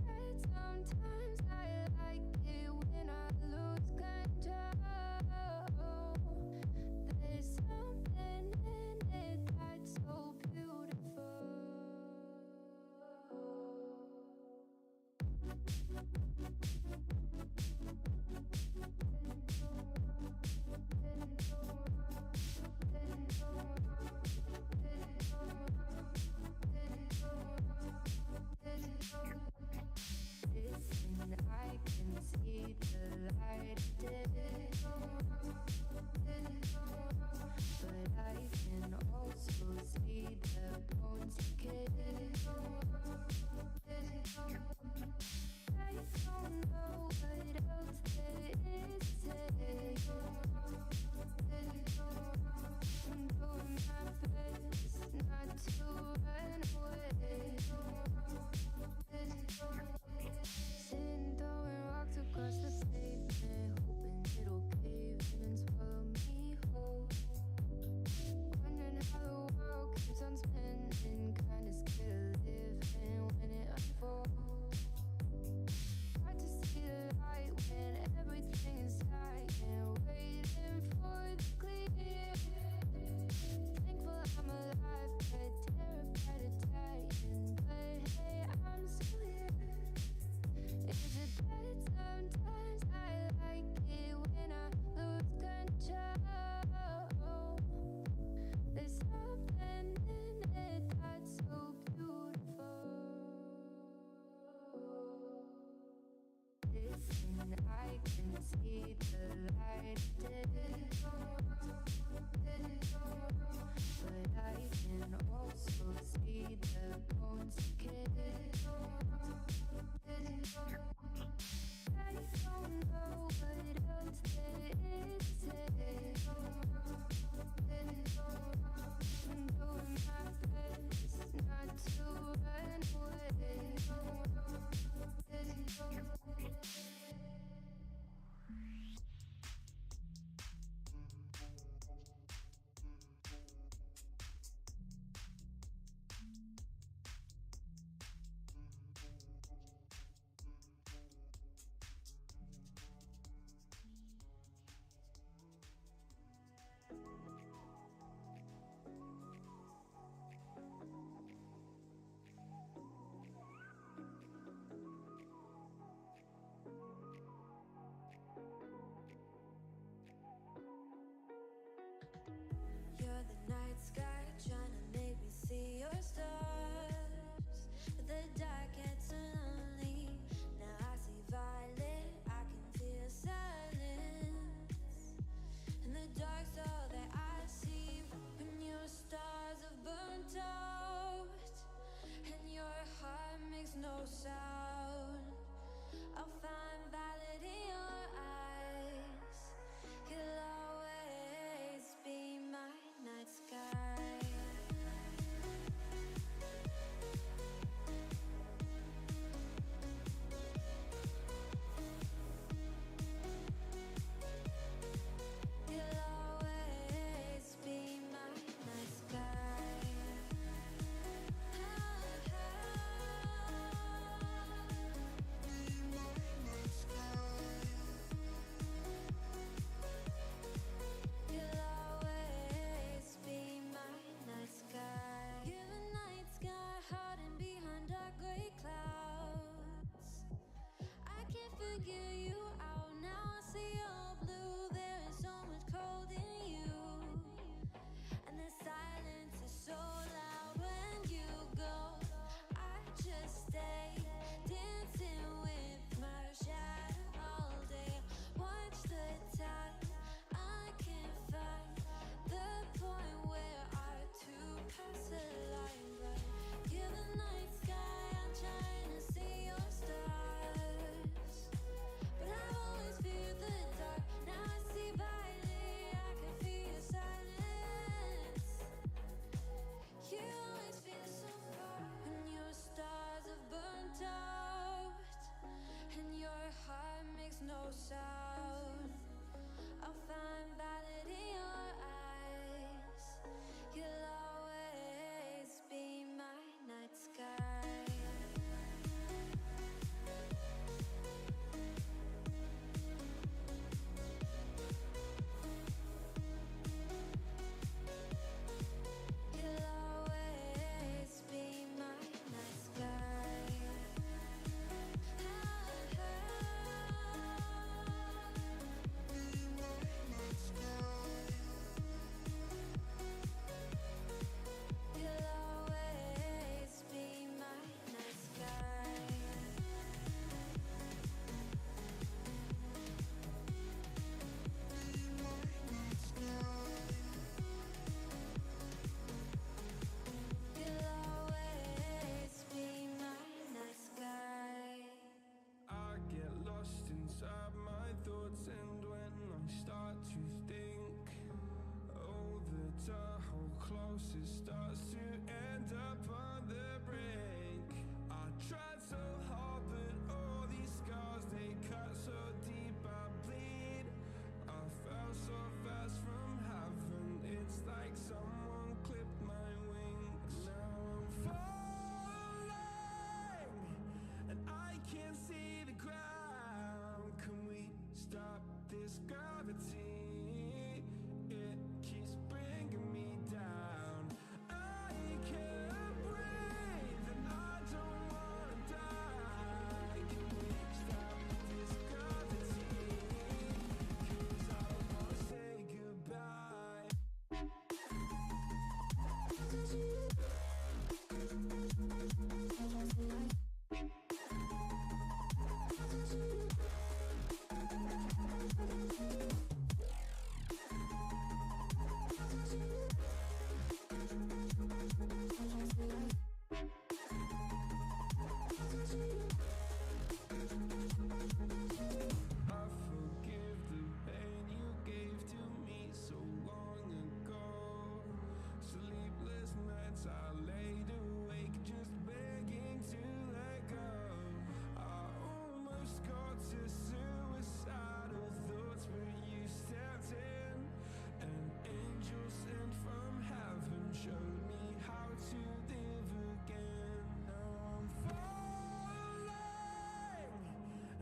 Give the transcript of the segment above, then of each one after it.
But sometimes I like it when I lose control. There's something in it that's so beautiful. Listen, I can see the light close, it starts to end up on the brink. I tried so hard, but all these scars, they cut so deep, I bleed. I fell so fast from heaven, it's like someone clipped my wings. Now I'm falling, and I can't see the ground. Can we stop this gravity? It keeps bringing me down. I can't breathe, and I don't wanna die. Can we stop this gravity? 'Cause I don't wanna say goodbye. I forgive the pain you gave to me so long ago. Sleepless nights I laid awake just begging to let go. I almost got to suicidal thoughts, but you stepped in. An angel sent from heaven showed me how to live again. Now I'm falling,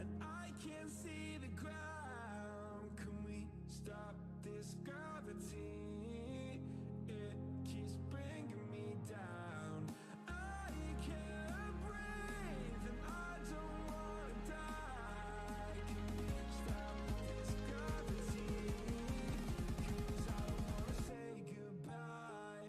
and I can't see the ground. Can we stop this gravity? It keeps bringing me down. I can't breathe, and I don't wanna die. Can we stop this gravity? 'Cause I don't wanna say goodbye.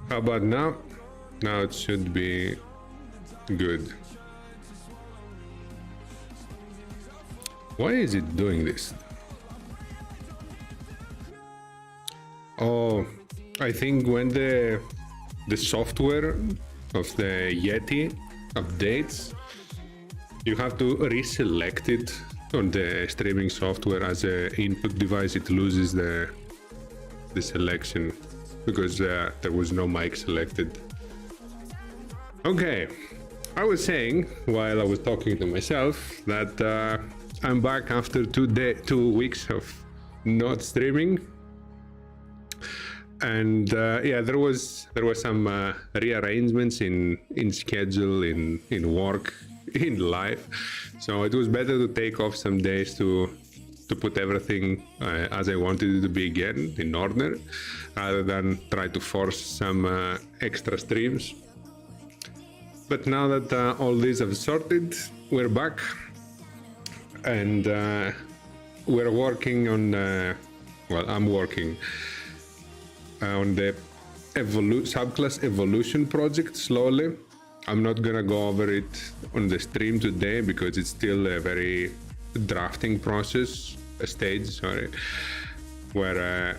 How about now? Now it should be good. Why is it doing this? Oh, I think when the software of the Yeti updates, you have to reselect it on the streaming software as an input device. It loses the selection because there was no mic selected. Okay, I was saying while I was talking to myself that I'm back after 2 weeks of not streaming, and yeah, there was some rearrangements in schedule, in work, in life, so it was better to take off some days to put everything as I wanted it to be again, in order, rather than try to force some extra streams. But now that all these have sorted, we're back, and we're working on well, I'm working on the subclass evolution project slowly. I'm not gonna go over it on the stream today because it's still a very drafting process, a stage, sorry, where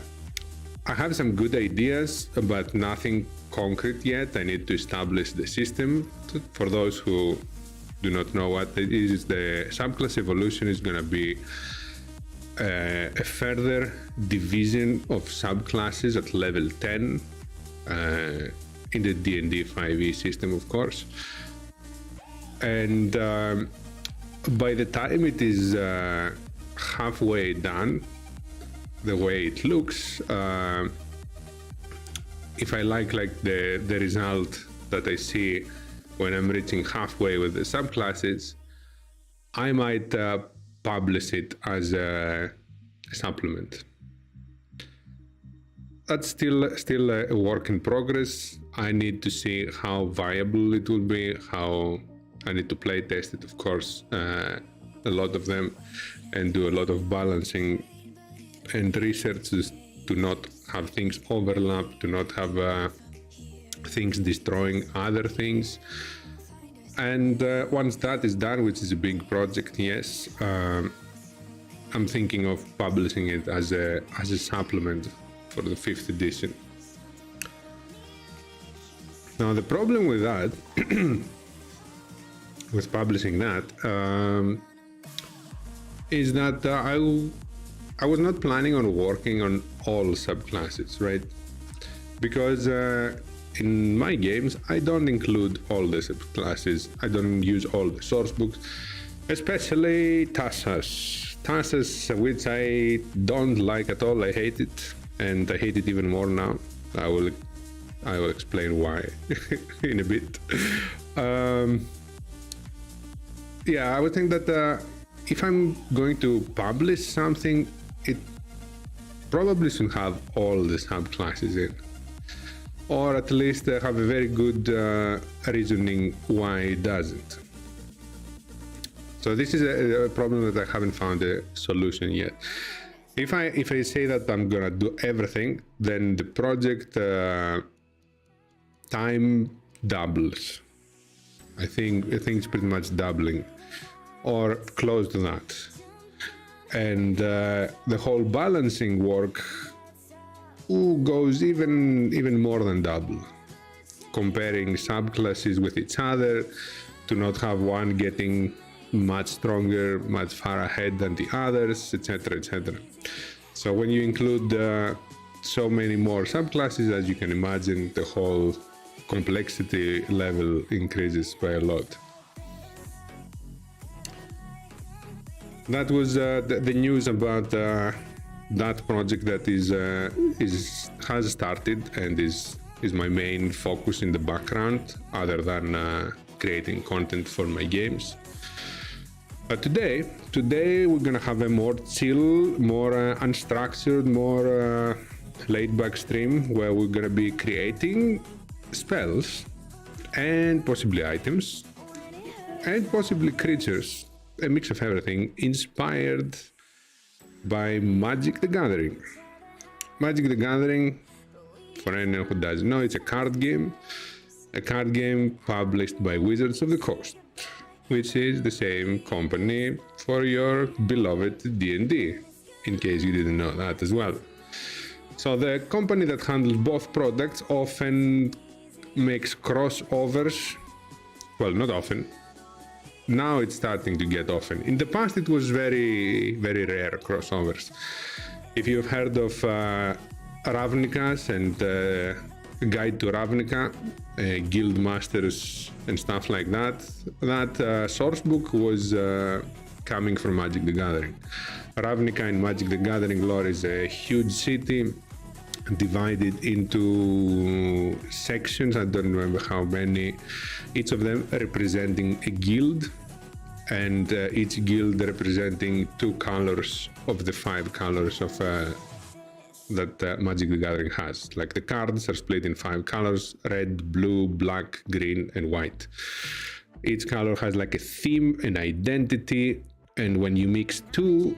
I have some good ideas, but nothing concrete yet. I need to establish the system. For those who do not know what it is, the subclass evolution is gonna be a further division of subclasses at level 10 in the D&D 5e system, of course. And by the time it is halfway done, the way it looks, if I like the result that I see when I'm reaching halfway with the subclasses, I might publish it as a supplement. That's still a work in progress. I need to see how viable it will be, how I need to play test it, of course, a lot of them, and do a lot of balancing and research to not have things overlap, to not have things destroying other things. And once that is done, which is a big project, yes, I'm thinking of publishing it as a supplement for the 5th edition. Now the problem with that, with publishing that, is that I was not planning on working on all subclasses, right? Because in my games, I don't include all the subclasses. I don't use all the source books, especially Tassas, which I don't like at all. I hate it, and I hate it even more now. I will explain why in a bit. Yeah, I would think that if I'm going to publish something, it probably should have all the subclasses in, or at least have a very good reasoning why it doesn't. So this is a problem that I haven't found a solution yet. If I say that I'm gonna do everything, then the project time doubles. I think it's pretty much doubling, or close to that. And the whole balancing work goes even more than double. Comparing subclasses with each other, to not have one getting much stronger, much far ahead than the others, etc., etc. So when you include so many more subclasses, as you can imagine, the whole complexity level increases by a lot. That was the news about that project that has started and is my main focus in the background, other than creating content for my games. But today we're gonna have a more chill, more unstructured, more laid-back stream where we're gonna be creating spells and possibly items and possibly creatures, a mix of everything, inspired by Magic the Gathering. Magic the Gathering, for anyone who doesn't know, it's a card game published by Wizards of the Coast, which is the same company for your beloved D&D, in case you didn't know that as well. So the company that handles both products often makes crossovers. Well, not often. Now it's starting to get often. In the past, it was very, very rare crossovers. If you've heard of Ravnikas and Guide to Ravnica, Guild Masters and stuff like that, that source book was coming from Magic the Gathering. Ravnica in Magic the Gathering lore is a huge city divided into sections, I don't remember how many, each of them representing a guild, and each guild representing 2 colors of the 5 colors of that Magic the Gathering has. Like the cards are split in 5 colors: red, blue, black, green, and white. Each color has like a theme, an identity, and when you mix 2,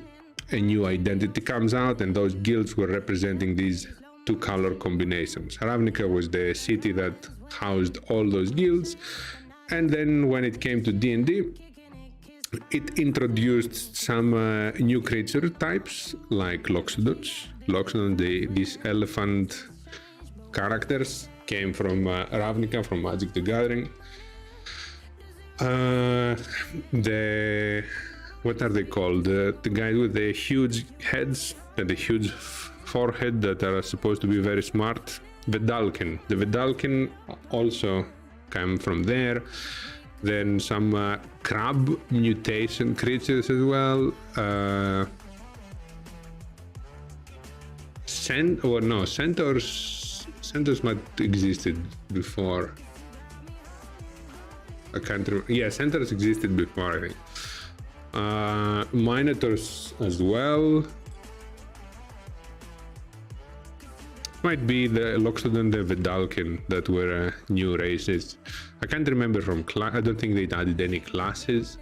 a new identity comes out, and those guilds were representing these 2 color combinations. Ravnica was the city that housed all those guilds, and then when it came to D&D, it introduced some new creature types like Loxodons. These elephant characters came from Ravnica, from Magic the Gathering. What are they called? The guys with the huge heads and the huge forehead that are supposed to be very smart. Vedalken. The Vedalken also came from there. Then some crab mutation creatures as well. Centaurs might existed before. I can't remember. Yeah, centaurs existed before, I think. Minotaurs as well. Might be the Loxodon, the Vedalken that were new races. I can't remember from class. I don't think they added any classes,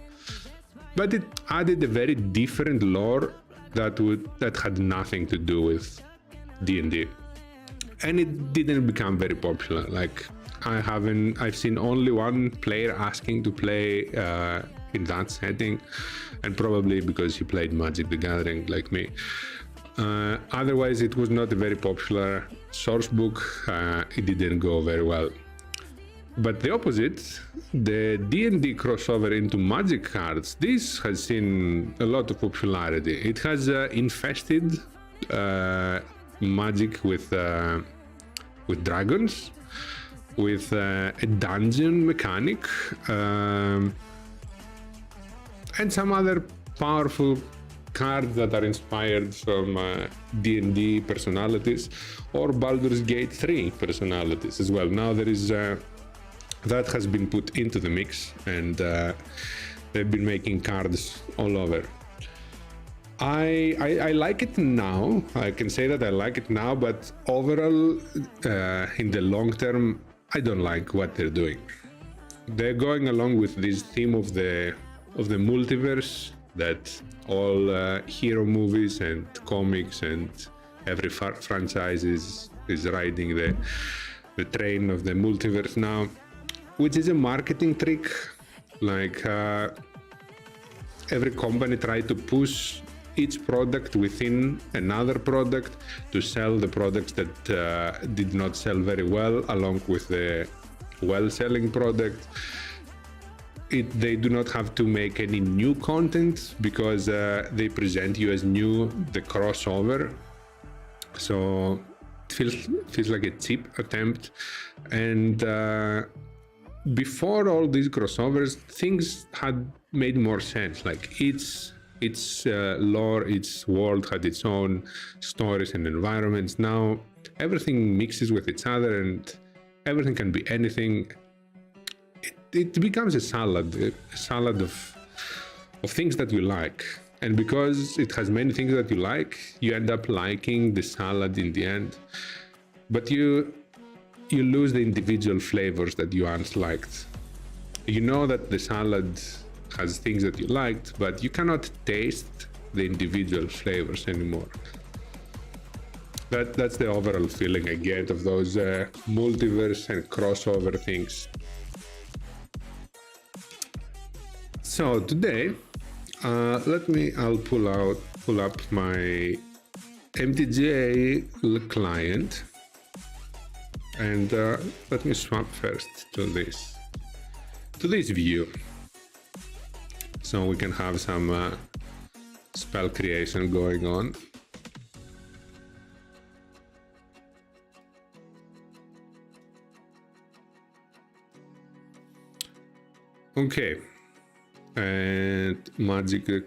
but it added a very different lore that had nothing to do with D&D, and it didn't become very popular. Like I've seen only one player asking to play in that setting, and probably because he played Magic the Gathering like me. Otherwise, it was not a very popular source book. It didn't go very well. But the opposite, the D&D crossover into Magic cards, this has seen a lot of popularity. It has infested Magic with dragons, with a dungeon mechanic, and some other powerful cards that are inspired from D&D personalities or Baldur's Gate 3 personalities as well. Now there is that has been put into the mix, and they've been making cards all over. I like it now. I can say that I like it now, but overall, in the long term, I don't like what they're doing. They're going along with this theme of the multiverse that all hero movies and comics and every franchise is riding the train of the multiverse now, which is a marketing trick. Like every company tried to push each product within another product to sell the products that did not sell very well along with the well-selling product. They do not have to make any new content because they present you as new, the crossover. So it feels like a cheap attempt. And before all these crossovers, things had made more sense. Like its lore, its world had its own stories and environments. Now everything mixes with each other and everything can be anything. It becomes a salad of things that you like. And because it has many things that you like, you end up liking the salad in the end. But you lose the individual flavors that you once liked. You know that the salad has things that you liked, but you cannot taste the individual flavors anymore. That's the overall feeling I get of those multiverse and crossover things. So today, I'll pull up my MTGA client, and let me swap first to this view, so we can have some spell creation going on. Okay. And Magic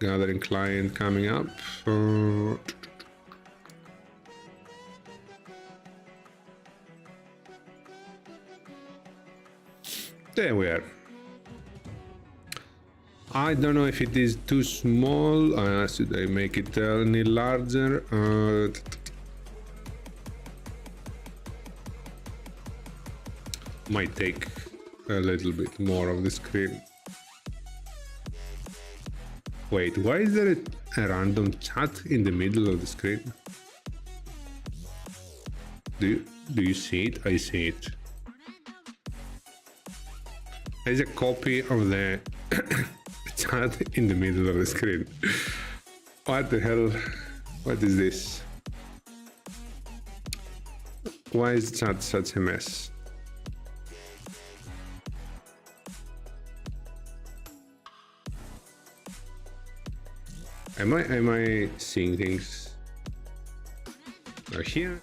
Gathering client coming up. There we are. I don't know if it is too small. Should I make it any larger? Might take a little bit more of the screen. Wait, why is there a random chat in the middle of the screen? Do you see it? I see it. There's a copy of the chat in the middle of the screen. What the hell? What is this? Why is chat such a mess? Am I seeing things here?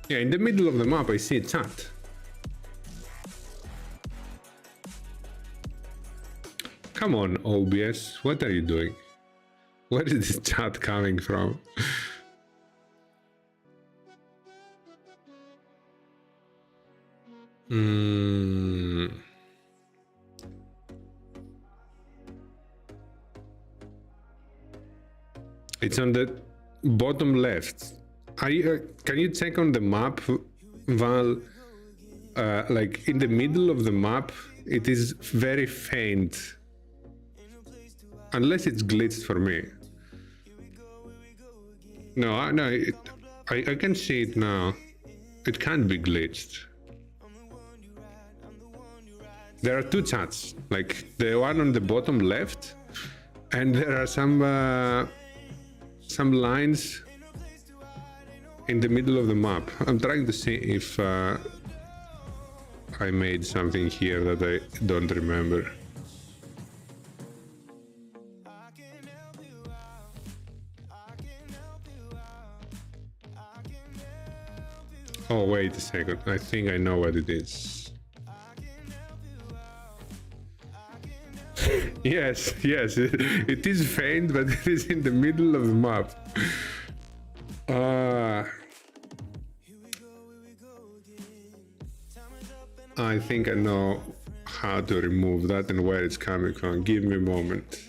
Yeah, in the middle of the map I see a chat. Come on, OBS, what are you doing? Where is this chat coming from? It's on the bottom left. Can you check on the map, Val? Like in the middle of the map, it is very faint. Unless it's glitched for me. No, I can see it now. It can't be glitched. There are two chats, like the one on the bottom left, and there are some lines in the middle of the map. I'm trying to see if I made something here that I don't remember. Oh, wait a second. I think I know what it is. Yes, it is faint, but it is in the middle of the map. I think I know how to remove that and where it's coming from. Give me a moment.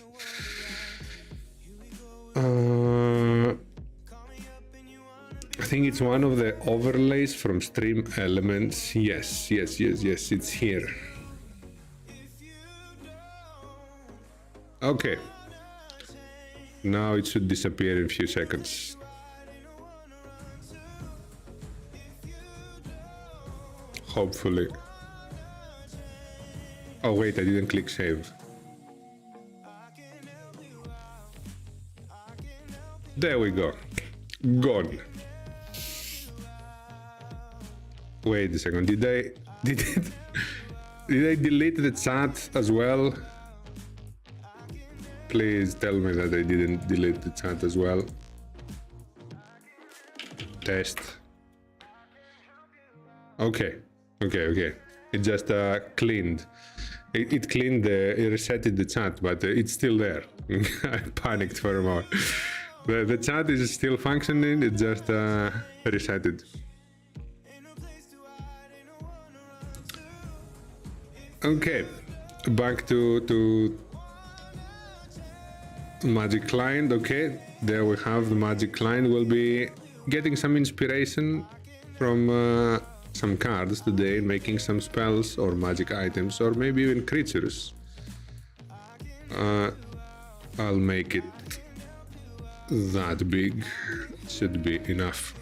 I think it's one of the overlays from Stream Elements. Yes, it's here. Okay. Now it should disappear in a few seconds. Hopefully. Oh wait, I didn't click save. There we go. Gone. Wait a second, did I delete the chat as well? Please tell me that I didn't delete the chat as well. Test. Okay. It just cleaned. It cleaned, it resetted the chat, but it's still there. I panicked for a moment. The chat is still functioning, it just resetted. Okay, back to Magic Client. Okay, there we have the Magic Client. We'll be getting some inspiration from some cards today, making some spells or magic items, or maybe even creatures. I'll make it that big, should be enough.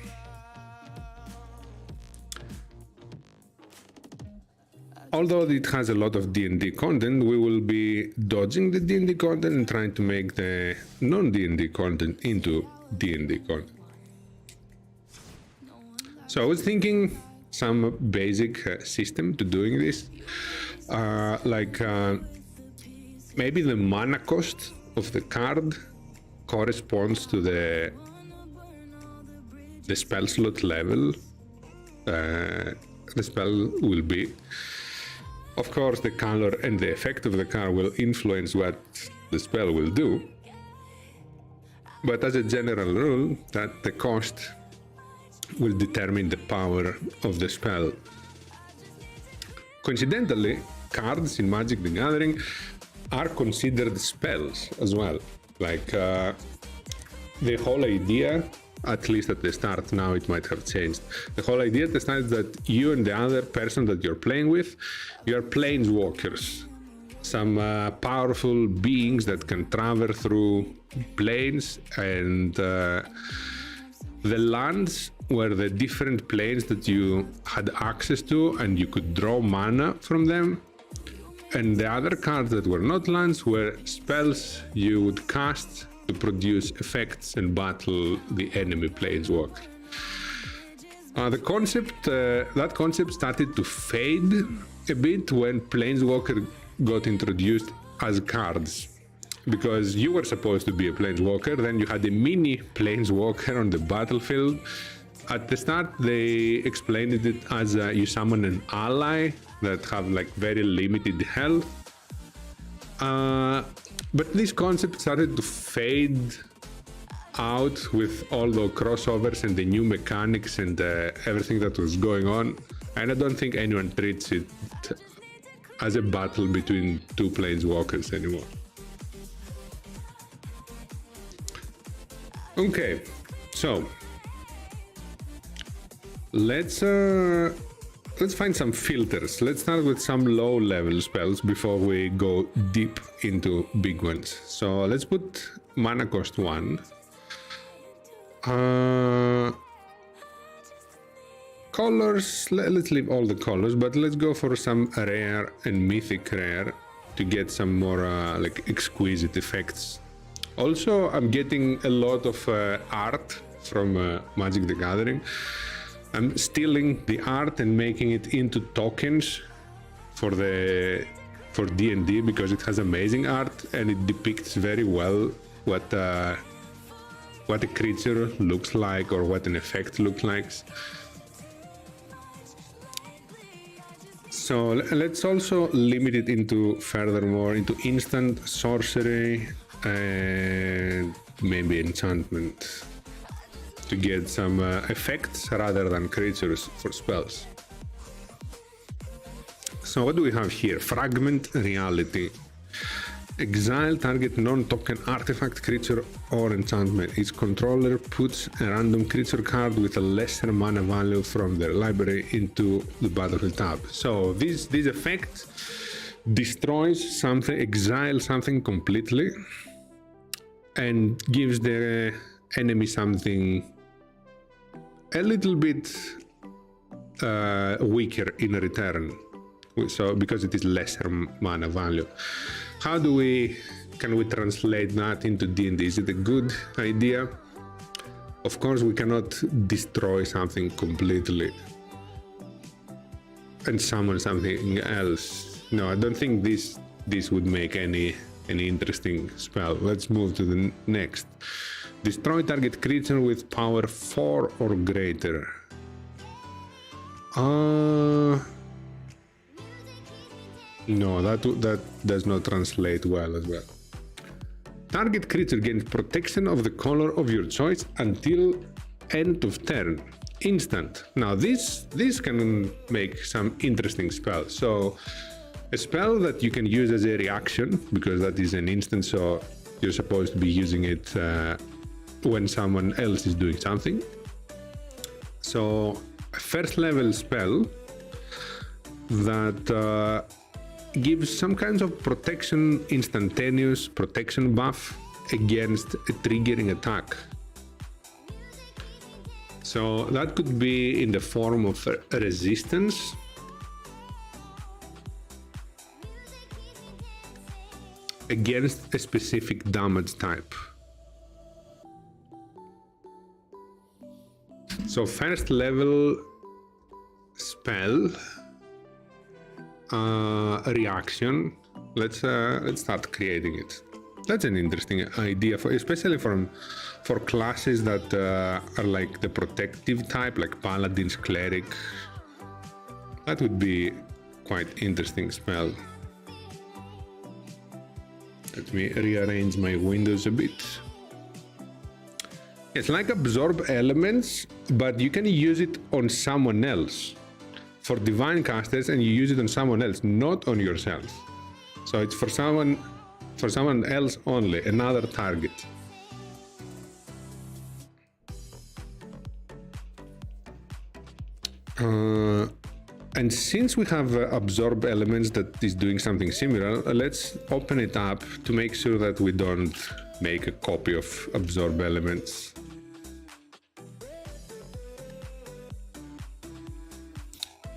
Although it has a lot of D&D content, we will be dodging the D&D content and trying to make the non-D&D content into D&D content. So I was thinking some basic system to doing this, maybe the mana cost of the card corresponds to the spell slot level the spell will be. Of course, the color and the effect of the card will influence what the spell will do, but as a general rule, that the cost will determine the power of the spell. Coincidentally, cards in Magic the Gathering are considered spells as well. Like the whole idea, at least at the start, now it might have changed. The whole idea at the start is that you and the other person that you're playing with, you are planeswalkers. Some powerful beings that can travel through planes, and the lands were the different planes that you had access to, and you could draw mana from them. And the other cards that were not lands were spells you would cast to produce effects and battle the enemy planeswalker. That concept started to fade a bit when planeswalker got introduced as cards, because you were supposed to be a planeswalker, then you had a mini planeswalker on the battlefield. At the start, they explained it as you summon an ally that have like very limited health. But this concept started to fade out with all the crossovers and the new mechanics and everything that was going on. And I don't think anyone treats it as a battle between two planeswalkers anymore. Okay, so let's find some filters. Let's start with some low-level spells before we go deep into big ones. So let's put mana cost 1. colors, let's leave all the colors, but let's go for some rare and mythic rare to get some more like exquisite effects. Also, I'm getting a lot of art from Magic the Gathering. I'm stealing the art and making it into tokens for D&D because it has amazing art and it depicts very well what a creature looks like or what an effect looks like. So let's also limit it into furthermore into instant, sorcery, and maybe enchantment to get some effects rather than creatures for spells. So what do we have here? Fragment reality. Exile target non-token artifact, creature or enchantment. Its controller puts a random creature card with a lesser mana value from their library into the battlefield tab. So this effect destroys something, exiles something completely, and gives the enemy something a little bit weaker in return. So because it is lesser mana value. How can we translate that into D&D? Is it a good idea? Of course, we cannot destroy something completely and summon something else. No, I don't think this would make any interesting spell. Let's move to the next. Destroy target creature with power 4 or greater. No, that does not translate well as well. Target creature gains protection of the color of your choice until end of turn. Instant. Now this can make some interesting spells. So a spell that you can use as a reaction, because that is an instant, so you're supposed to be using it when someone else is doing something. So a first level spell that gives some kinds of protection, instantaneous protection buff against a triggering attack. So that could be in the form of resistance, against a specific damage type. So first level spell reaction. Let's start creating it. That's an interesting idea, especially for classes that are like the protective type, like paladins, cleric. That would be quite interesting spell. Let me rearrange my windows a bit. It's like absorb elements, but you can use it on someone else. For divine casters, and you use it on someone else, not on yourself. So it's for someone else only, another target. And since we have absorb elements that is doing something similar, let's open it up to make sure that we don't make a copy of absorb elements.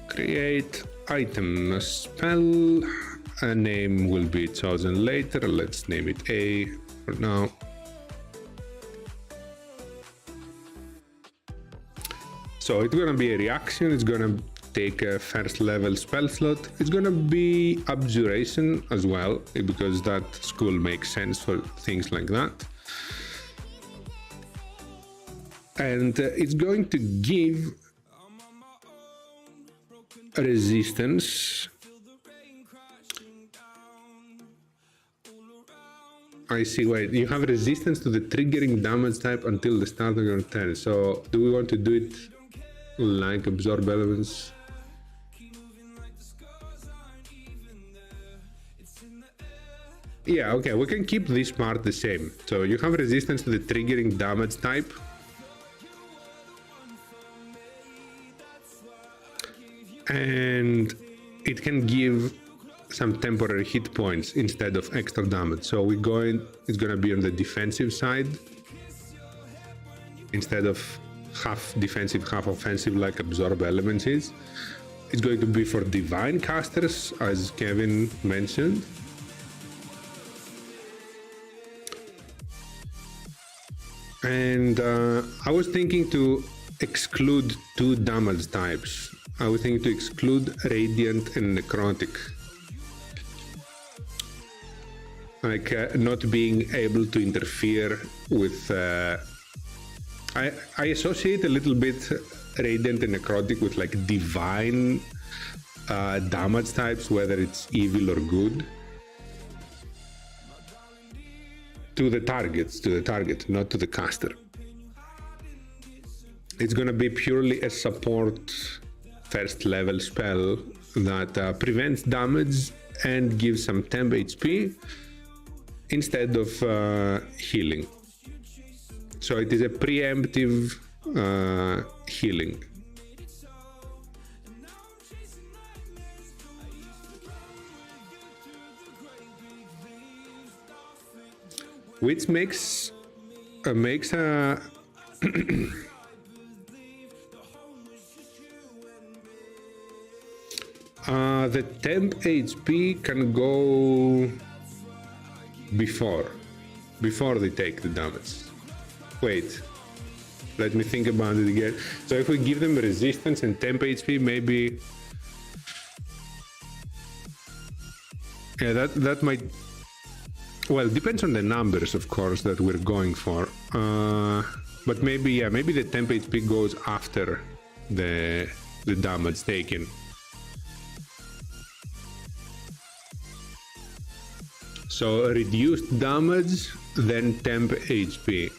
Create item spell. A name will be chosen later. Let's name it A for now. So it's gonna be a reaction. It's gonna take a first level spell slot. It's gonna be abjuration as well, because that school makes sense for things like that. And it's going to give resistance. I see, wait, you have resistance to the triggering damage type until the start of your turn. So do we want to do it like absorb elements? Yeah, okay, we can keep this part the same. So you have resistance to the triggering damage type. And it can give some temporary hit points instead of extra damage. So it's gonna be on the defensive side instead of half defensive, half offensive, like Absorb Elements is. It's going to be for divine casters, as Kevin mentioned. And I was thinking to exclude 2 damage types. I was thinking to exclude Radiant and Necrotic. Like not being able to interfere with... I associate a little bit Radiant and Necrotic with like divine damage types, whether it's evil or good. To the target, not to the caster. It's gonna be purely a support first level spell that prevents damage and gives some temp HP instead of healing. So it is a preemptive healing. Which makes the temp HP can go before they take the damage. Wait, let me think about it again. So if we give them resistance and temp HP, maybe... Yeah, that might... Well, it depends on the numbers, of course, that we're going for. But maybe the temp HP goes after the damage taken. So reduced damage, then temp HP.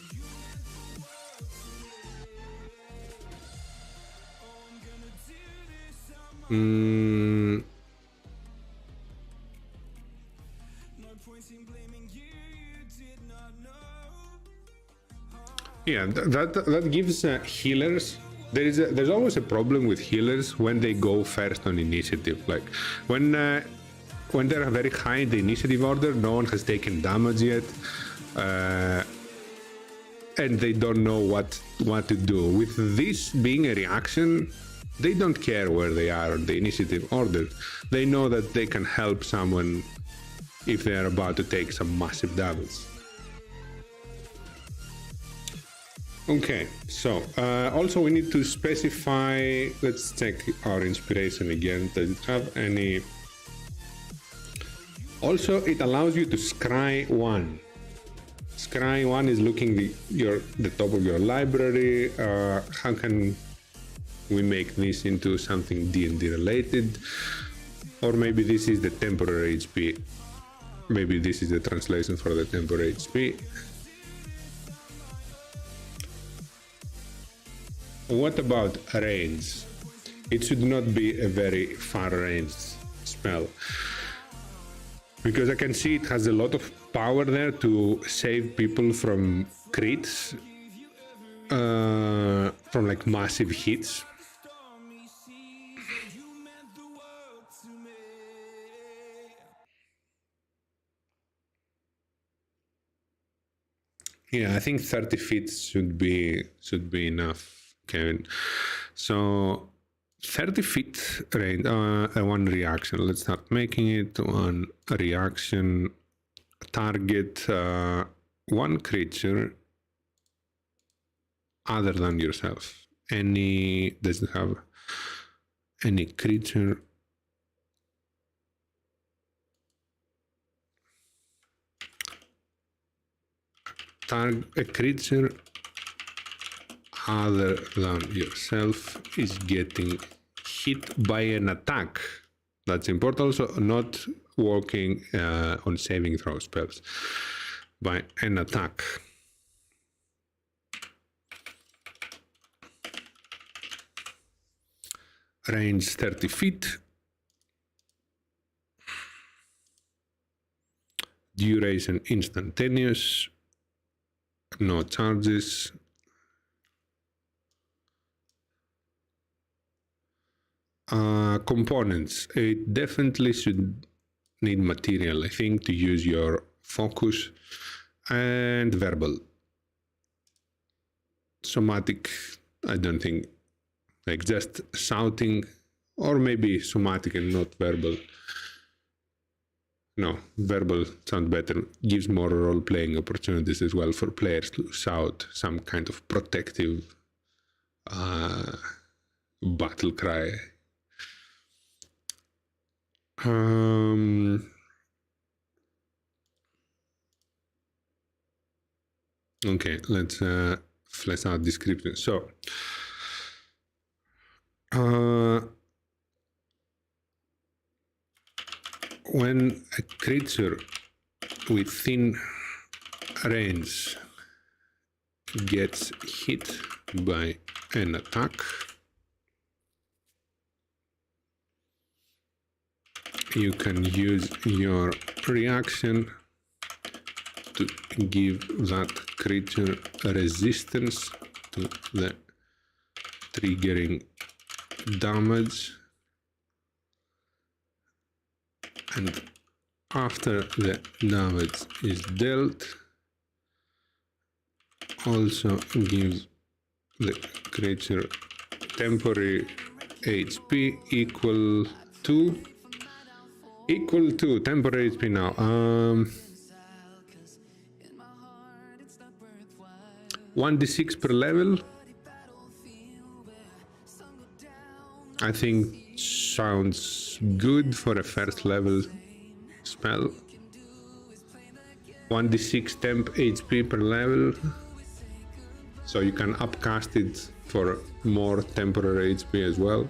Yeah, that gives healers. There's always a problem with healers when they go first on initiative. Like when they're very high in the initiative order, no one has taken damage yet, and they don't know what to do. With this being a reaction, they don't care where they are on the initiative order. They know that they can help someone if they are about to take some massive damage. Okay, so also we need to specify, let's check our inspiration again. Does it have any? Also, it allows you to scry 1. Scry 1 is looking the top of your library. How can we make this into something D&D related? Or maybe this is the temporary HP. Maybe this is the translation for the temporary HP. What about range? It should not be a very far range spell, because I can see it has a lot of power there to save people from crits, from like massive hits. Yeah, I think 30 feet should be enough, Kevin. So 30 feet range, one reaction. Let's start making it one reaction. Target one creature other than yourself. Doesn't have any creature. A creature other than yourself is getting hit by an attack. That's important. Also, not working on saving throw spells. By an attack. Range 30 feet. Duration instantaneous. No charges. Components. It definitely should need material, I think, to use your focus and verbal. Somatic, I don't think, like just shouting, or maybe somatic and not verbal. No, verbal sounds better, gives more role-playing opportunities as well for players to shout some kind of protective battle cry. Okay, let's flesh out description. So, when a creature within range gets hit by an attack, you can use your reaction to give that creature resistance to the triggering damage, and after the damage is dealt, also gives the creature temporary HP equal to temporary HP now. 1d6 per level. I think sounds good for a first level spell. 1d6 temp HP per level, so you can upcast it for more temporary HP as well.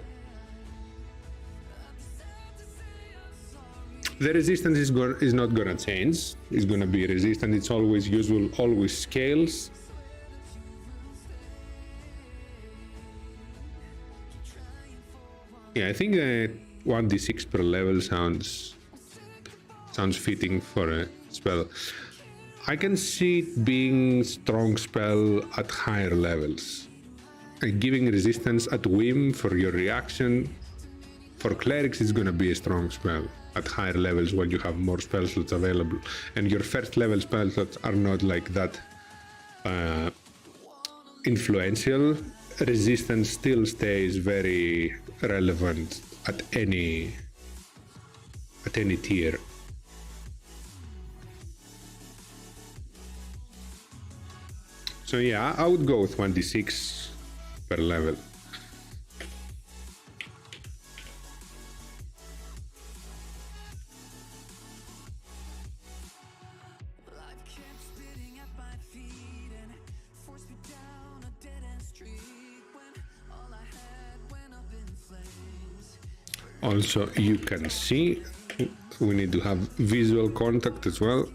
The resistance is not gonna change. It's gonna be resistant. It's always usual, always scales. Yeah, I think 1d6 per level sounds fitting for a spell. I can see it being strong spell at higher levels. Giving resistance at whim for your reaction. For clerics, it's gonna be a strong spell at higher levels when you have more spell slots available. And your first level spell slots are not like that influential. Resistance still stays very relevant at any tier. So yeah, I would go with 1d6 per level. Also, you can see, we need to have visual contact as well.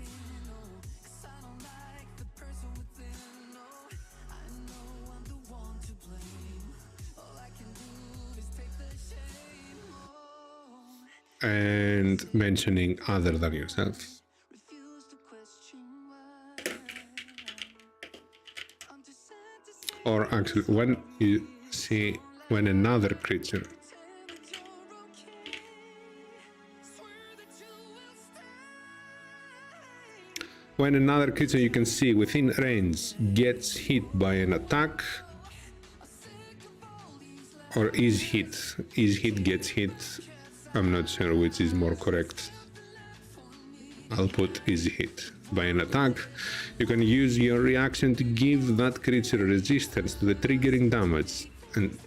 And mentioning other than yourself. Or actually, when you see when another creature you can see within range gets hit by an attack, or is hit, gets hit. I'm not sure which is more correct. I'll put is hit by an attack. You can use your reaction to give that creature resistance to the triggering damage. And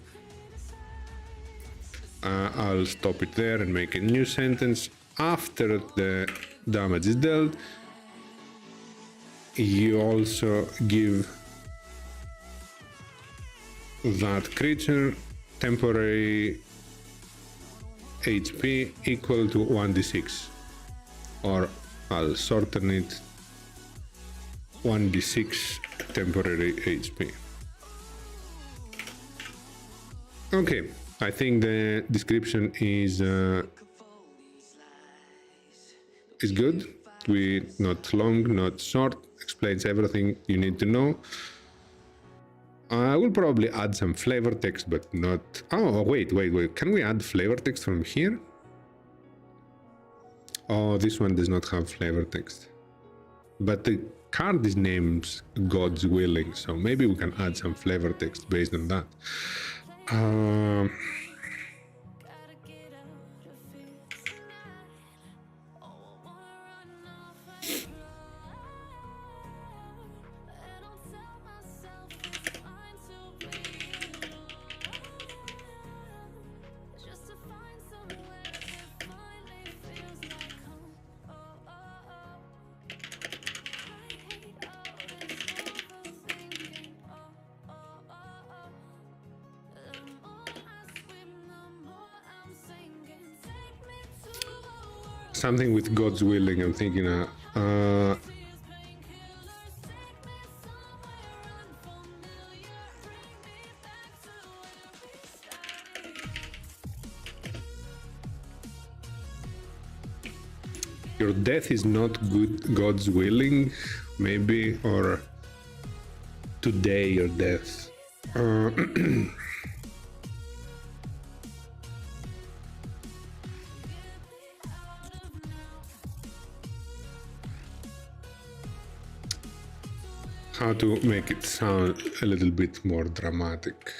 I'll stop it there and make a new sentence. After the damage is dealt, you also give that creature temporary HP equal to 1d6, or I'll shorten it, 1d6 temporary HP. Okay, I think the description is good. Not long, not short, explains everything you need to know. I will probably add some flavor text, but not... Oh, wait. Can we add flavor text from here? Oh, this one does not have flavor text. But the card is named God's Willing, so maybe we can add some flavor text based on that. Something with God's willing, I'm thinking. Your death is not good, God's willing, maybe, or today your death. How to make it sound a little bit more dramatic.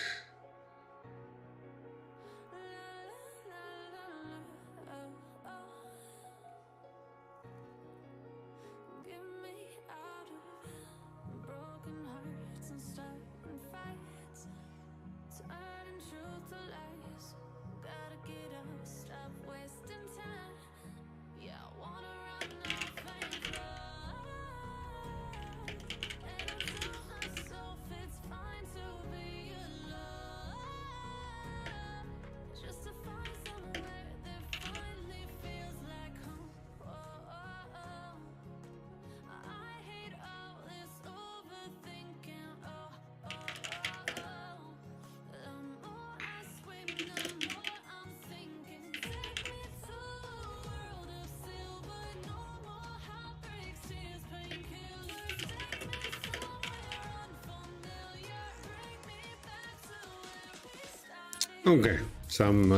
Okay, some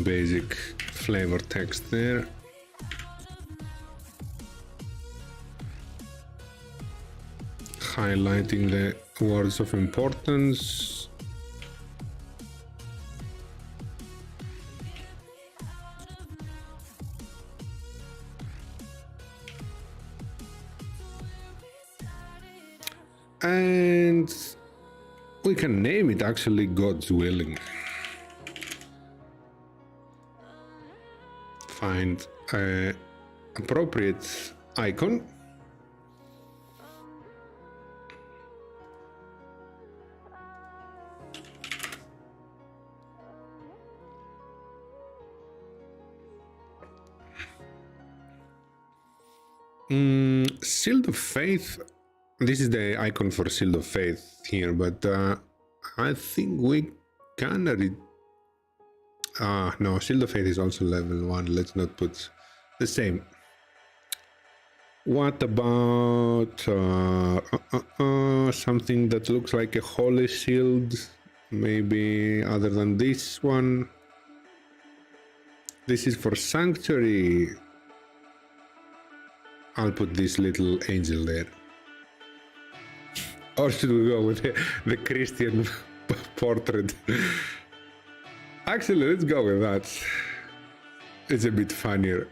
basic flavor text there. Highlighting the words of importance. And we can name it actually God's willing. Find an appropriate icon. Shield of Faith. This is the icon for Shield of Faith here, but I think we can read. No, Shield of Faith is also level 1. Let's not put the same. What about something that looks like a holy shield? Maybe other than this one. This is for Sanctuary. I'll put this little angel there. Or should we go with the Christian portrait? Actually, let's go with that. It's a bit funnier.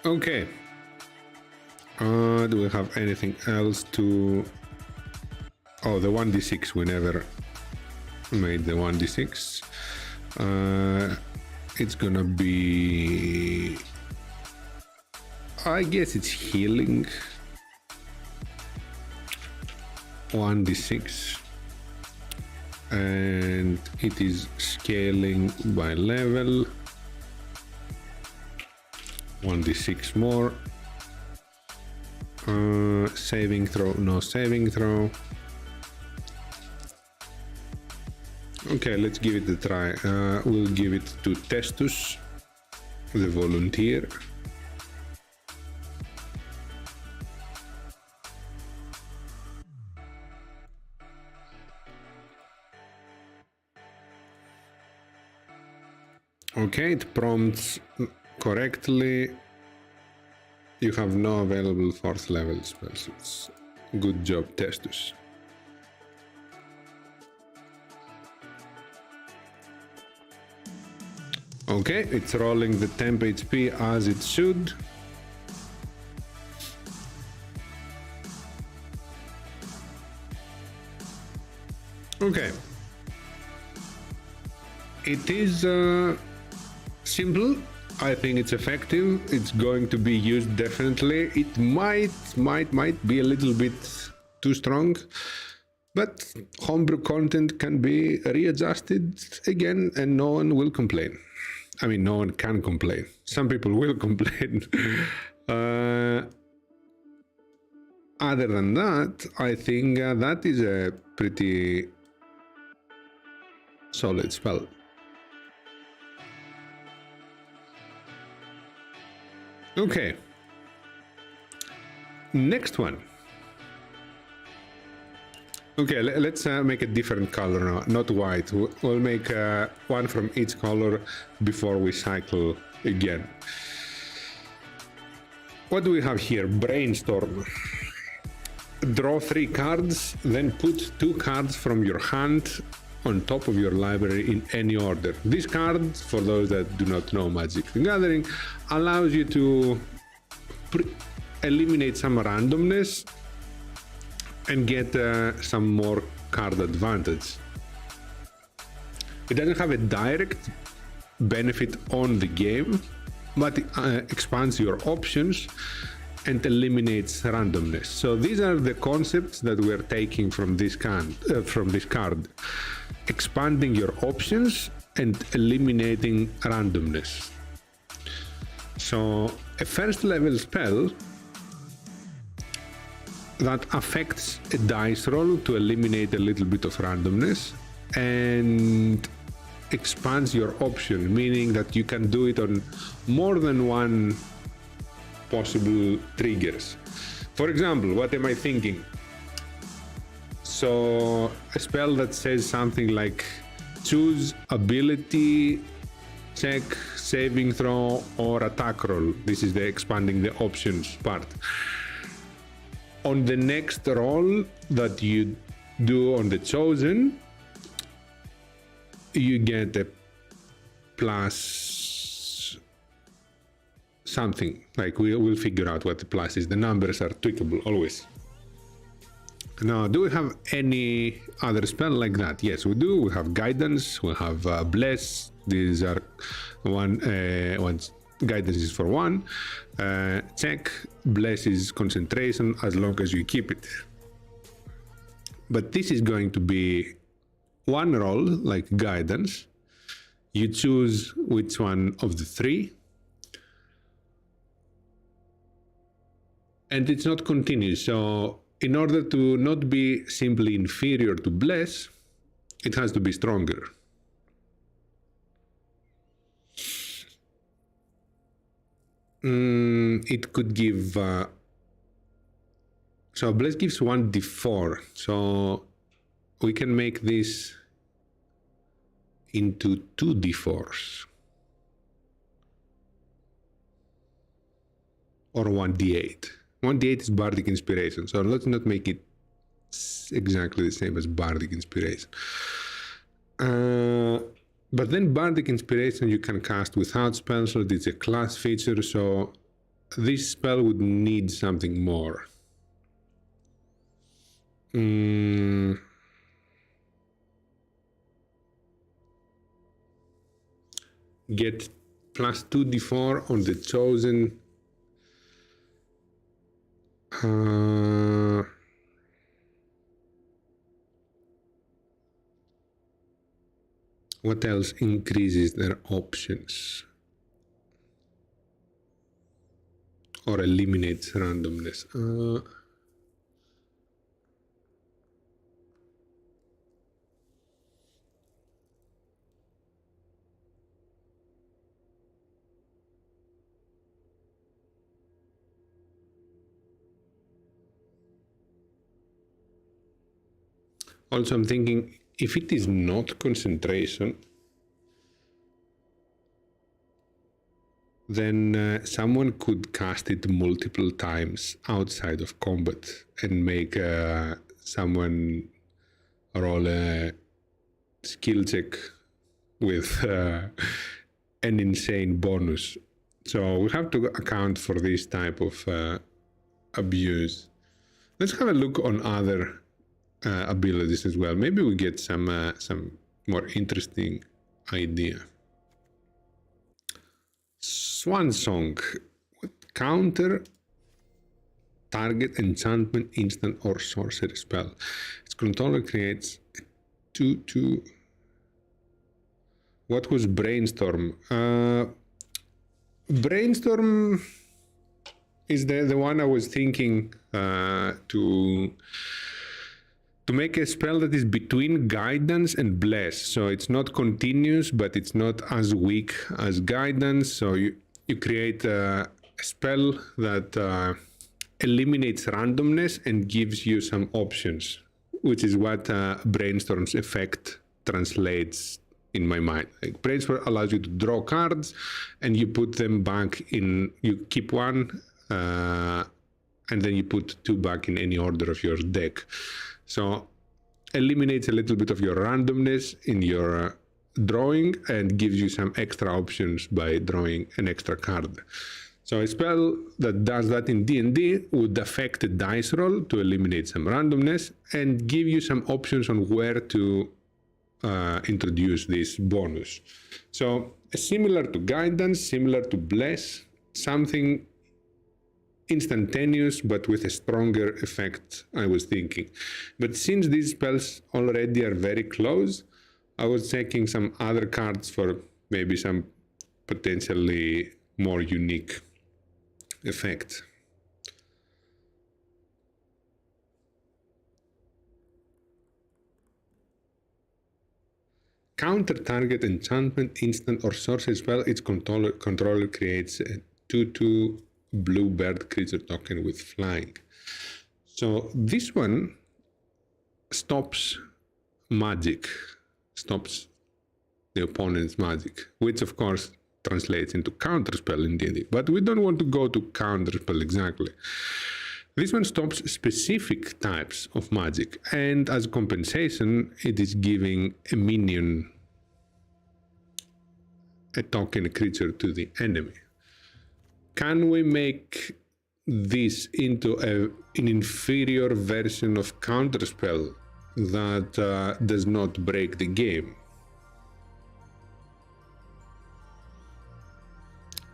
Okay. Do we have anything else to... Oh, the 1d6. We never made the 1d6. It's gonna be... I guess it's healing. 1d6. And it is scaling by level. 1d6 more. Saving throw, no saving throw. Okay, let's give it a try. We'll give it to Testus, the volunteer. Okay, it prompts correctly. You have no available 4th level spells. It's good job, Testus. Okay, it's rolling the temp HP as it should. Okay. It is simple. I think it's effective. It's going to be used definitely. It might be a little bit too strong, but homebrew content can be readjusted again and no one will complain. I mean, no one can complain. Some people will complain. Other than that, I think that is a pretty solid spell. Okay. Next one. Okay, let's make a different color now, not white. We'll make one from each color before we cycle again. What do we have here? Brainstorm. Draw 3 cards, then put 2 cards from your hand on top of your library in any order. This card, for those that do not know Magic the Gathering, allows you to eliminate some randomness and get some more card advantage. It doesn't have a direct benefit on the game, but it expands your options and eliminates randomness. So these are the concepts that we're taking from this card. Expanding your options and eliminating randomness. So a 1st level spell that affects a dice roll to eliminate a little bit of randomness and expands your option, meaning that you can do it on more than one possible triggers. For example, what am I thinking? So a spell that says something like choose ability, check, saving throw, or attack roll. This is the expanding the options part. On the next roll that you do on the chosen, you get a plus something. Like we'll figure out what the plus is. The numbers are tweakable always. Now, do we have any other spell like that? Yes, we do. We have guidance. We have bless. These are one guidance is for 1. Check. Bless is concentration as long as you keep it. But this is going to be one roll, like guidance. You choose which one of the 3. And it's not continuous. So in order to not be simply inferior to bless, it has to be stronger. It could give so bless gives 1d4, so we can make this into 2d4s or 1d8. 1d8 is Bardic Inspiration, so let's not make it exactly the same as Bardic Inspiration. But then Bardic Inspiration you can cast without spell slot. It's a class feature, so this spell would need something more. Get plus 2d4 on the chosen. What else increases their options or eliminates randomness? Also, I'm thinking, if it is not concentration, then someone could cast it multiple times outside of combat and make someone roll a skill check with an insane bonus. So we have to account for this type of abuse. Let's have a look on other abilities as well. Maybe we get some more interesting idea. Swan Song. Counter target enchantment, instant, or sorcery spell. Its controller creates a 2/2. What was Brainstorm? Brainstorm is the one I was thinking to make a spell that is between Guidance and Bless. So it's not continuous, but it's not as weak as Guidance. So you create a spell that eliminates randomness and gives you some options, which is what Brainstorm's effect translates in my mind. Like Brainstorm allows you to draw cards and you put them back in, you keep one and then you put two back in any order of your deck. So eliminates a little bit of your randomness in your drawing and gives you some extra options by drawing an extra card. So a spell that does that in D&D would affect the dice roll to eliminate some randomness and give you some options on where to introduce this bonus. So similar to Guidance, similar to Bless, something instantaneous but with a stronger effect, I was thinking. But since these spells already are very close, I was checking some other cards for maybe some potentially more unique effect. Counter target enchantment, instant, or sorcery spell. Its controller creates a 2/2 blue bird creature token with flying. So this one stops magic, stops the opponent's magic, which of course translates into counterspell in D&D. But we don't want to go to counterspell exactly. This one stops specific types of magic, and as compensation, it is giving a minion, a token creature to the enemy. Can we make this into an inferior version of counterspell that does not break the game?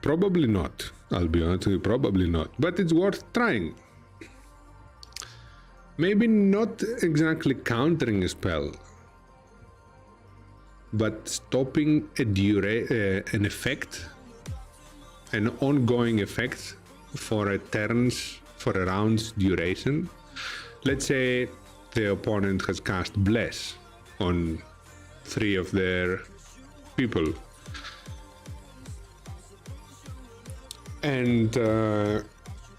Probably not. I'll be honest with you, probably not. But it's worth trying. Maybe not exactly countering a spell, but stopping an effect, an ongoing effect for a round's duration. Let's say the opponent has cast Bless on 3 of their people. And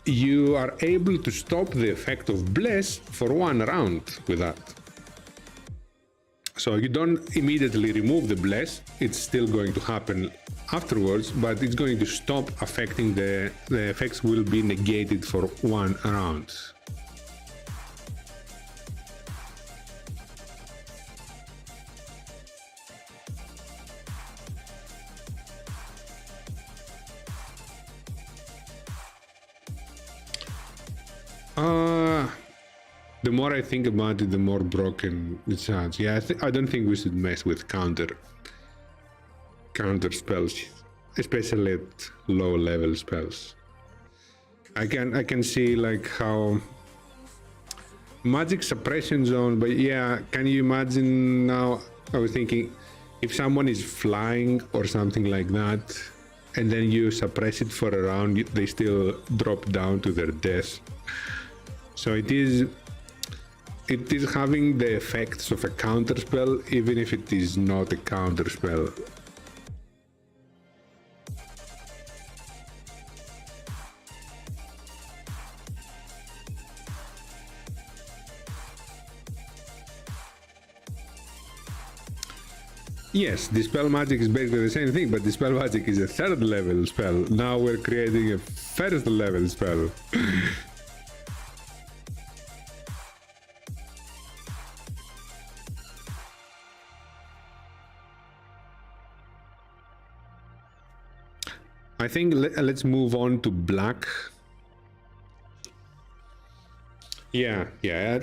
you are able to stop the effect of Bless for 1 round with that. So you don't immediately remove the Bless, it's still going to happen afterwards, but it's going to stop affecting the effects will be negated for 1 round. The more I think about it, the more broken it sounds. Yeah, I don't think we should mess with counter spells, especially at low level spells. I can see like how magic suppression zone, but yeah, can you imagine now? I was thinking if someone is flying or something like that, and then you suppress it for a round, they still drop down to their death. So it is having the effects of a counterspell, even if it is not a counterspell. Yes, Dispel Magic is basically the same thing, but Dispel Magic is a third level spell. Now we're creating a first level spell. I think let's move on to black. Yeah,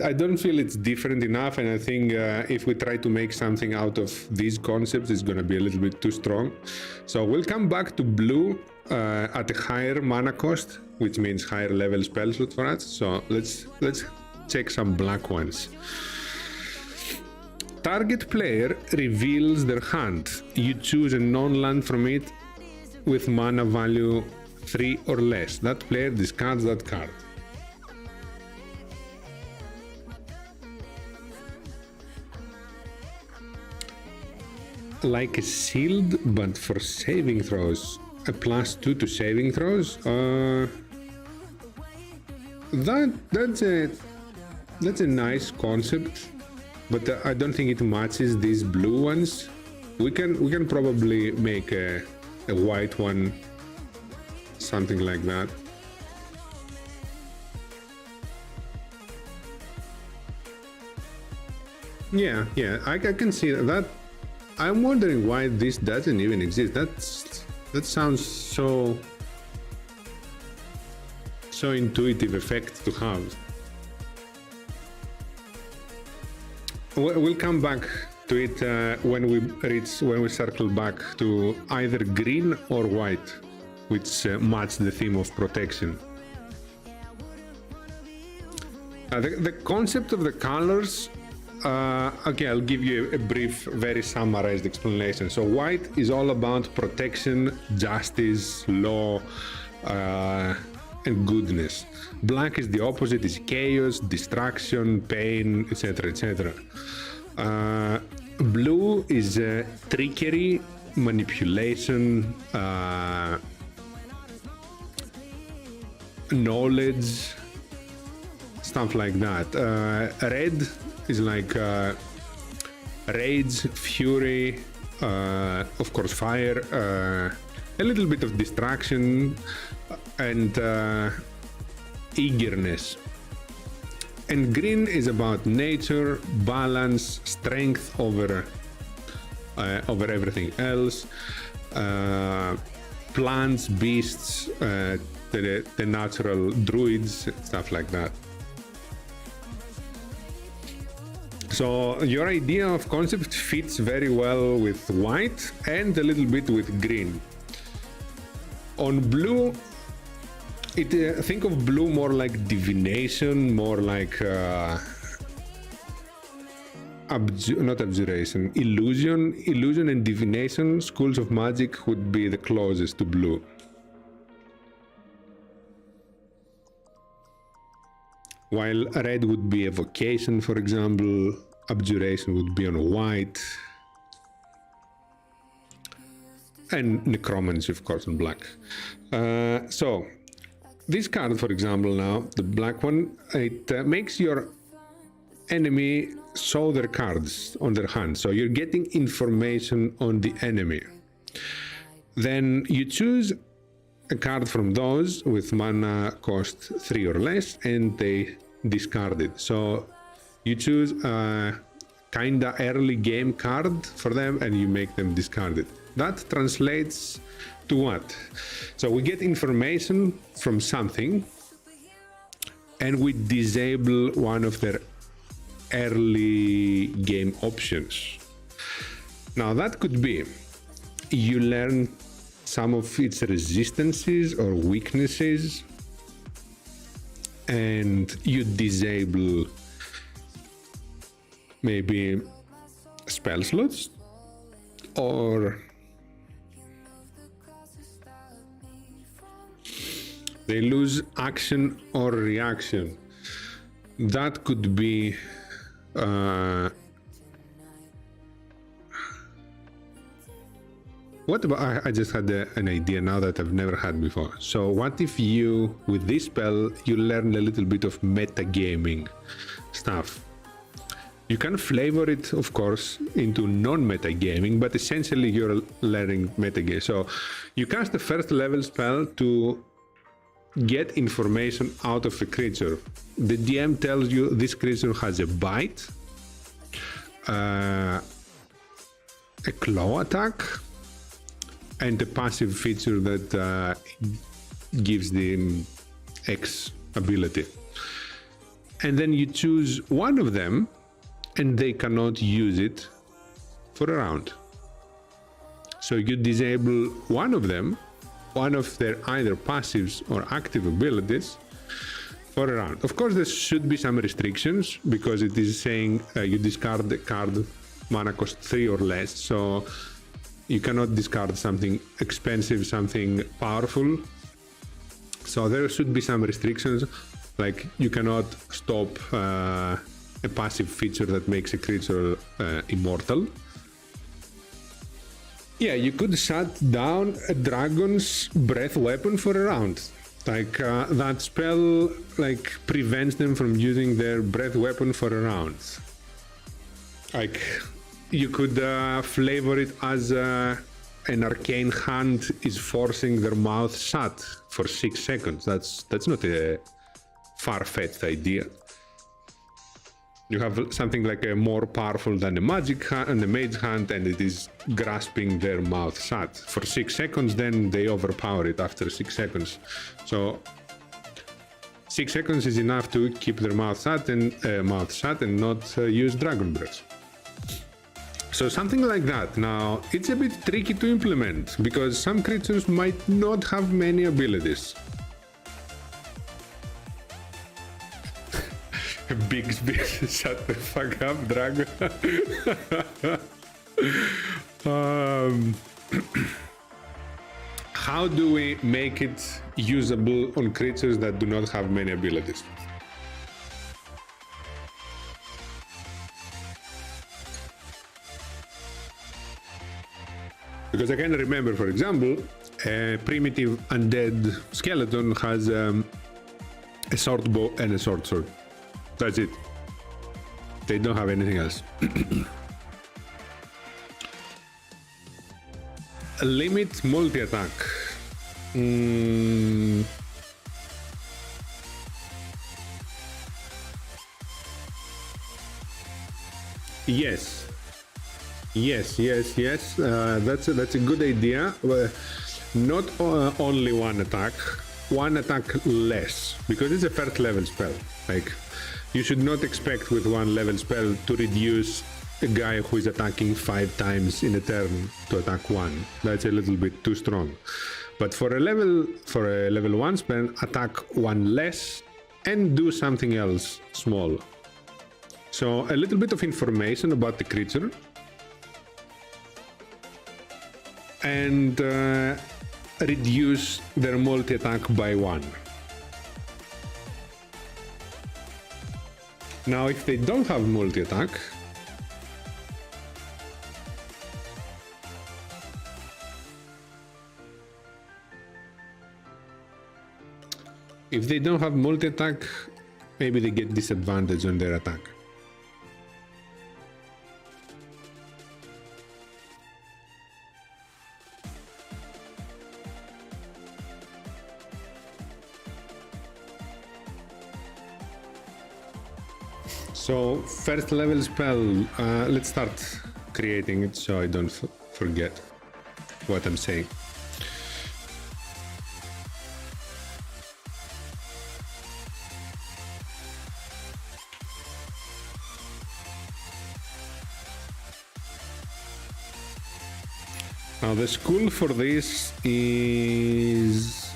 I don't feel it's different enough, and I think if we try to make something out of these concepts, it's going to be a little bit too strong. So we'll come back to blue at a higher mana cost, which means higher level spell slot for us. So let's check some black ones. Target player reveals their hand. You choose a non-land from it with mana value 3 or less. That player discards that card. Like a shield, but for saving throws. A +2 to saving throws. That's a nice concept, but I don't think it matches these blue ones. We can probably make a white one, something like that. Yeah, I can see that. I'm wondering why this doesn't even exist. That sounds so intuitive effect to have. We'll come back to it when we circle back to either green or white, which match the theme of protection. The concept of the colors. Okay, I'll give you a brief, very summarized explanation. So white is all about protection, justice, law, and goodness. Black is the opposite, is chaos, destruction, pain, etc., etc. Blue is trickery, manipulation, knowledge, stuff like that. Red is like rage, fury, of course fire, a little bit of distraction, and eagerness. And green is about nature, balance, strength over everything else, plants, beasts, the natural druids, stuff like that. So your idea of concept fits very well with white and a little bit with green. On blue, think of blue more like divination, more like not abjuration, illusion. Illusion and divination, schools of magic would be the closest to blue. While red would be evocation, for example, abjuration would be on white, and necromancy, of course, on black. So this card, for example, now, the black one, it makes your enemy show their cards on their hand. So you're getting information on the enemy. Then you choose a card from those with mana cost 3 or less, and they discard it. So you choose a kinda early game card for them and you make them discard it. That translates to what? So we get information from something and we disable one of their early game options. Now that could be you learn some of its resistances or weaknesses and you disable maybe spell slots, or they lose action or reaction. That could be what about, I just had an idea now that I've never had before. So what if you, with this spell, you learn a little bit of metagaming stuff? You can flavor it, of course, into non-metagaming, but essentially you're learning metagame. So you cast the first level spell to get information out of a creature. The DM tells you this creature has a bite, a claw attack, and a passive feature that gives the X ability. And then you choose one of them, and they cannot use it for a round. So you disable one of them, one of their either passives or active abilities for a round. Of course, there should be some restrictions because it is saying you discard the card mana cost 3 or less. So you cannot discard something expensive, something powerful. So there should be some restrictions, like you cannot stop a passive feature that makes a creature immortal. Yeah, you could shut down a dragon's breath weapon for a round. Like that spell prevents them from using their breath weapon for a round. Like you could flavor it as an arcane hand is forcing their mouth shut for 6 seconds. That's not a far-fetched idea. You have something like a more powerful than a magic hand and a mage hand, and it is grasping their mouth shut for 6 seconds. Then they overpower it after 6 seconds. So 6 seconds is enough to keep their mouth shut and not use dragon breath. So something like that. Now it's a bit tricky to implement because some creatures might not have many abilities. Big shut the fuck up, Dragon. How do we make it usable on creatures that do not have many abilities? Because I can remember, for example, a primitive undead skeleton has a short bow and a short sword. That's it. They don't have anything else. Limit multi-attack. Yes. That's a good idea. Not only one attack less, because it's a first level spell. Like, you should not expect with one level spell to reduce a guy who is attacking 5 times in a turn to attack 1. That's a little bit too strong. But for a level 1 spell, attack 1 less and do something else small. So a little bit of information about the creature and reduce their multi-attack by 1. Now, if they don't have multi-attack, maybe they get disadvantage on their attack. So first level spell, let's start creating it so I don't forget what I'm saying. Now the school for this is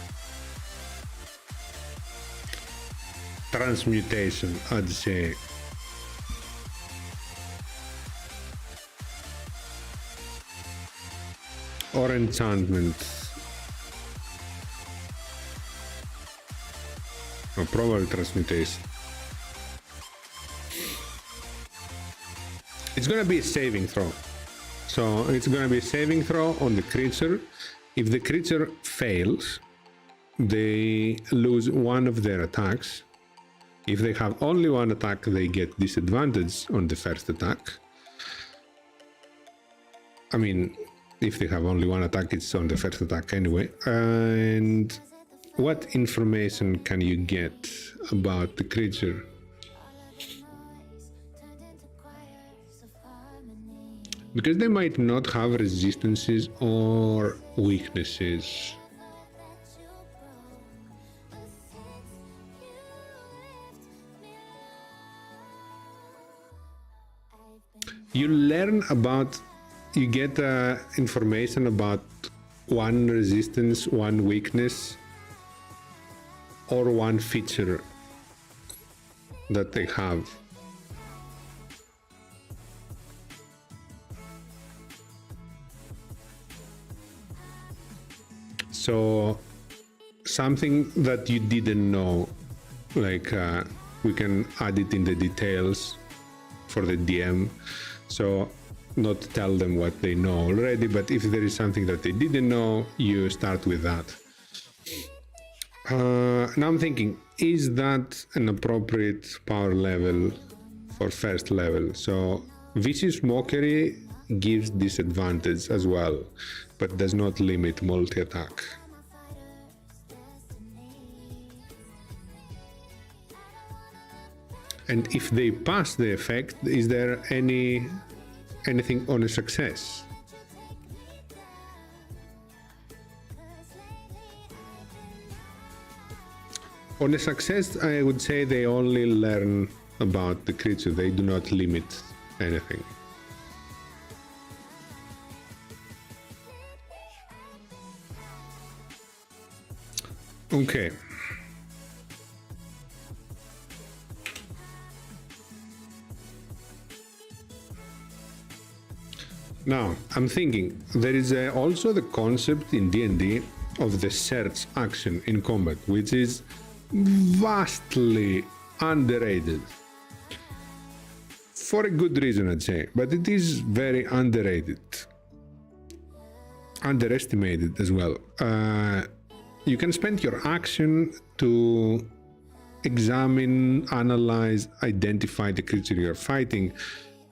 transmutation, I'd say. Or enchantment. Or probably transmutation. It's gonna be a saving throw. So it's gonna be a saving throw on the creature. If the creature fails, they lose one of their attacks. If they have only one attack, they get disadvantage on the first attack. I mean, if they have only one attack, it's on the first attack anyway. And what information can you get about the creature? Because they might not have resistances or weaknesses. You learn about, you get information about one resistance, one weakness, or one feature that they have. So something that you didn't know, like we can add it in the details for the DM. So not tell them what they know already, but if there is something that they didn't know, you start with that. Now I'm thinking, is that an appropriate power level for first level? So Vicious Mockery gives disadvantage as well, but does not limit multi-attack. And if they pass the effect, is there anything on a success? On a success, I would say they only learn about the creature, they do not limit anything. Okay. Now, I'm thinking, there is also the concept in D&D of the search action in combat, which is vastly underrated. For a good reason, I'd say, but it is very underrated. Underestimated as well. You can spend your action to examine, analyze, identify the creature you're fighting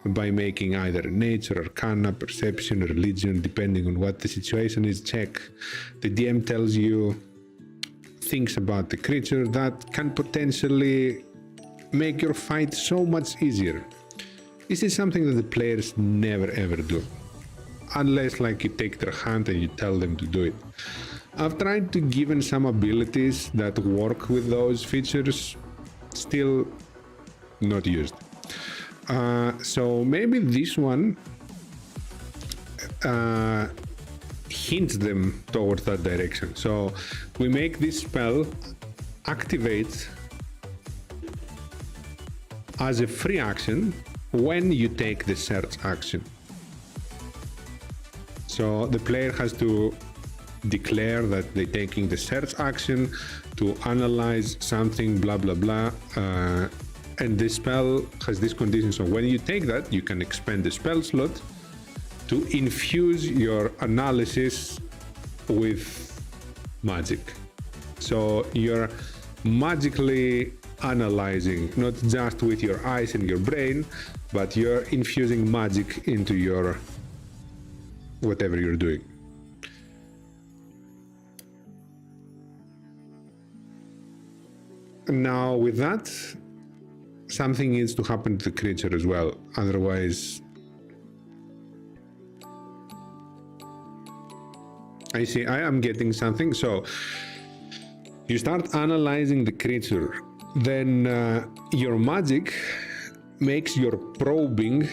by making either nature, arcana, perception, religion, depending on what the situation is, check. The DM tells you things about the creature that can potentially make your fight so much easier. This is something that the players never ever do, unless like you take their hand and you tell them to do it. I've tried to give them some abilities that work with those features, still not used. So maybe this one hints them towards that direction. So we make this spell activate as a free action when you take the search action. So the player has to declare that they're taking the search action to analyze something, blah, blah, blah. And this spell has this condition. So when you take that, you can expend the spell slot to infuse your analysis with magic. So you're magically analyzing, not just with your eyes and your brain, but you're infusing magic into your whatever you're doing. Now with that, something needs to happen to the creature as well, otherwise I see, I am getting something. So you start analyzing the creature, then your magic makes your probing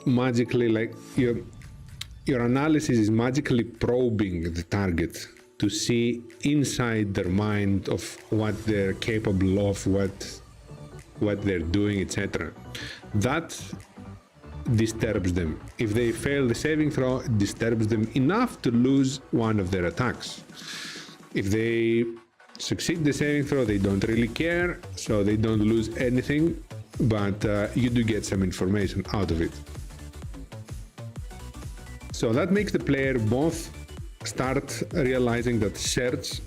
magically, like your analysis is magically probing the target to see inside their mind of what they're capable of, what they're doing, etc. That disturbs them. If they fail the saving throw, it disturbs them enough to lose one of their attacks. If they succeed the saving throw, they don't really care, so they don't lose anything, but you do get some information out of it. So that makes the player both start realizing that search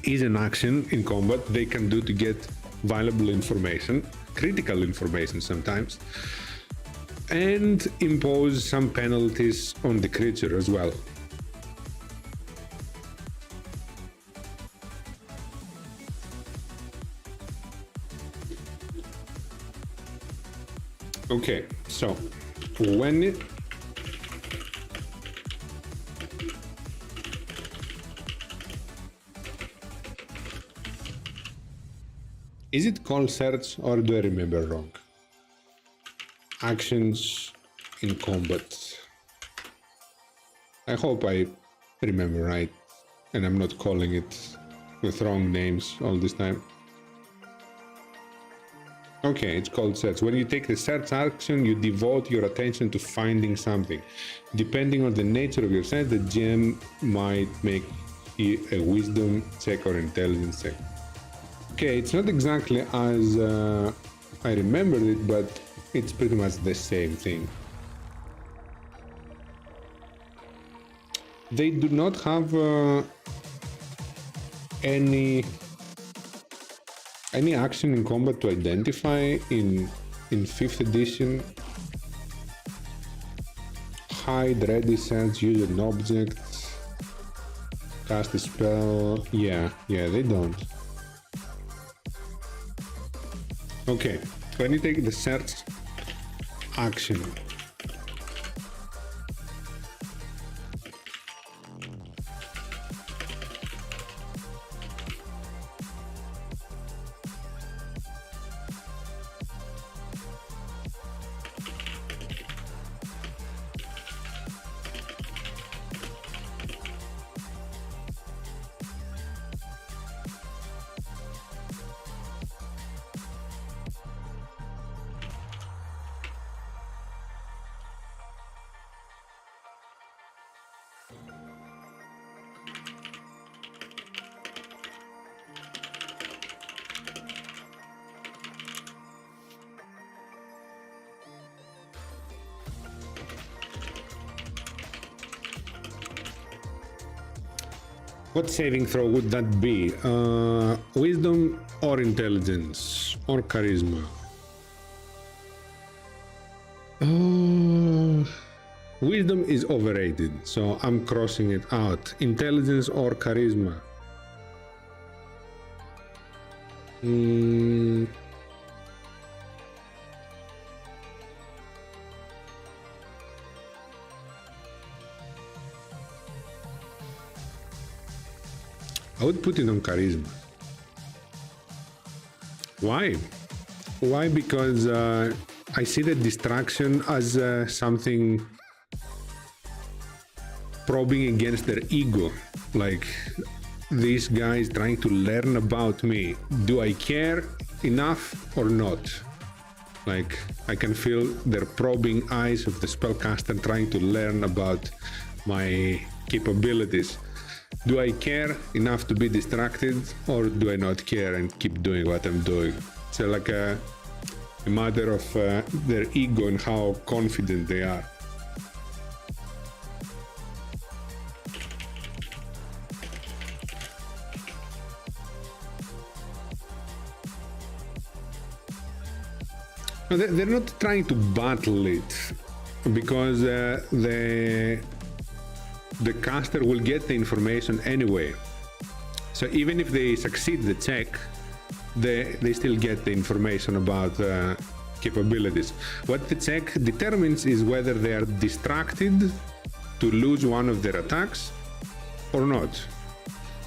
is an action in combat they can do to get valuable information, critical information sometimes, and impose some penalties on the creature as well. Okay, so when is it called search or do I remember wrong? Actions in combat. I hope I remember right and I'm not calling it with wrong names all this time. Okay, it's called search. When you take the search action, you devote your attention to finding something. Depending on the nature of your search, the GM might make a wisdom check or intelligence check. Okay, it's not exactly as I remembered it, but it's pretty much the same thing. They do not have any action in combat to identify in 5th edition. Hide, ready, search, use an object, cast a spell. Yeah, they don't. Okay, when you take the search action, what saving throw would that be? Wisdom or intelligence or charisma? Wisdom is overrated, so I'm crossing it out. Intelligence or charisma? I would put it on charisma. Why? Why? Because I see the distraction as something probing against their ego. Like, this guy is trying to learn about me. Do I care enough or not? Like, I can feel their probing eyes of the spellcaster trying to learn about my capabilities. Do I care enough to be distracted, or do I not care and keep doing what I'm doing? So like a matter of their ego and how confident they are. No, they're not trying to battle it, because the caster will get the information anyway. So even if they succeed the check, they still get the information about capabilities. What the check determines is whether they are distracted to lose one of their attacks or not.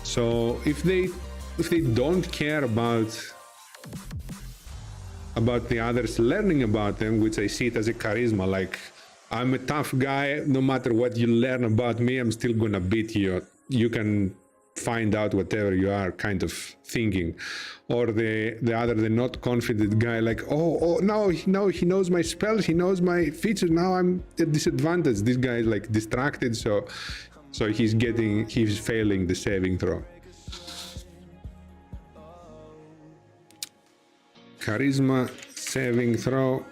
So if they don't care about the others learning about them, which I see it as a charisma, like, I'm a tough guy, no matter what you learn about me, I'm still gonna beat you. You can find out whatever you are, kind of thinking. Or the not confident guy, like, oh no, he knows my spells, he knows my features, now I'm at disadvantage. This guy is like distracted, so he's failing the saving throw. Charisma saving throw.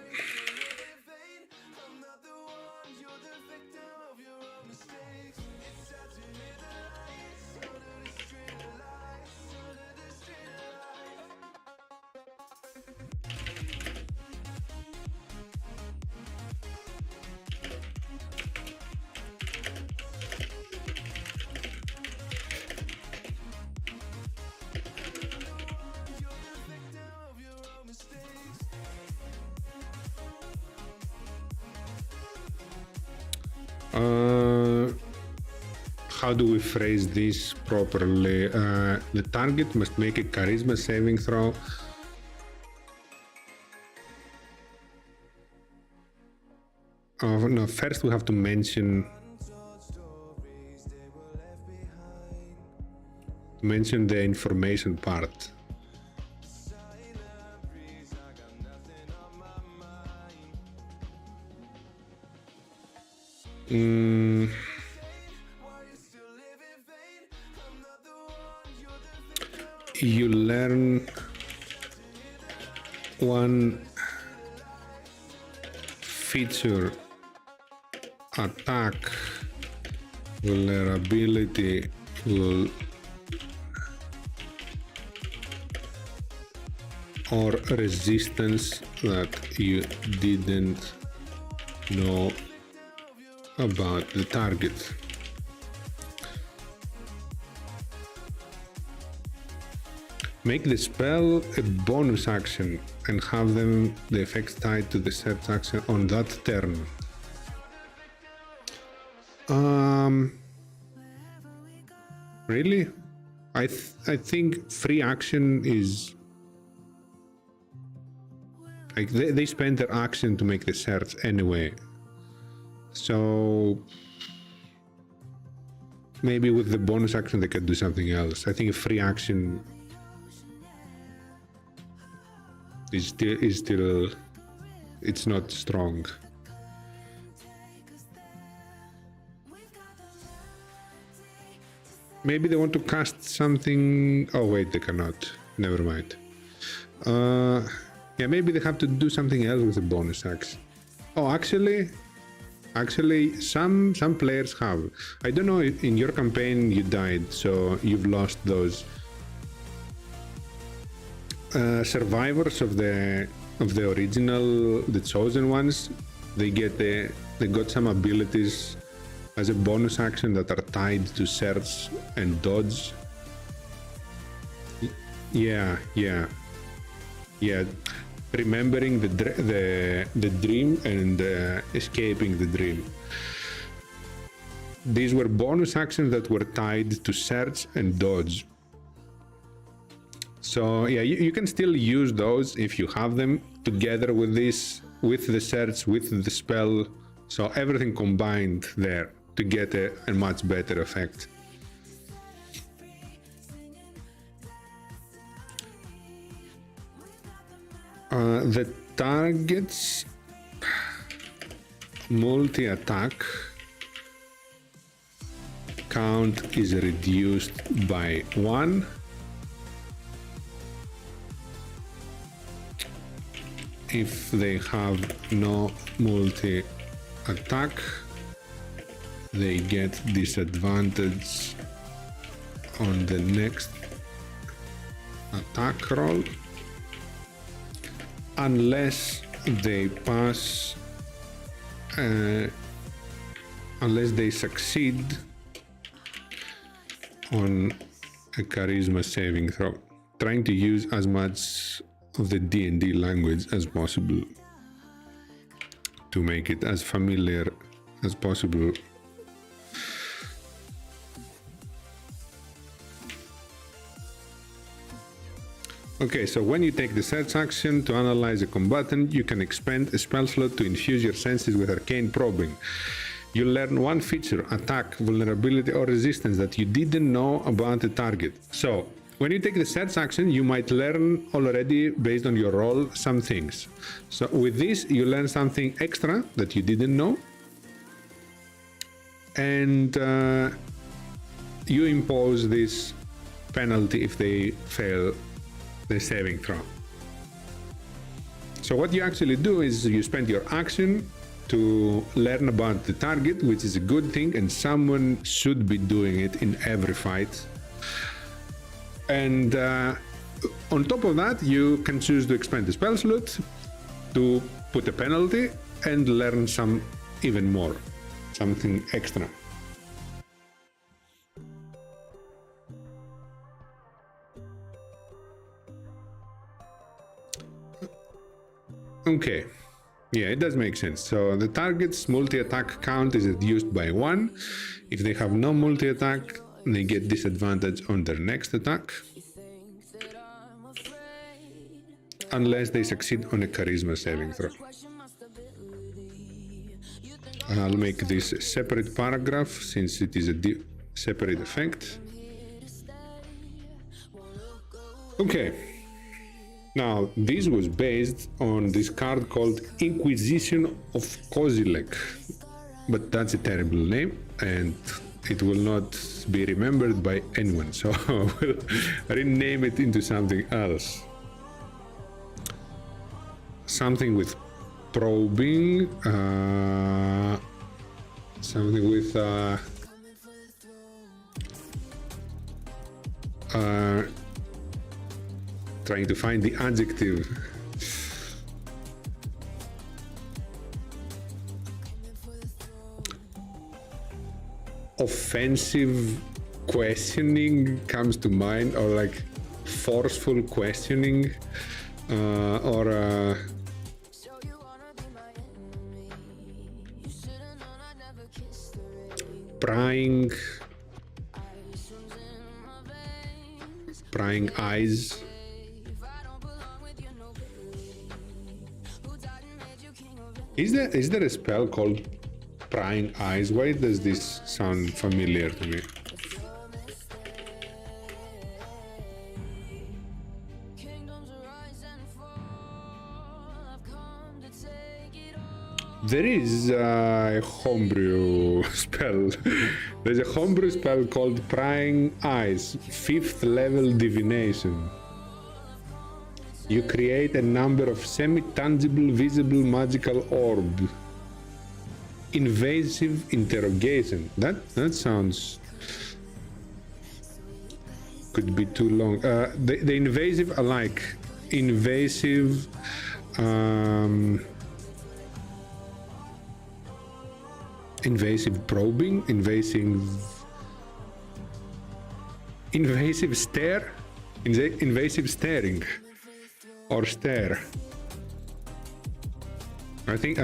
How do we phrase this properly? The target must make a charisma saving throw. No, first we have to mention the information part. You learn one feature, attack, vulnerability, or resistance that you didn't know about the target. Make the spell a bonus action and have the effects tied to the search action on that turn. Really? I think free action is like they spend their action to make the search anyway. So maybe with the bonus action they could do something else. I think a free action is still it's not strong. Maybe they want to cast something. Oh wait, they cannot. Never mind. Yeah, maybe they have to do something else with the bonus action. Oh, actually, some players have. I don't know if in your campaign you died, so you've lost those survivors of the original, the chosen ones. They got some abilities as a bonus action that are tied to search and dodge. Yeah. Remembering the dream and escaping the dream. These were bonus actions that were tied to search and dodge. So yeah, you can still use those if you have them together with this, with the search, with the spell. So everything combined there to get a much better effect. The target's multi-attack count is reduced by 1. If they have no multi-attack, they get disadvantage on the next attack roll, unless they pass, unless they succeed on a charisma saving throw. Trying to use as much of the D&D language as possible to make it as familiar as possible. Okay, so when you take the search action to analyze a combatant, you can expend a spell slot to infuse your senses with arcane probing. You learn one feature, attack, vulnerability, or resistance that you didn't know about the target. So, when you take the search action, you might learn already, based on your role, some things. So with this, you learn something extra that you didn't know. And you impose this penalty if they fail the saving throw. So what you actually do is you spend your action to learn about the target, which is a good thing, and someone should be doing it in every fight. And on top of that, you can choose to expend the spell slot to put a penalty and learn some even more, something extra. Okay, Yeah, it does make sense. So the target's multi-attack count is reduced by 1. If they have no multi-attack, they get disadvantage on their next attack, unless they succeed on a charisma saving throw. I'll make this a separate paragraph since it is a separate effect. Okay. Now, this was based on this card called Inquisition of Kozilek, but that's a terrible name and it will not be remembered by anyone, so we'll rename it into something else. Something with probing, something with trying to find the adjective. Offensive questioning comes to mind, or like forceful questioning, or prying eyes. Is there a spell called prying eyes? Why does this sound familiar to me? There is a homebrew spell. There's a homebrew spell called Prying Eyes, 5th level divination. You create a number of semi-tangible, visible magical orbs. Invasive interrogation. That sounds... could be too long. The invasive, I like. Invasive... invasive probing, invasive stare, invasive staring, or stare. I think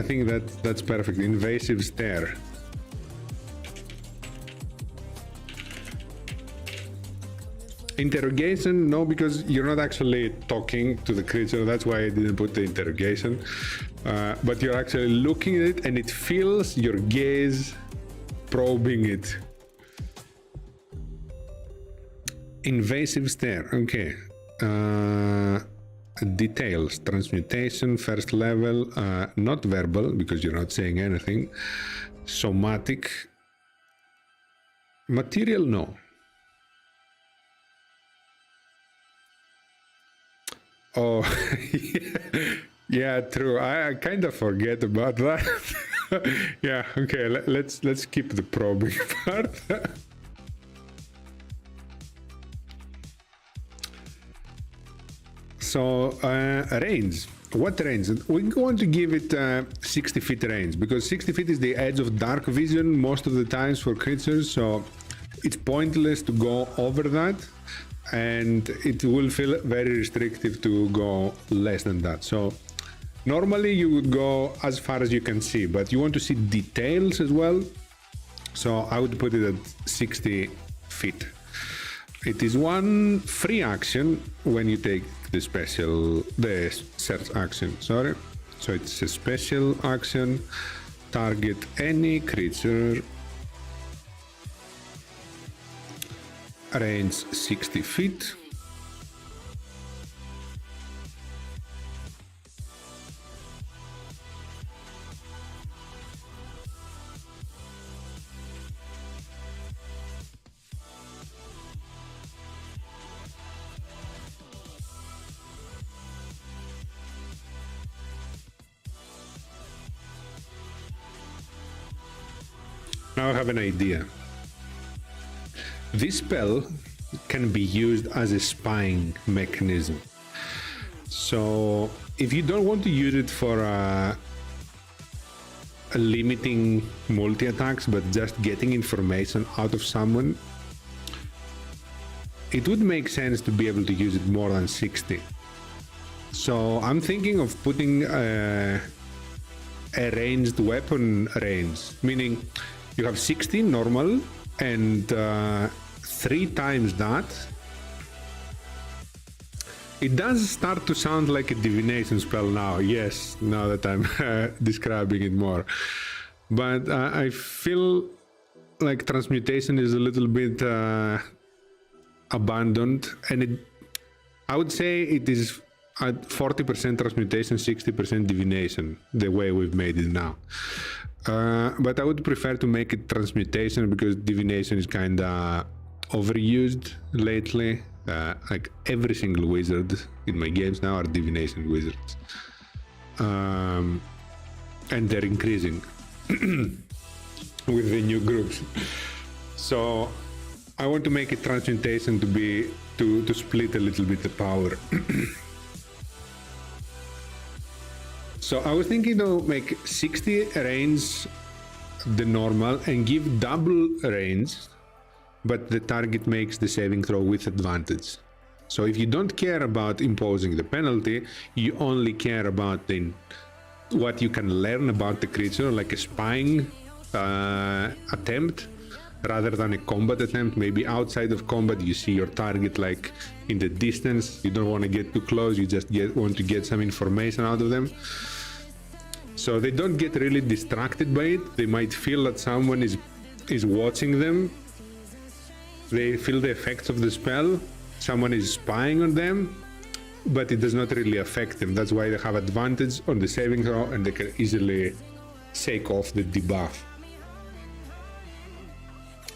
that's perfect. Invasive stare. Interrogation, no, because you're not actually talking to the creature. That's why I didn't put the interrogation. But you're actually looking at it and it feels your gaze probing it. Invasive stare, okay. Details, transmutation, first level, not verbal because you're not saying anything. Somatic. Material, no. Oh, yeah, true. I kind of forget about that. Yeah, okay, let's keep the probing part. So, range. What range? We're going to give it 60 feet range, because 60 feet is the edge of dark vision most of the times for creatures, so it's pointless to go over that. And it will feel very restrictive to go less than that. So normally you would go as far as you can see, but you want to see details as well. So I would put it at 60 feet. It is one free action when you take the search action, sorry. So it's a special action, target any creature, range 60 feet. Now I have an idea. This spell can be used as a spying mechanism. So if you don't want to use it for limiting multi-attacks, but just getting information out of someone, it would make sense to be able to use it more than 60. So I'm thinking of putting a ranged weapon range, meaning you have 60 normal and 3 times that. It does start to sound like a divination spell now, yes, now that I'm describing it more. But I feel like transmutation is a little bit abandoned, and I would say it is at 40% transmutation, 60% divination, the way we've made it now. But I would prefer to make it transmutation because divination is kind of overused lately. Like every single wizard in my games now are divination wizards, and they're increasing with the new groups. So I want to make it transmutation to be to split a little bit the power. So I was thinking to make 60 range the normal and give double range, but the target makes the saving throw with advantage. So if you don't care about imposing the penalty, you only care about what you can learn about the creature, like a spying attempt, rather than a combat attempt. Maybe outside of combat you see your target like in the distance, you don't want to get too close, you just want to get some information out of them. So they don't get really distracted by it. They might feel that someone is watching them. They feel the effects of the spell, someone is spying on them, but it does not really affect them. That's why they have advantage on the saving throw and they can easily shake off the debuff.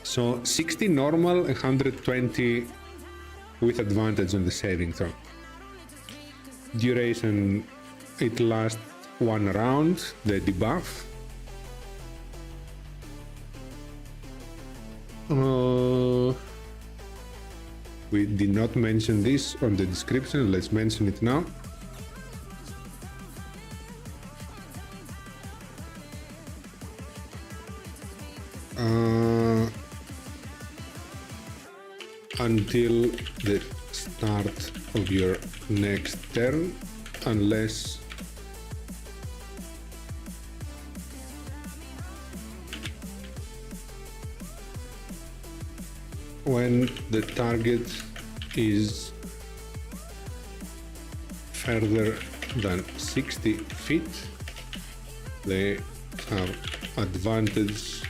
So 60 normal, 120 with advantage on the saving throw. Duration, it lasts 1 round, the debuff. We did not mention this on the description, let's mention it now. Until the start of your next turn, unless when the target is further than 60 feet, they have advantage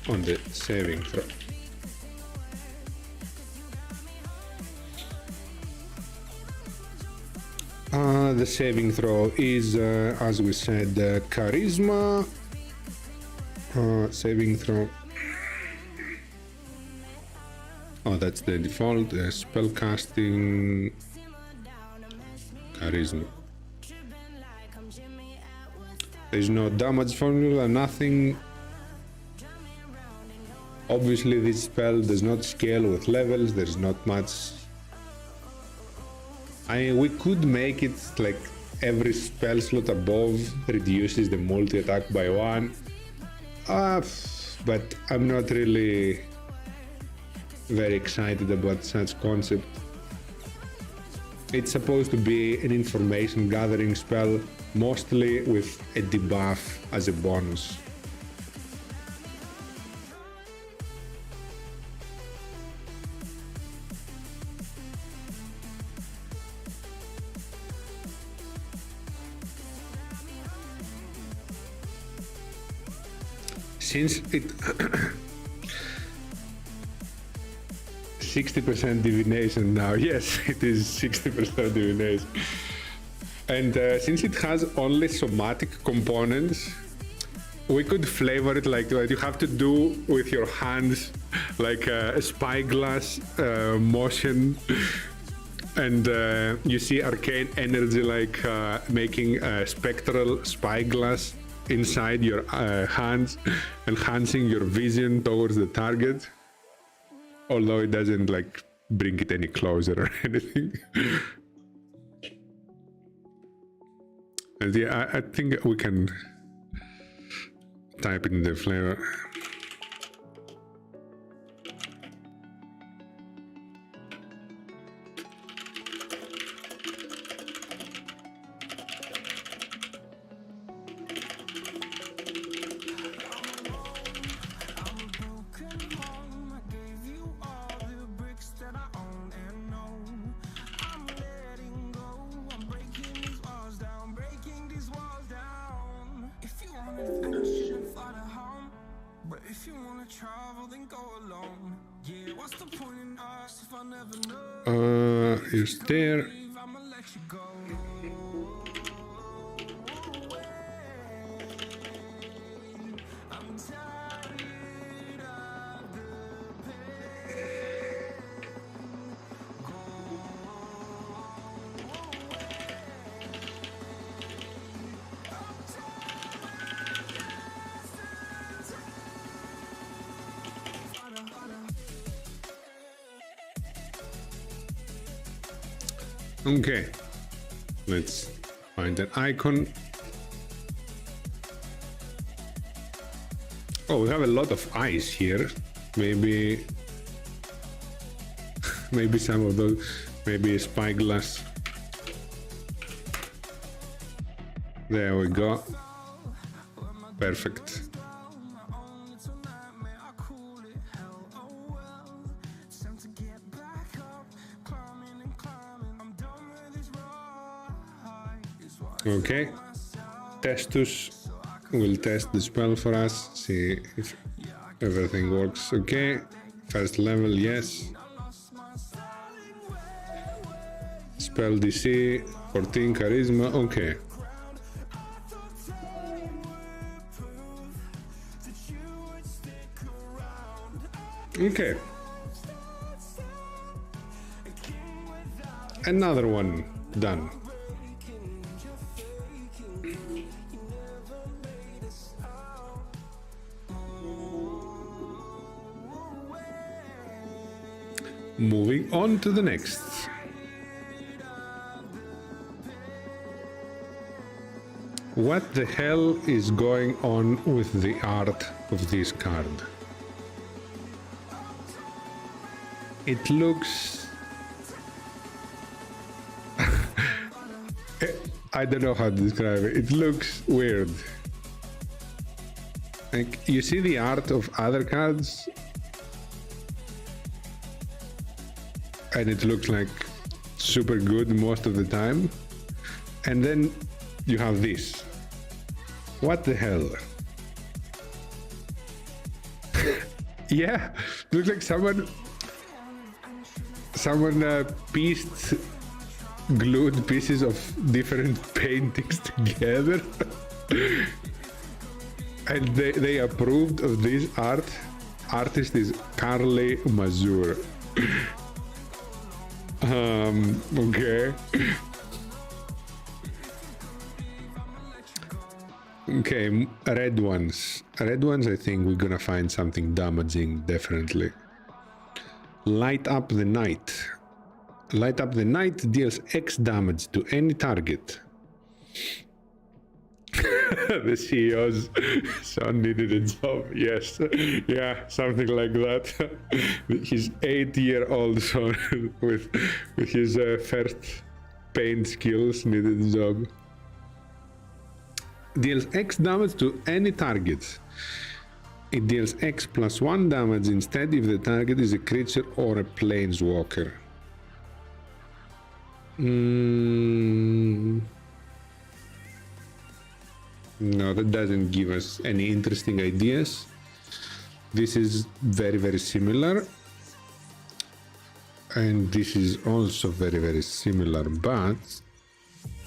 on the saving throw. The saving throw is, as we said, charisma. Saving throw. Oh, that's the default. Spell casting. Charisma. There's no damage formula, nothing. Obviously, this spell does not scale with levels. There's not much. We could make it like every spell slot above reduces the multi-attack by 1, but I'm not really very excited about such concept. It's supposed to be an information gathering spell, mostly with a debuff as a bonus. Since it 60% divination now, yes, it is 60% divination. And since it has only somatic components, we could flavor it like what you have to do with your hands, like a spyglass motion, and you see arcane energy like making a spectral spyglass inside your hands, enhancing your vision towards the target, although it doesn't like bring it any closer or anything. And yeah, I think we can type in the flavor. Use there. Okay, let's find an icon. Oh, we have a lot of ice here. Maybe maybe some of those, maybe a spyglass. There we go. Perfect. Okay, Testus will test the spell for us, see if everything works okay. First level, yes. Spell DC, 14 charisma, okay. Okay. Another one done. Moving on to the next. What the hell is going on with the art of this card? It looks... I don't know how to describe it. It looks weird. Like, you see the art of other cards, and it looks like super good most of the time, and then you have this. What the hell? Yeah, looks like someone pieced, glued pieces of different paintings together and they approved of this art. Artist is Carly Mazur. Okay. Okay, red ones. Red ones, I think we're gonna find something damaging, definitely. Light Up the Night. Light Up the Night deals X damage to any target. The CEO's son needed a job. Yes, yeah, something like that. His 8-year-old son with his first paint skills needed a job. Deals X damage to any target. It deals X plus 1 damage instead if the target is a creature or a planeswalker. No, that doesn't give us any interesting ideas. This is very, very similar. And this is also very, very similar, but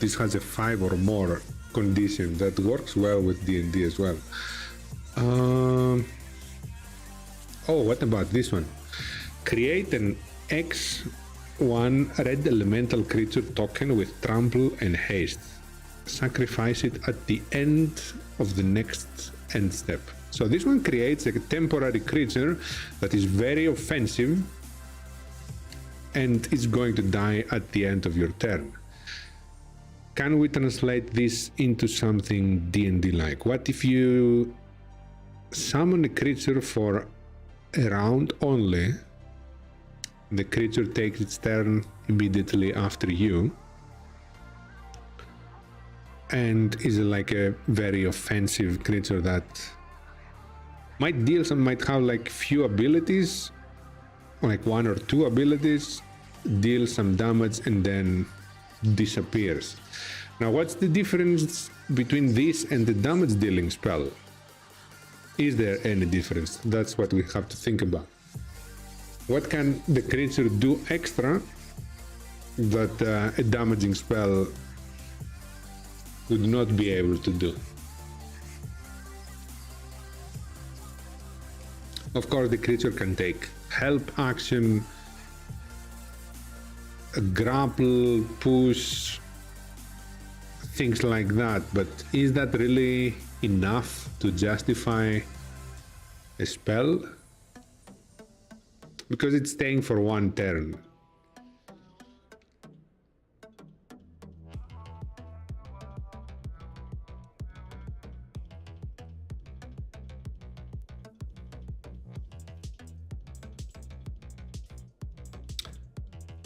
this has a 5 or more condition that works well with D&D as well. Oh, what about this one? Create an X1 red elemental creature token with trample and haste. Sacrifice it at the end of the next end step. So this one creates a temporary creature that is very offensive and is going to die at the end of your turn. Can we translate this into something D&D like? What if you summon a creature for a round only? The creature takes its turn immediately after you and is like a very offensive creature that might have like few abilities, like 1 or 2 abilities, deal some damage and then disappears. Now, what's the difference between this and the damage dealing spell? Is there any difference? That's what we have to think about. What can the creature do extra that a damaging spell would not be able to do. Of course, the creature can take help action, grapple, push, things like that, but is that really enough to justify a spell? Because it's staying for one turn.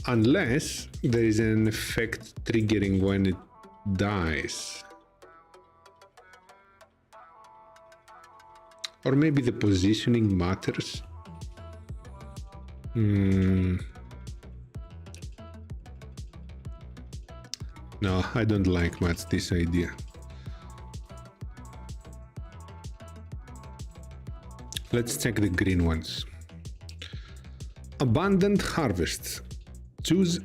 Unless there is an effect triggering when it dies. Or maybe the positioning matters. No, I don't like much this idea. Let's check the green ones. Abundant Harvest. Choose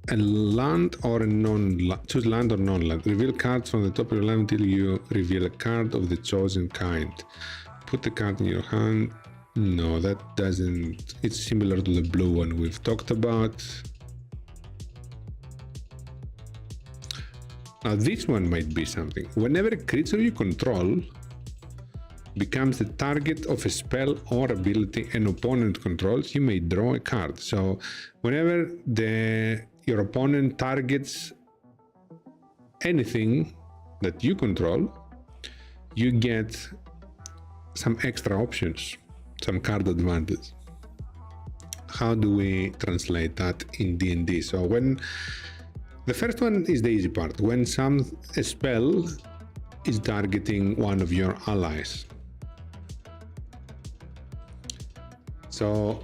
a land or a non-land. Choose land or non-land. Reveal cards from the top of your line until you reveal a card of the chosen kind. Put the card in your hand. No, that doesn't. It's similar to the blue one we've talked about. Now this one might be something. Whenever a creature you control becomes the target of a spell or ability an opponent controls, you may draw a card. So whenever your opponent targets anything that you control, you get some extra options, some card advantage. How do we translate that in D&D? So when the first one is the easy part, when a spell is targeting one of your allies. So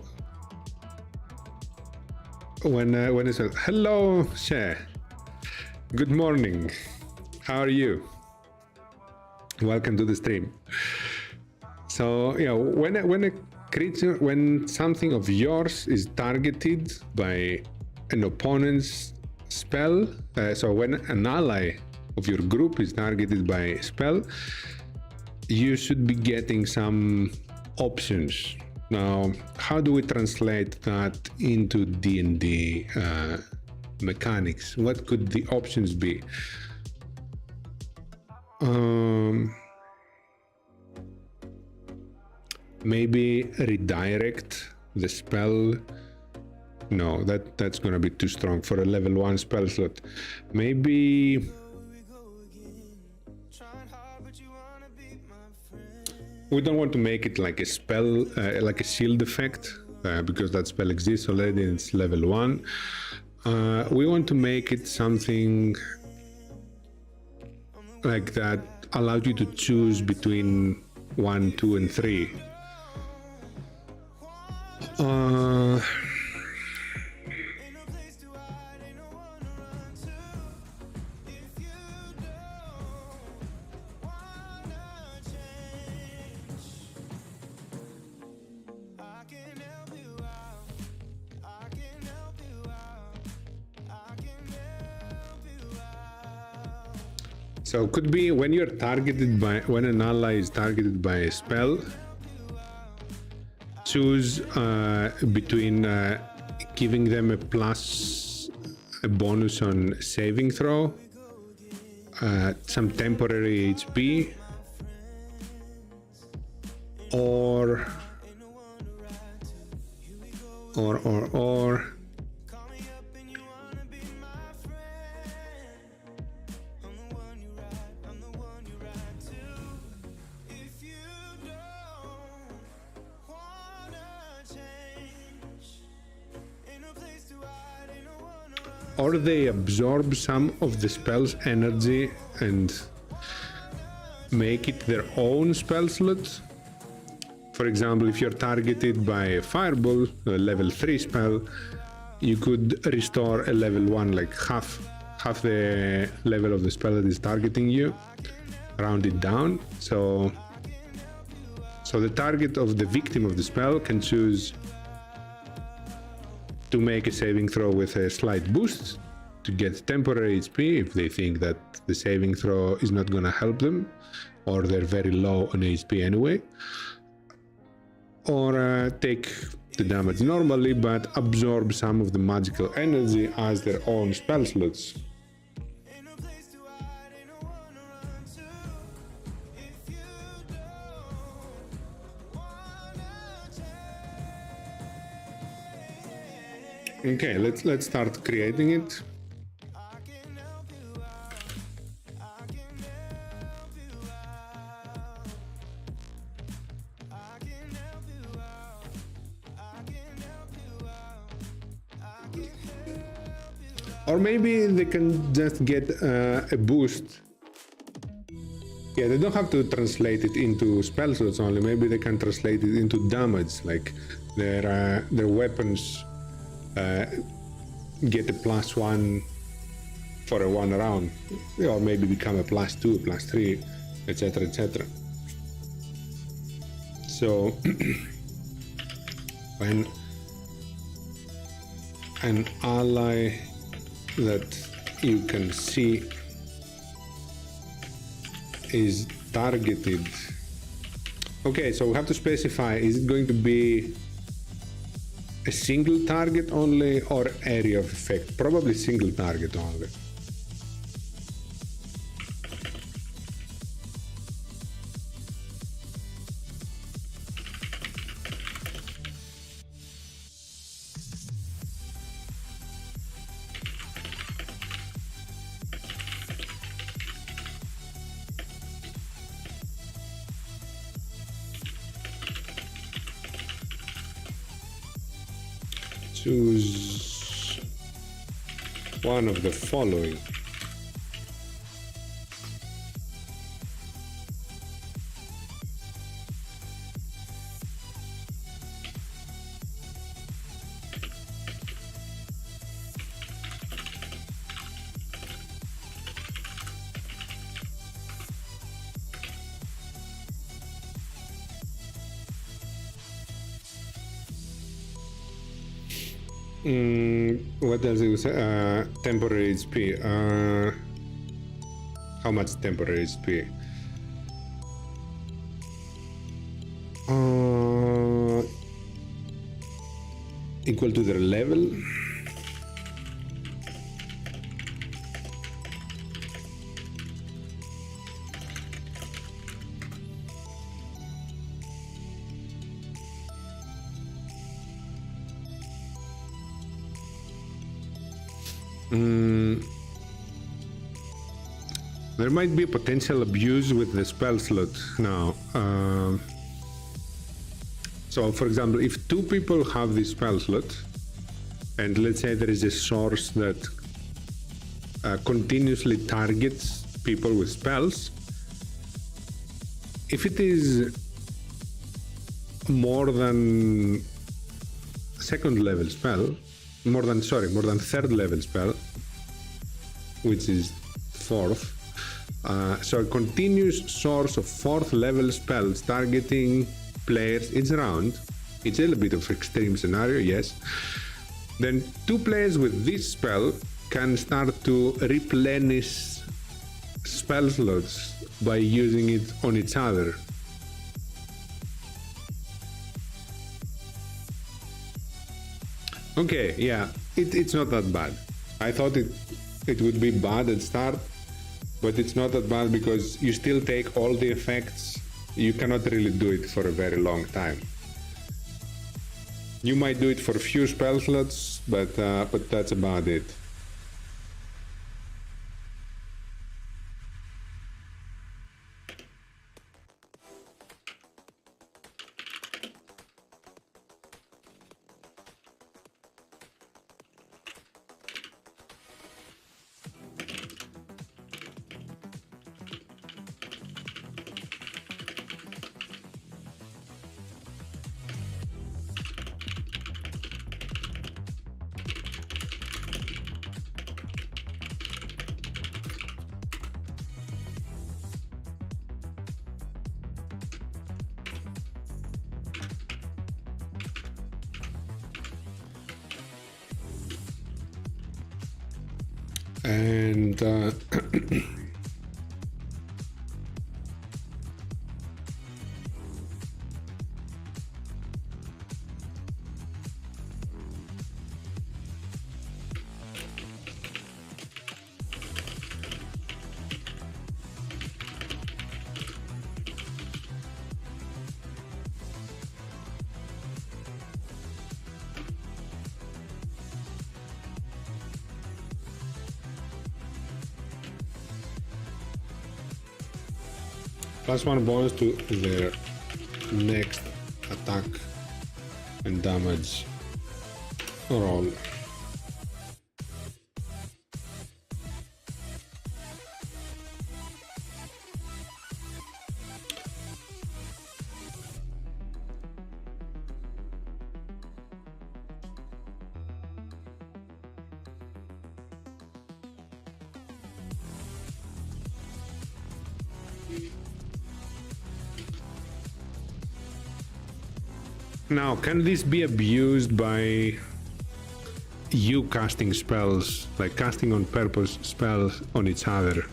when it says, hello, She, good morning, how are you? Welcome to the stream. So, you know, when a creature, when something of yours is targeted by an opponent's spell, so when an ally of your group is targeted by a spell, you should be getting some options. Now, how do we translate that into D&D mechanics? What could the options be? Maybe redirect the spell. No, that's gonna be too strong for a level 1 spell slot. Maybe we don't want to make it like a spell, like a shield effect, because that spell exists already and it's level 1. We want to make it something like that allows you to choose between 1, 2, and 3. So it could be when you're targeted by, when an ally is targeted by a spell, choose between giving them a bonus on saving throw, some temporary HP, or they absorb some of the spell's energy and make it their own spell slot. For example, if you're targeted by a fireball, a level 3 spell, you could restore a level 1, like half the level of the spell that is targeting you, round it down. So the target of the victim of the spell can choose to make a saving throw with a slight boost, to get temporary HP if they think that the saving throw is not gonna help them, or they're very low on HP anyway, or take the damage normally but absorb some of the magical energy as their own spell slots. Okay, let's start creating it. Or maybe they can just get a boost. Yeah, they don't have to translate it into spell slots only. Maybe they can translate it into damage, like their weapons get a +1 for a 1 round, or maybe become a +2, +3, etc., etc. So when an ally that you can see is targeted. Okay, so we have to specify, is it going to be a single target only or area of effect? Probably single target only. Choose one of the following. What else do you say? Temporary HP. How much temporary HP? Equal to their level. There might be a potential abuse with the spell slot now. So, for example, if 2 people have this spell slot, and let's say there is a source that continuously targets people with spells, if it is more than second level spell, more than third level spell, which is fourth, so a continuous source of 4th level spells targeting players each round. It's a little bit of extreme scenario, yes. Then 2 players with this spell can start to replenish spell slots by using it on each other. Okay, yeah, it's not that bad. I thought it would be bad at start, but it's not that bad because you still take all the effects. You cannot really do it for a very long time. You might do it for a few spell slots, but that's about it. And +1 bonus to their next attack and damage roll. Now, can this be abused by you casting spells, like casting on purpose spells on each other?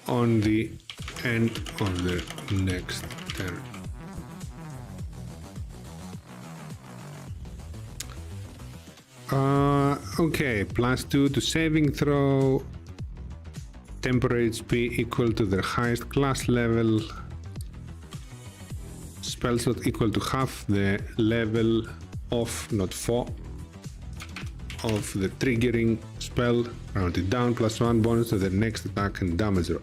On the end of the next turn. Okay, +2 to saving throw, temporary HP equal to their highest class level, spell slot equal to half the level of, not for, of the triggering spell, rounded down, +1 bonus to the next attack and damage roll.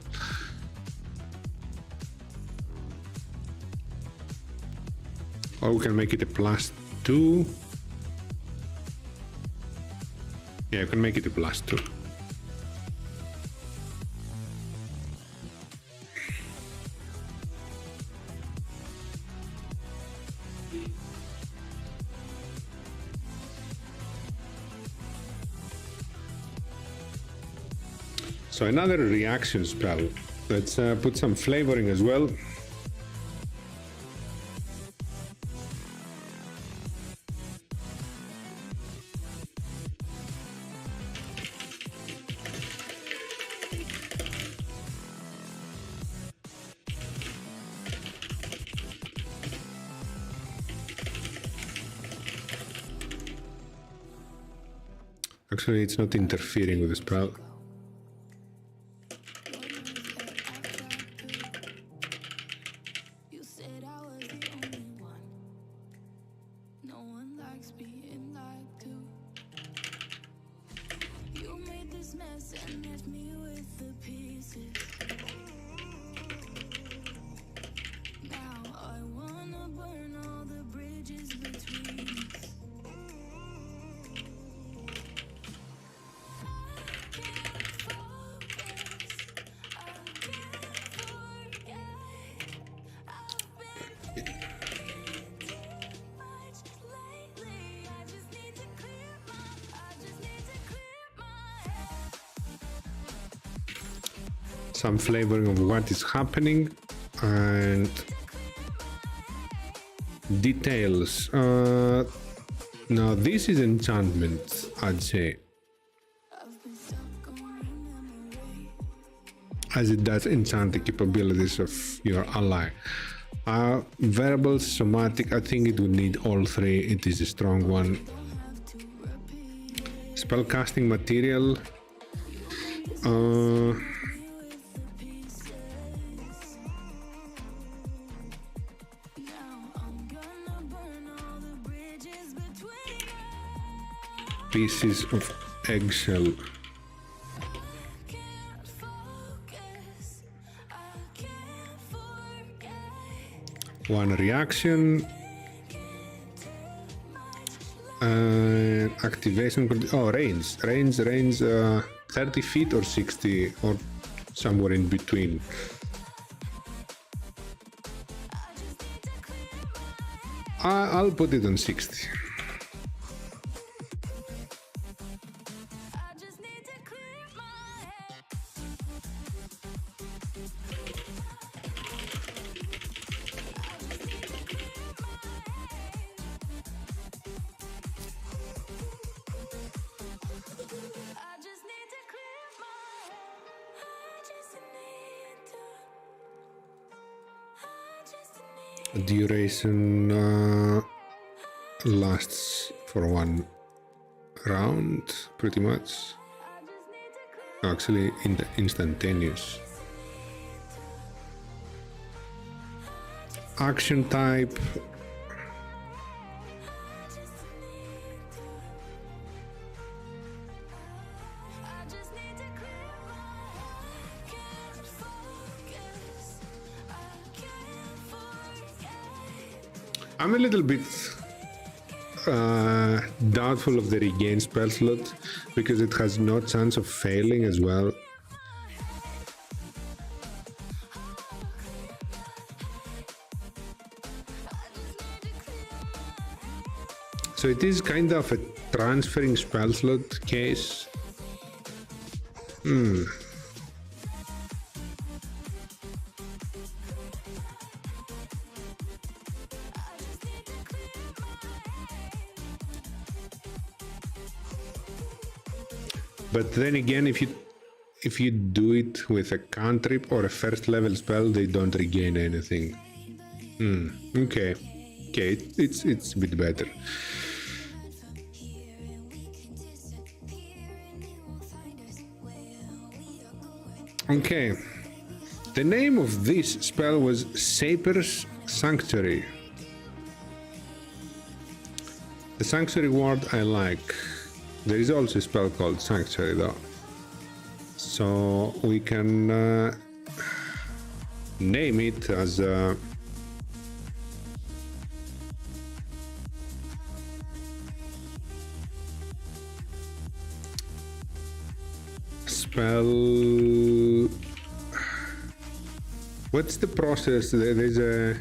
Or we can make it a +2. Yeah, you can make it a +2. So another reaction spell. Let's put some flavoring as well. Actually, it's not interfering with the spell. You said I was the only one. No one likes being lied to. You made this mess and left me with the pieces. Now I wanna burn all the bridges between us. Some flavoring of what is happening and details. Now this is enchantment, I'd say, as it does enchant the capabilities of your ally. Variables, somatic, I think it would need all three. It is a strong one. Spellcasting material. Pieces of eggshell. One reaction. Activation. Oh, range. 30 feet or 60 or somewhere in between. I'll put it on 60. Duration lasts for 1 round, pretty much. Actually, instantaneous. Action type. I'm a little bit doubtful of the regain spell slot because it has no chance of failing as well. So it is kind of a transferring spell slot case. But then again, if you do it with a cantrip or a first level spell, they don't regain anything. Okay, it's a bit better. Okay, the name of this spell was Saper's Sanctuary. The Sanctuary word I like. There is also a spell called Sanctuary though. So we can name it as spell. What's the process? There's a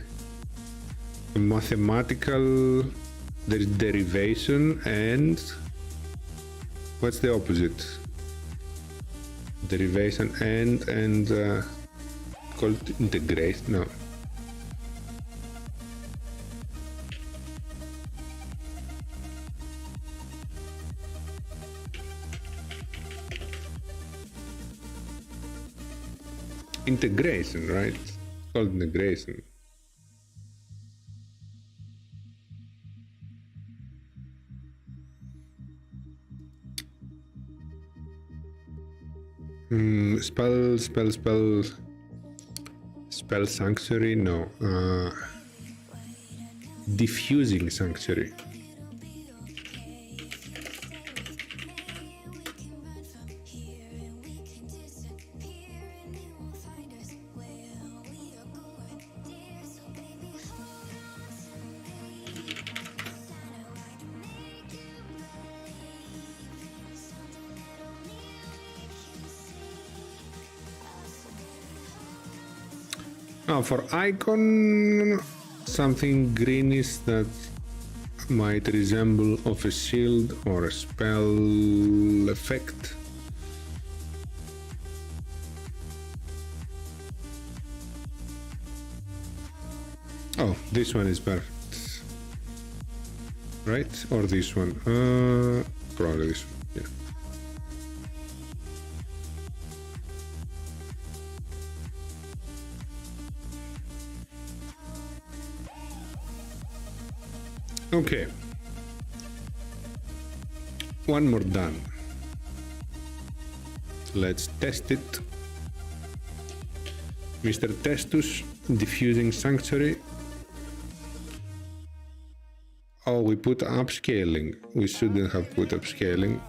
mathematical, there's derivation, and what's the opposite? Derivation and called integration? No. Integration, right? It's called integration. Spell sanctuary, no. Diffusing sanctuary. For icon, something greenish that might resemble of a shield or a spell effect. Oh, this one is perfect. Right? Or this one? Probably this one, yeah. Okay, one more done. Let's test it. Mr. Testus, diffusing sanctuary. Oh, we put upscaling. We shouldn't have put upscaling.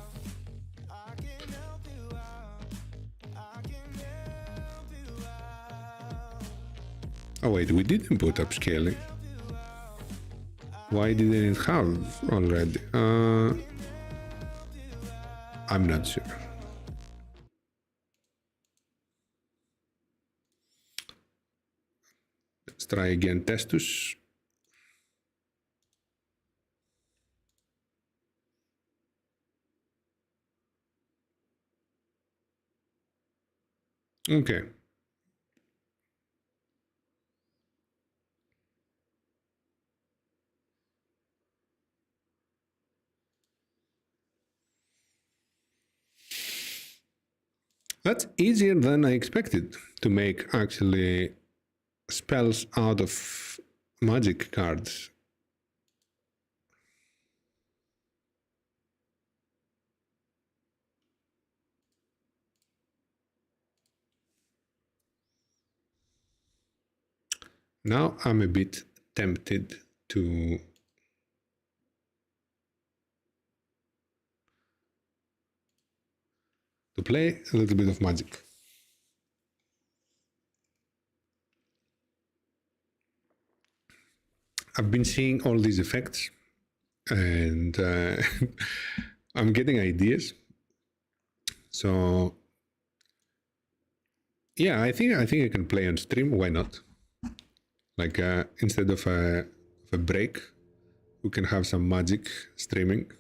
Oh wait, we didn't put upscaling. Why didn't it have already? I'm not sure. Let's try again Testus. Okay. That's easier than I expected to make actually spells out of magic cards. Now I'm a bit tempted to play a little bit of magic. I've been seeing all these effects and I'm getting ideas. So yeah, I think I can play on stream. Why not? Like instead of a break, we can have some magic streaming.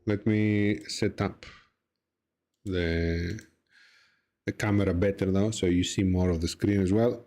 Let me set up the camera better now, so you see more of the screen as well.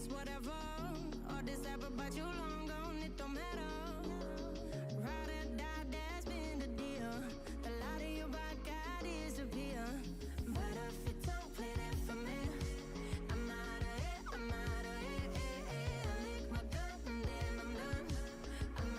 Whatever, all this ever but you long gone, it don't matter. Ride or die, that's been the deal. The light of your back, I disappear. But if you don't play that for me, I'm out of it, I'm out of it. I lick my gun and then I'm done. I'm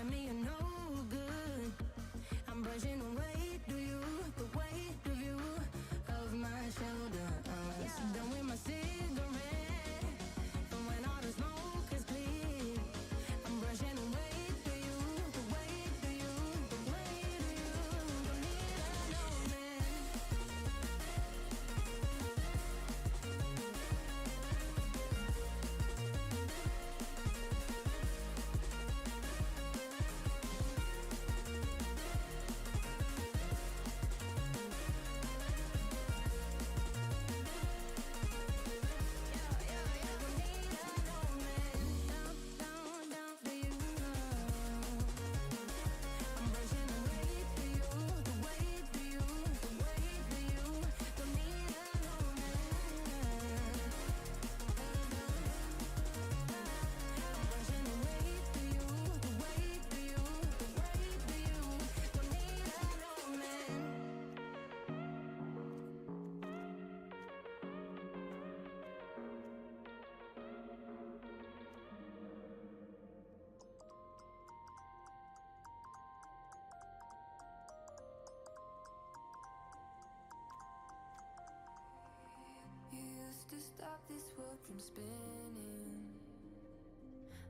telling me you're no good. I'm brushing away, do you? The weight of you, of my shoulder. So done with my cigarette, and when all the smoke is clear, I'm brushing away, do you? The weight of you, the weight of you. Don't need a no man. You used to stop this world from spinning.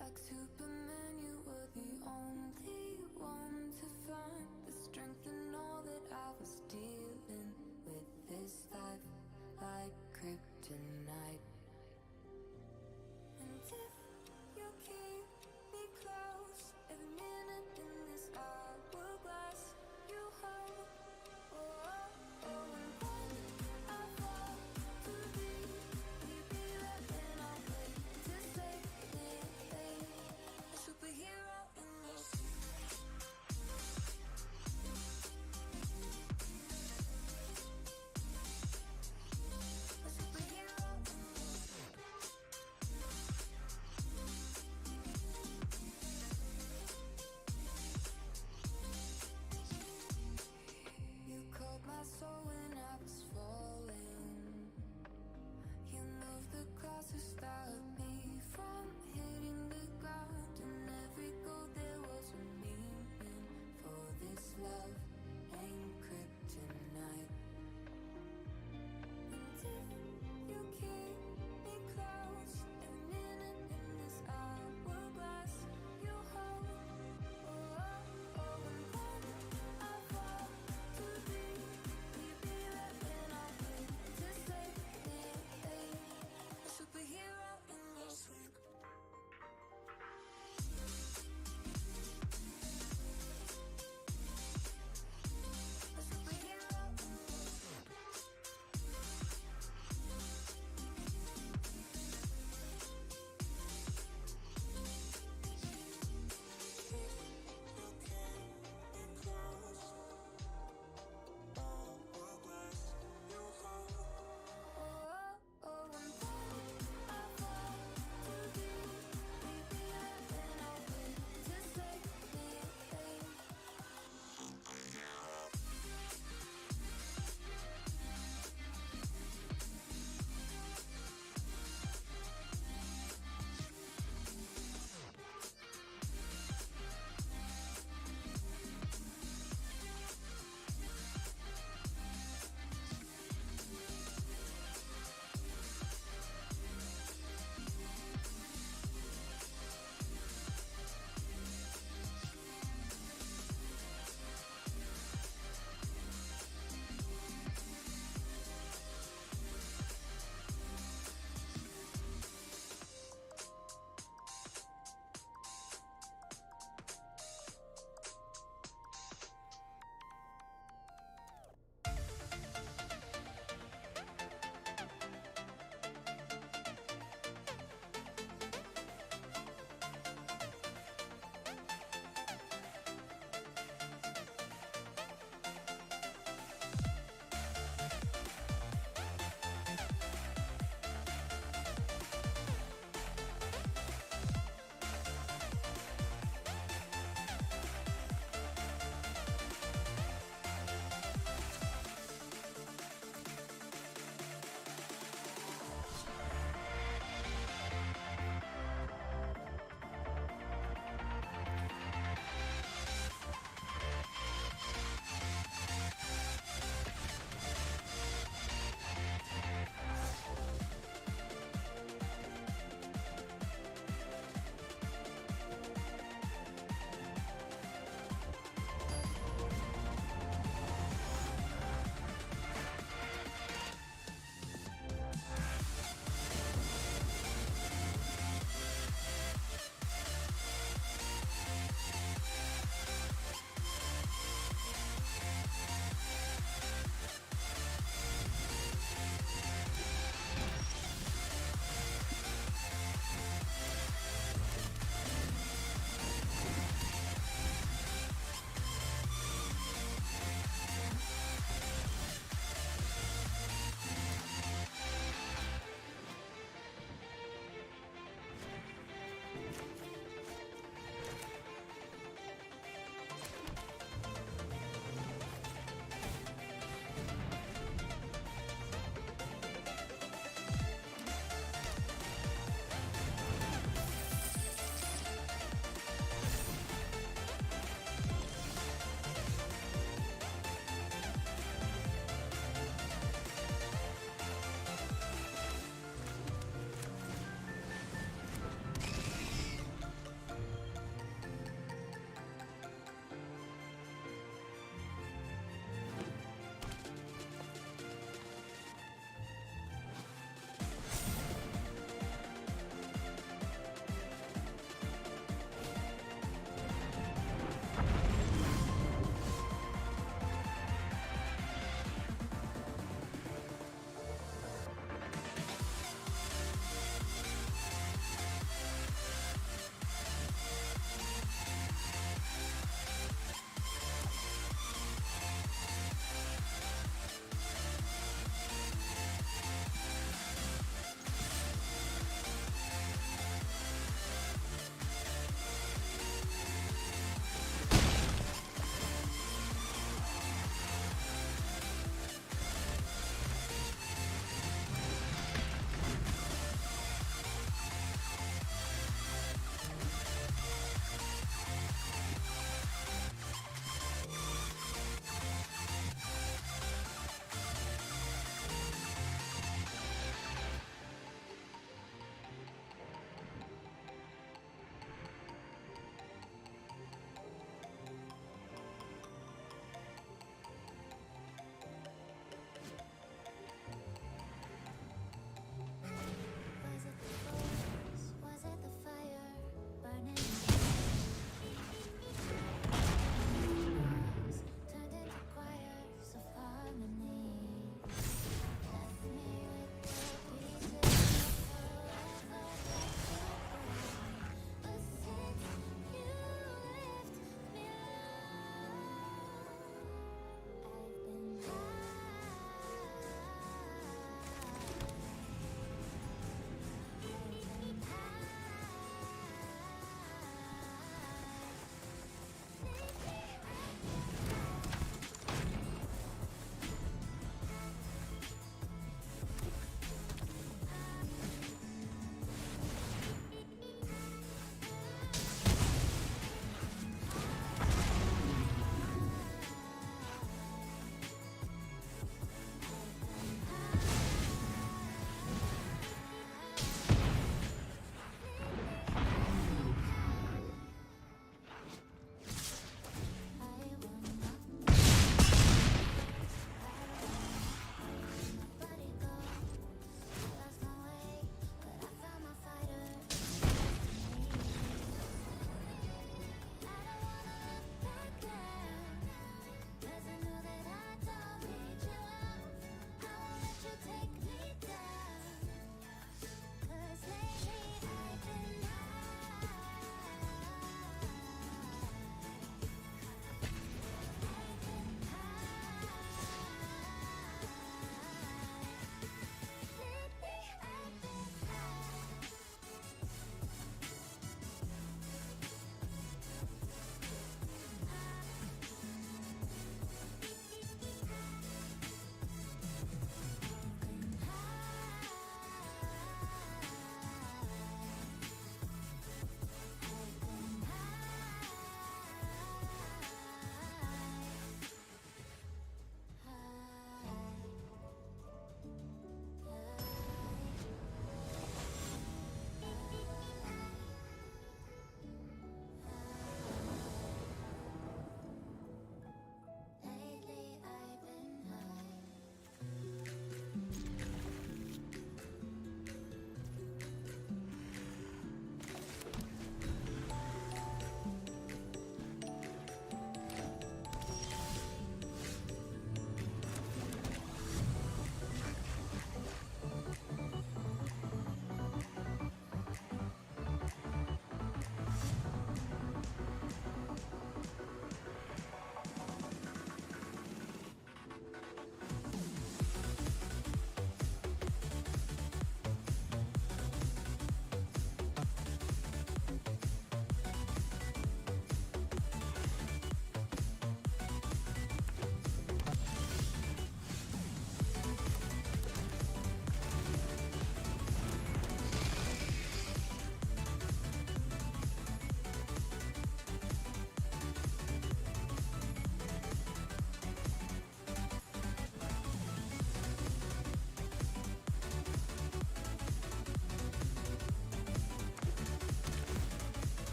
Like Superman, you were the only one to find the strength in all that I was dealing with. This life like kryptonite. And if you keep me close, every minute in this hourglass, you hold. Oh, oh, oh, and when I fall to be, will you be there? Then I'll wait to say anything. A superhero.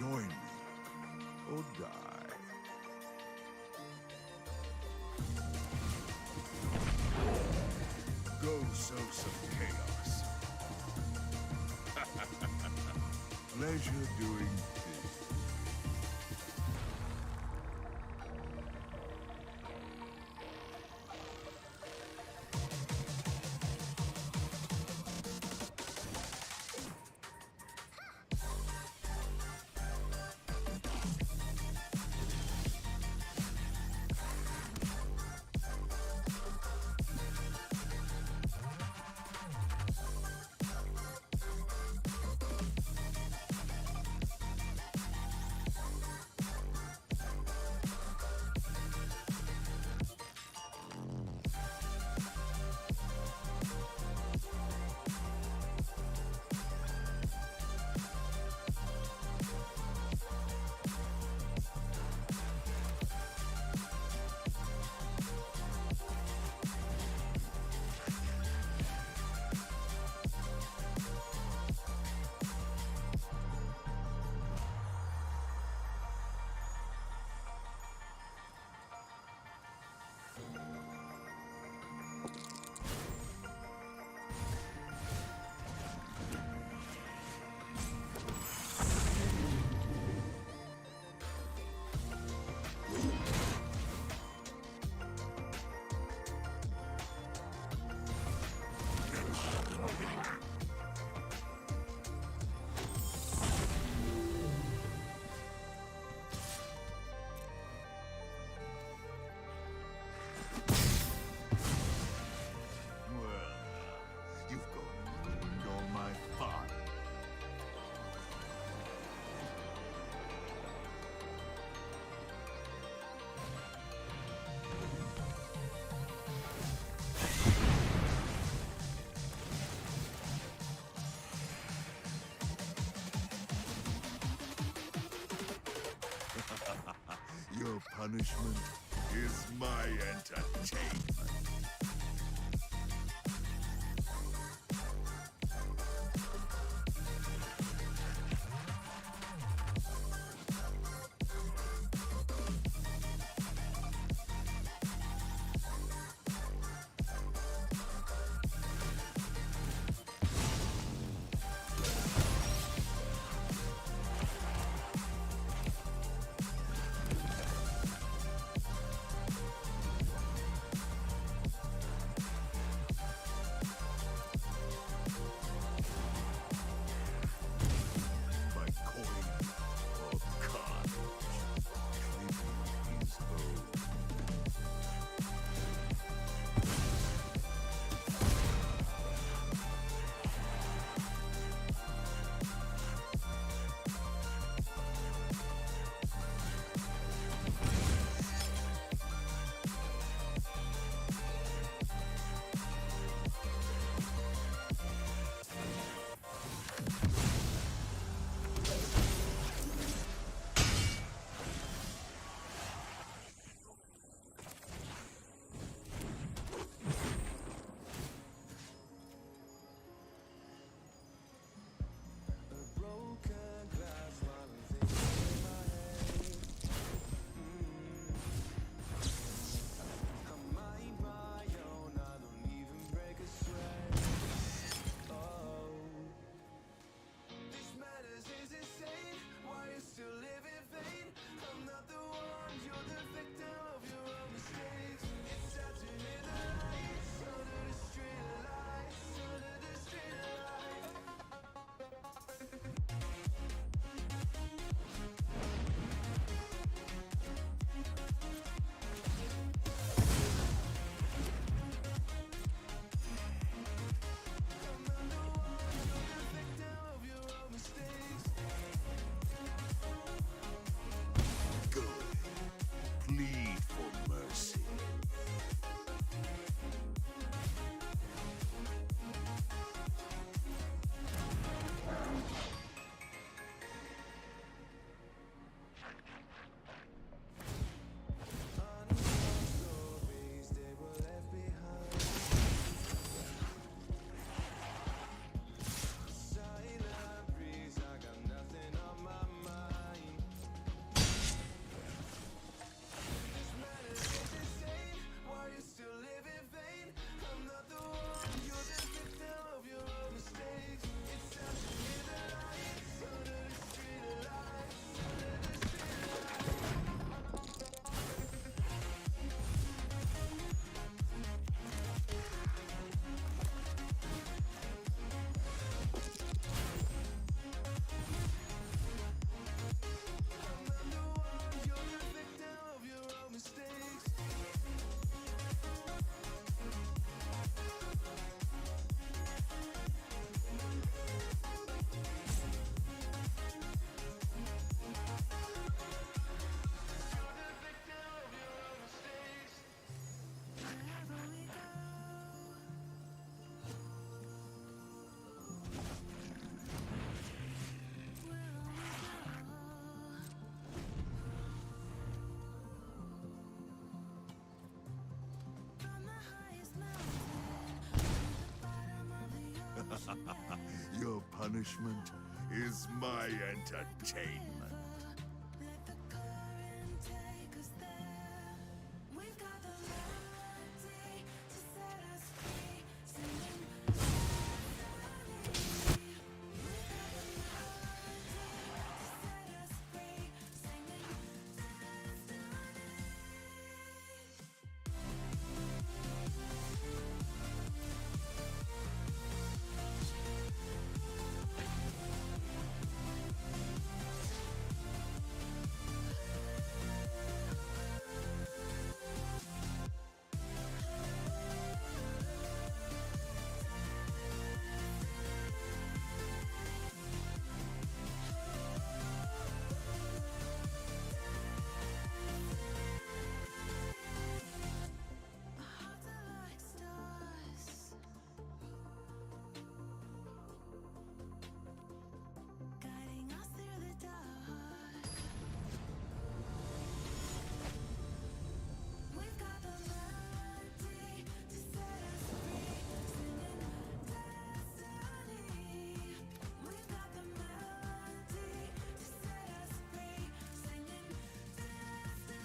Join me or die. Go sow some chaos. Pleasure doing this. You've gone and ruined all my fun. Your punishment is my entertainment. punishment is my entertainment. Let the current take us there. We've got the melody to set us free, singing destiny. We've got the melody to set us free, singing destiny. Hearts are like stars, guiding us through the dark. We've got the melody to set us free, singing destiny. We've got the melody to set us free, singing destiny.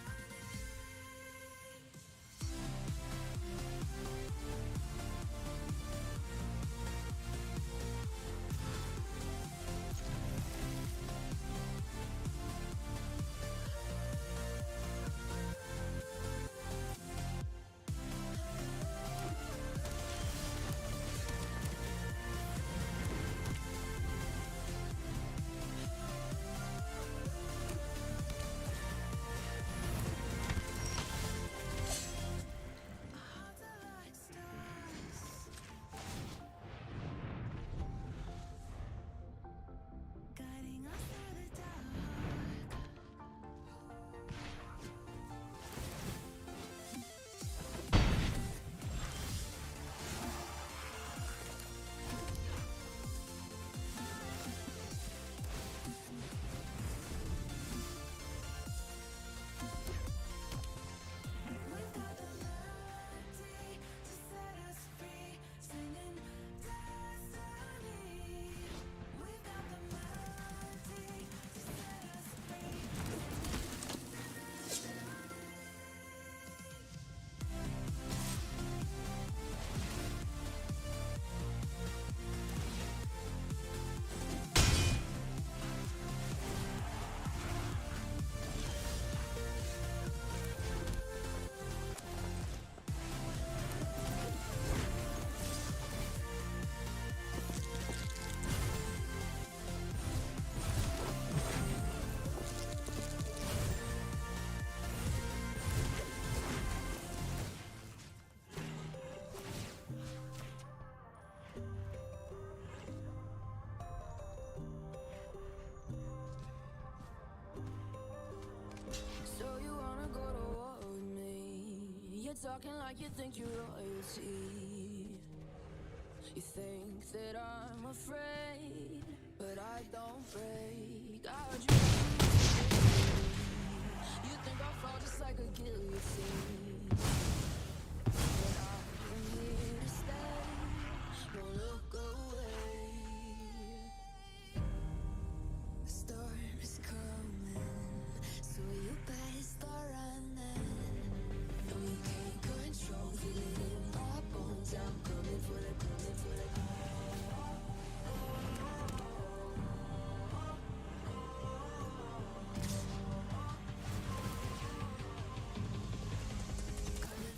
Hearts are like stars, guiding us through the dark. We've got the melody to set us free, singing destiny. We've got the melody to set us free, So you wanna go to war with me? You're talking like you think you're royalty. You think that I'm afraid, but I don't break. I heard you. You think I'll fall just like a guillotine, but I'm here to stay. Won't look away. The storm is coming, so you better start running. No, you can't control, feel it in my bones. I'm coming for the, coming for the. Coming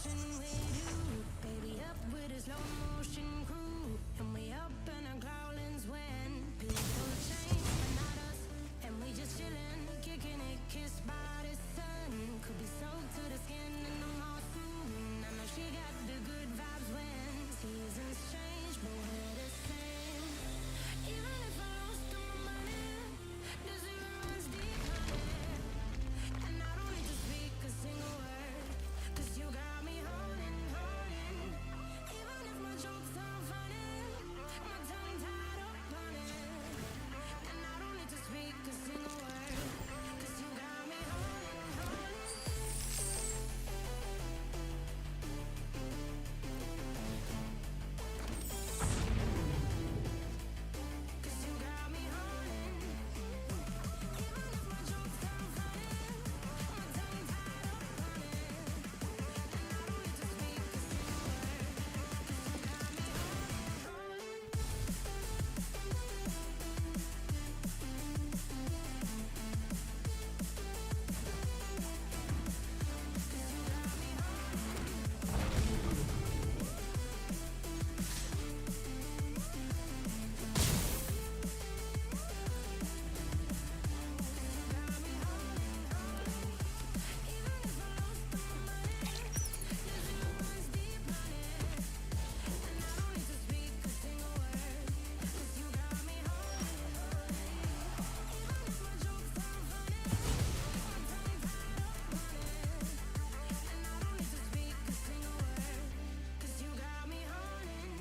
Baby up with a slow motion crew, and we up in our growlings when people change, but not us, and we just chillin', kicking it, kissed by the sun. Could be soaked to the skin in the mall soon. I know she got the good vibes when seasons change, but we're the same. Even if I lost all my money, the zero runs deep on it, and I don't need to speak a single word, 'cause you got me holding. Even if my jokes sound funny, my tongue tied up on it, and I don't need to speak a single word, 'cause you got me holding. 'Cause you got me holding. Even if my jokes sound funny, my tongue tied up on it, and I don't need to speak a single word, 'cause you got me holding.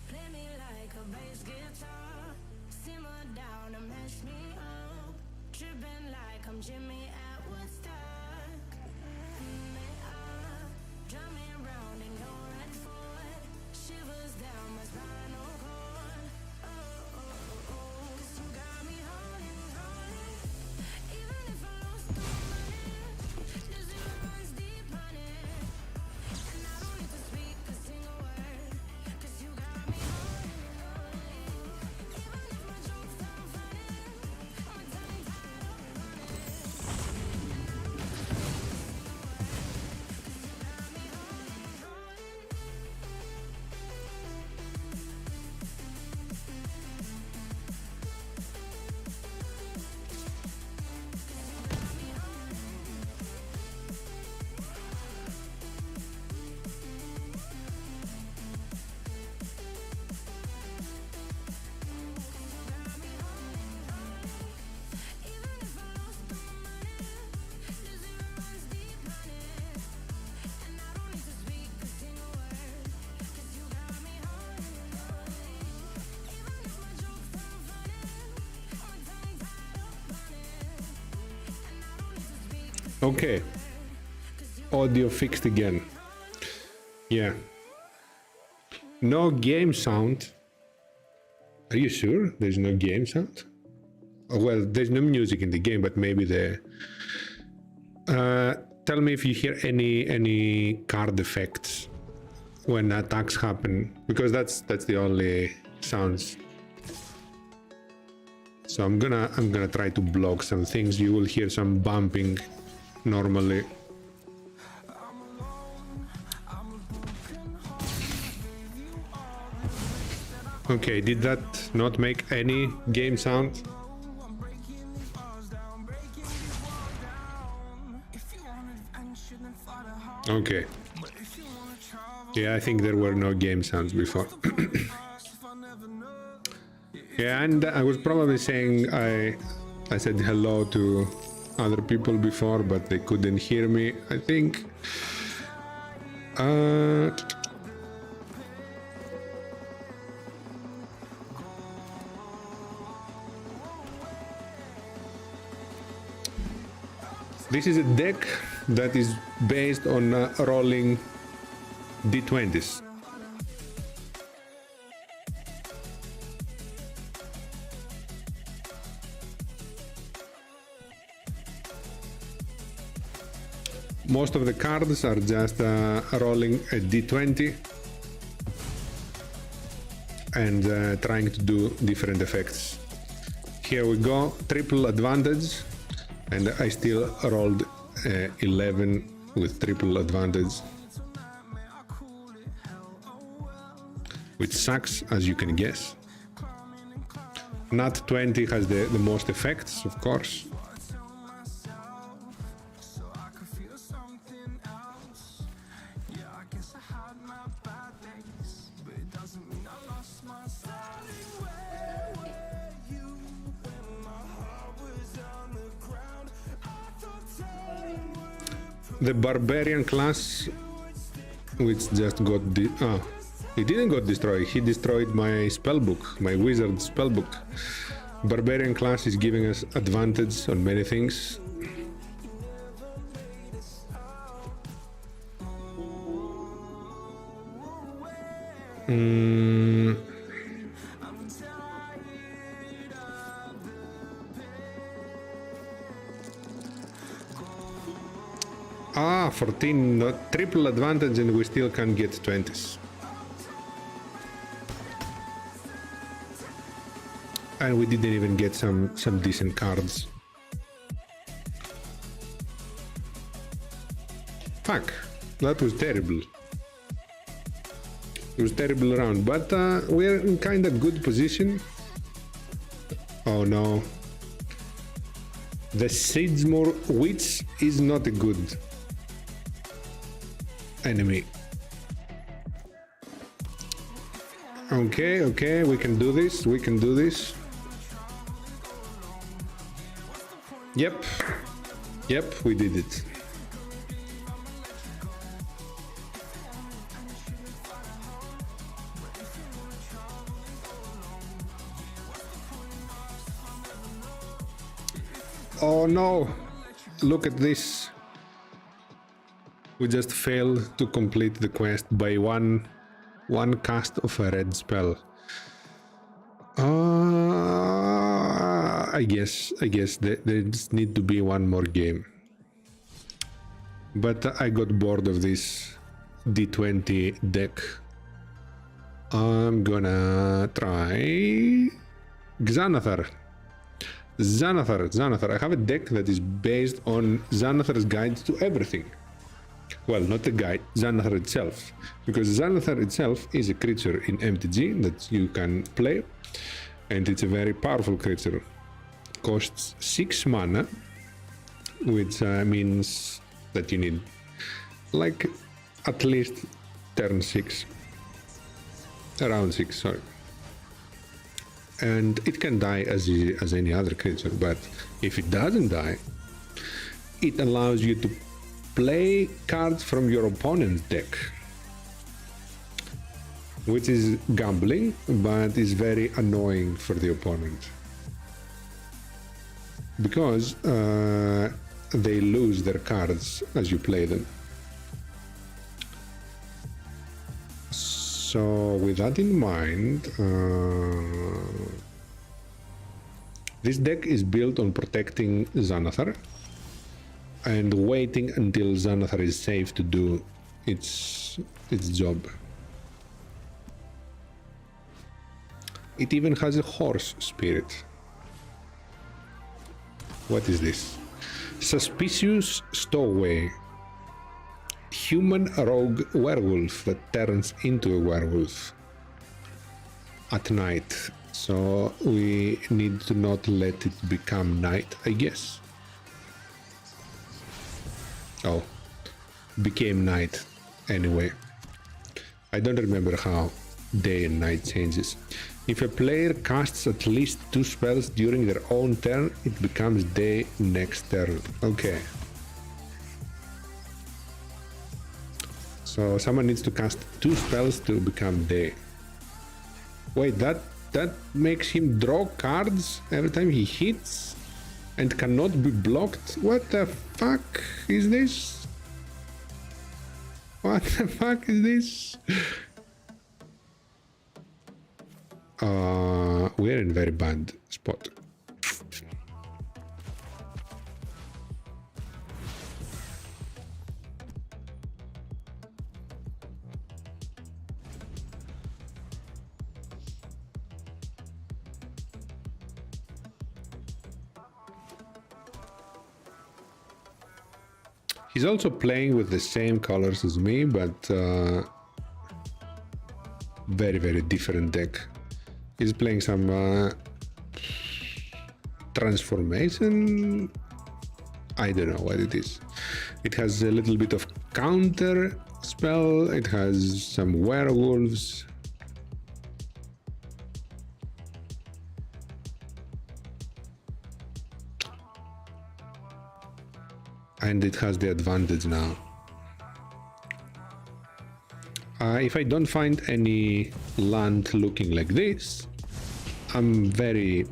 Play me like a bass guitar, simmer down and mash me up, tripping like I'm Jimmy at Woodstock. Drum me round in your red Ford, shivers down my spinal cord. Oh, oh, oh, oh, 'cause you got me holding. Even if I lost all my money, the zero runs deep on it, and I don't need to speak a single word, 'cause you got me holding. Even if my jokes sound funny, my tongue tied up on it, and I don't need to speak a single word, 'cause you got me Even if I lost all my money, the zero runs deep on it, and I don't need to speak a single word, 'cause you got me holding. Even if my jokes sound funny, my tongue tied up on it, and I don't need to speak a single Okay, word, 'cause you audio fixed again. Yeah. No game sound. Are you sure there's no game sound? Oh, well, there's no music in the game, but maybe the. Tell me if you hear any card effects when attacks happen, because that's the only sounds. So I'm gonna try to block some things. You will hear some bumping normally. Okay, did that not make any game sound? Okay. Yeah, I think there were no game sounds before. Yeah, and I was probably saying I said hello to other people before, but they couldn't hear me, I think. This is a deck that is based on rolling d20s. Most of the cards are just rolling a d20 and trying to do different effects. Here we go, triple advantage, and I still rolled 11 with triple advantage, which sucks, as you can guess. Nat 20 has the most effects, of course. The barbarian class, which just got he didn't got destroyed, he destroyed my spellbook, my wizard spellbook. Barbarian class is giving us advantage on many things. Ah, 14, triple advantage, and we still can't get 20s. And we didn't even get some decent cards. Fuck, that was terrible. It was terrible round, but we're in kind of good position. Oh no. The Sidesmore Witch is not a good enemy. Okay, we can do this, we can do this. Yep, we did it. Oh no, look at this. We just failed to complete the quest by one cast of a red spell. I guess there just need to be one more game. But I got bored of this D20 deck. I'm gonna try Xanathar. Xanathar. I have a deck that is based on Xanathar's Guide to Everything. Well, not the guide, Xanathar itself. Because Xanathar itself is a creature in MTG that you can play. And it's a very powerful creature. Costs 6 mana, which means that you need like at least turn 6. Around 6, sorry. And it can die as any other creature, but if it doesn't die, it allows you to play cards from your opponent's deck, which is gambling, but is very annoying for the opponent because they lose their cards as you play them. So with that in mind, this deck is built on protecting Xanathar and waiting until Xanathar is safe to do its job. It even has a horse spirit. What is this? Suspicious Stowaway. Human rogue werewolf that turns into a werewolf at night. So we need to not let it become night, I guess. Oh, became night anyway. I don't remember how day and night changes. If a player casts at least 2 spells during their own turn, it becomes day next turn. Okay. So someone needs to cast 2 spells to become day. Wait, that makes him draw cards every time he hits and cannot be blocked? What the fuck is this? What the fuck is this? We're in very bad spot. He's also playing with the same colors as me, but very, very different deck. He's playing some transformation. I don't know what it is. It has a little bit of counter spell. It has some werewolves. And it has the advantage now. If I don't find any land looking like this, I'm very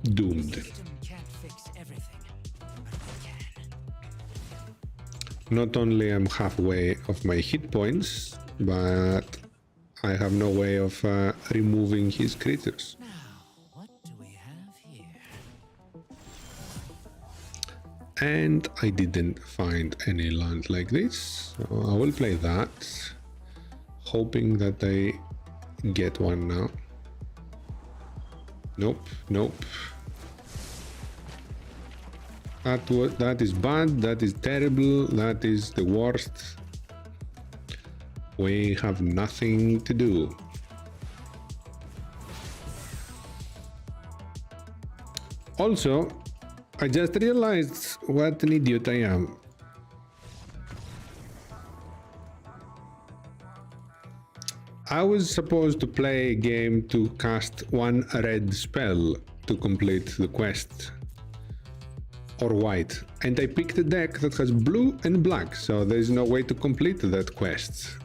doomed. Can't fix everything, but we can. Not only am halfway of my hit points, but I have no way of removing his creatures. Now, what do we have here? And I didn't find any land like this, so I will play that, hoping that I get one now. Nope, nope. That is bad, that is terrible, that is the worst. We have nothing to do. Also, I just realized what an idiot I am. I was supposed to play a game to cast one red spell to complete the quest, or white, and I picked a deck that has blue and black, so there is no way to complete that quest.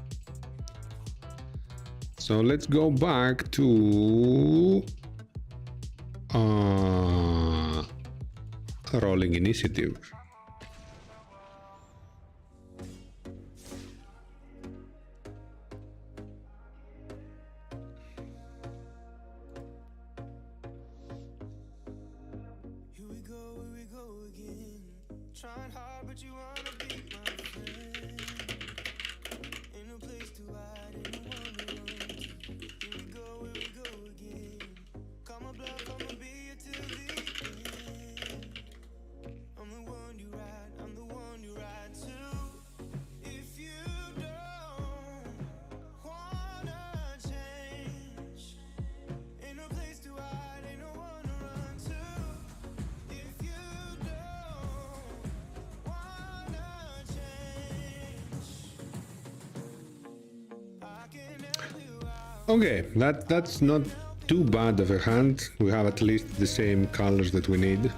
So let's go back to rolling initiative. Here we go again. Trying hard, but you wanna be my friend. Ain't no place to hide, ain't no one to run to. Here we go again. Call my bluff, I'ma be here till the end. I'm the one you ride, I'm the one you ride to. If you don't wanna change, ain't no place to hide, ain't no one to run to. If you don't wanna change, I can help you out. Okay, that's not too bad of a hand. We have at least the same colors that we need.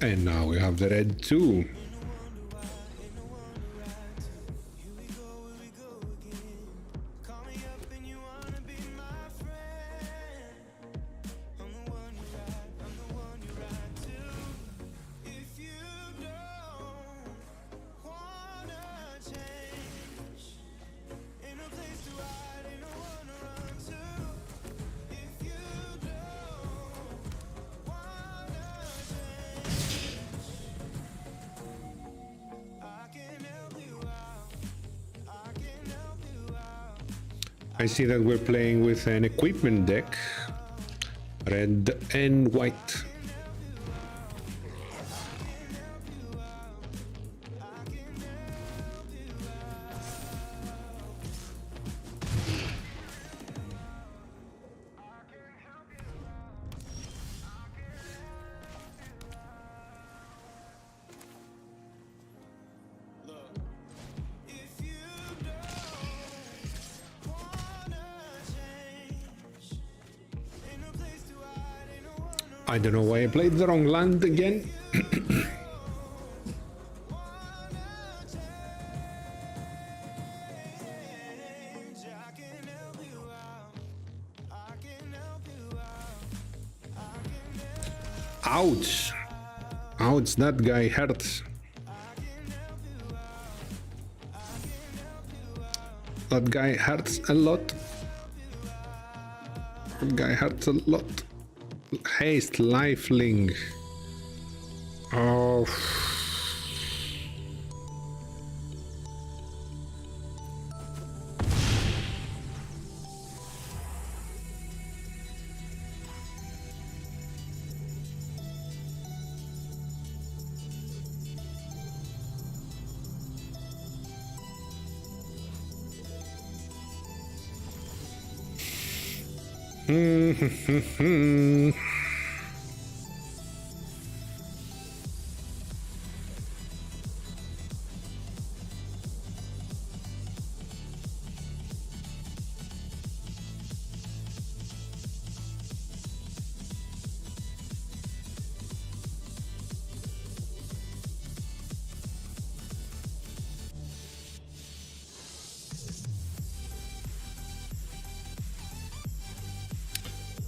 And now we have the red too. Call me up and you wanna be my friend. I'm the one you ride, I'm the one you ride to. If you don't wanna change, ain't no place to hide, ain't no one to run to. If you don't wanna change, I can help you out, I can help you out. I see that we're playing with an equipment deck, red and white. If you don't wanna change, ain't no place to hide, ain't no one to I don't know why I played the wrong land again. change. I can help you out, I can help you out, I can help Ouch! Ouch, that guy hurts. That guy hurts a lot. That guy hurts a lot. Haste, lifelink. Oh.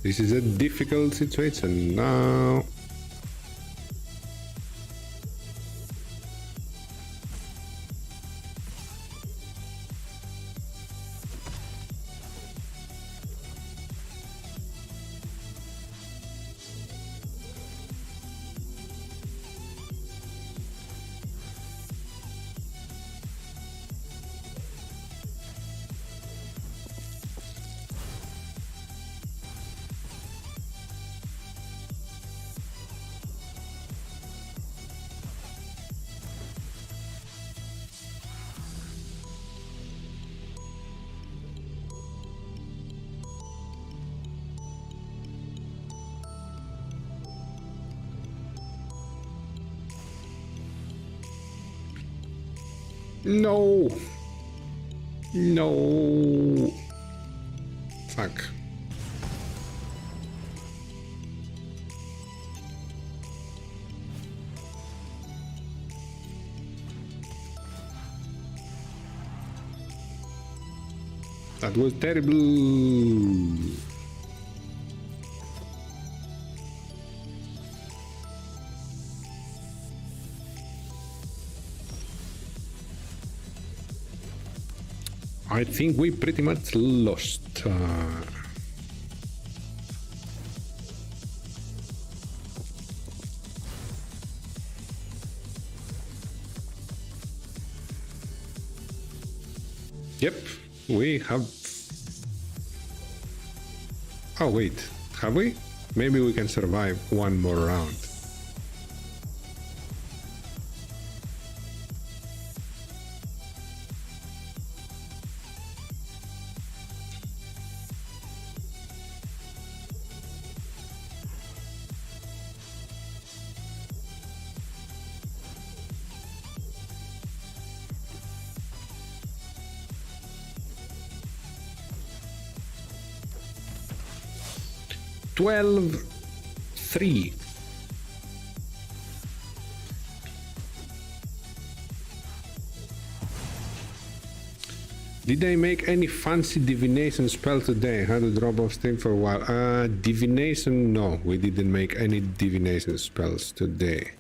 This is a difficult situation now. No. No. Fuck. That was terrible. I think we pretty much lost. Yep, we have. Oh, wait, have we? Maybe we can survive one more round. $12-3. Did I make any fancy divination spell today? Had to drop off stream for a while. Divination, no, we didn't make any divination spells today.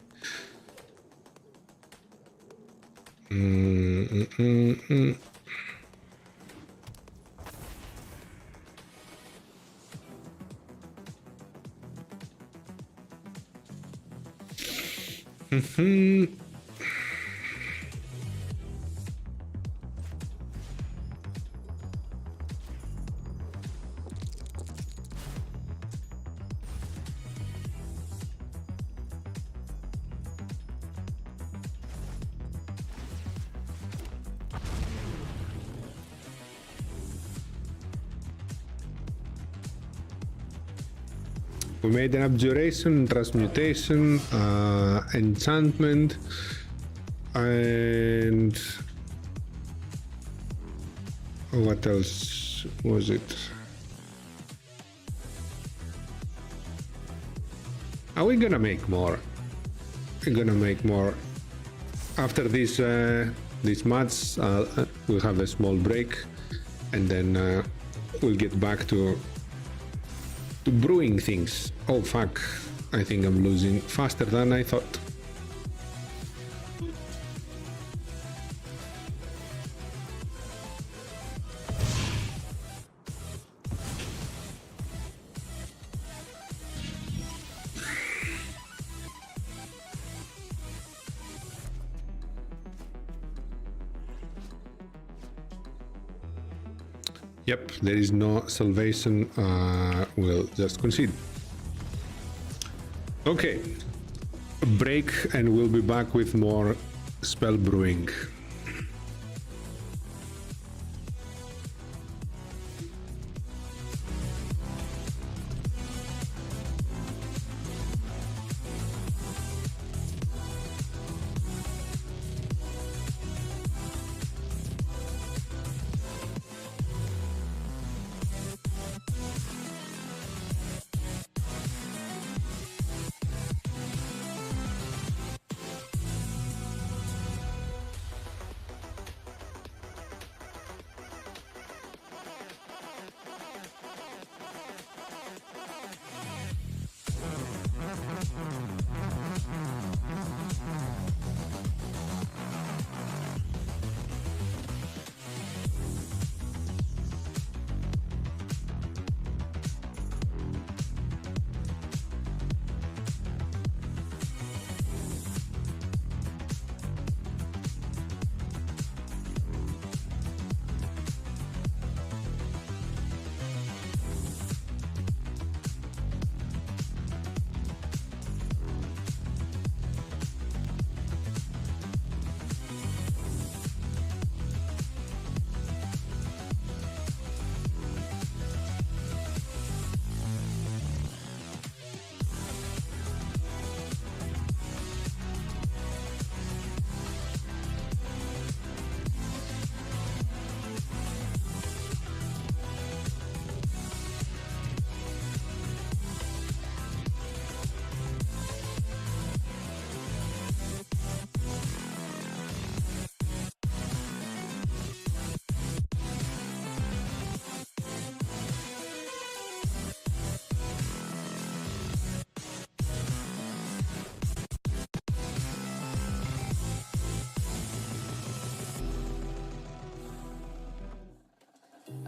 We made an abjuration, transmutation, enchantment, and what else was it? Are we gonna make more? We're gonna make more. After this match, we'll have a small break, and then we'll get back to brewing things. Oh fuck, I think I'm losing faster than I thought. Yep, there is no salvation. We'll just concede. Okay, break and we'll be back with more spell brewing.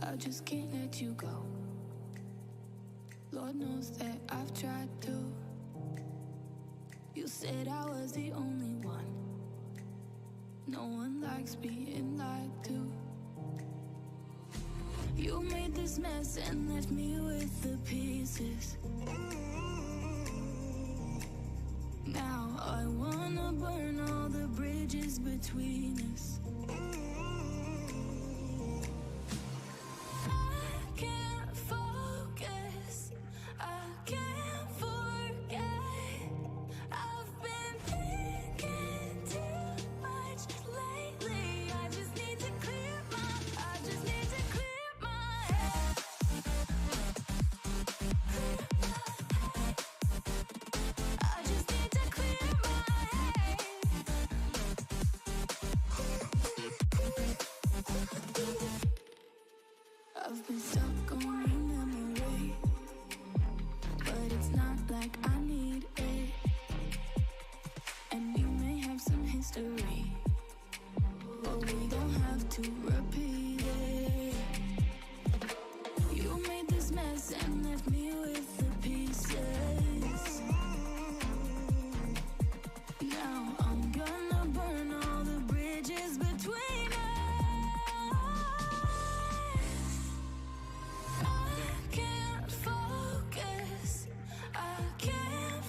I just can't let you go. Lord knows that I've tried to. You said I was the only one. No one likes being lied to. You made this mess and left me with the pieces. Now I wanna burn all the bridges between us. I've been stuck on your memory, but it's not like I need it. And we may have some history, but we don't have to repeat it. You made this mess and left me with the pieces. Now I'm gonna burn all the bridges between us. I can't focus, I can't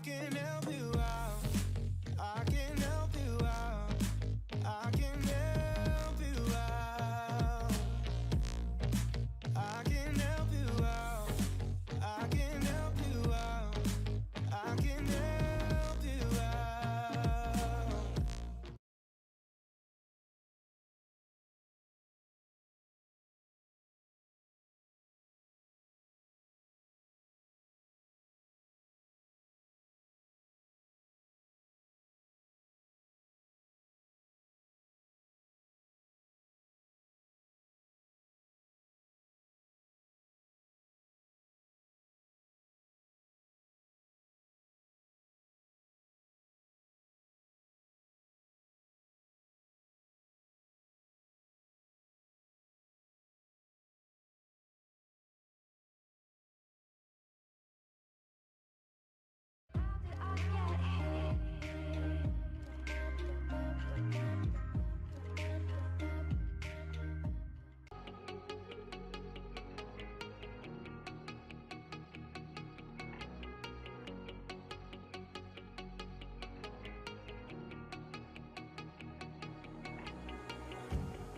can help you out. I can help you out. I can help you out. I can help you out. I can help you out. I can help you out.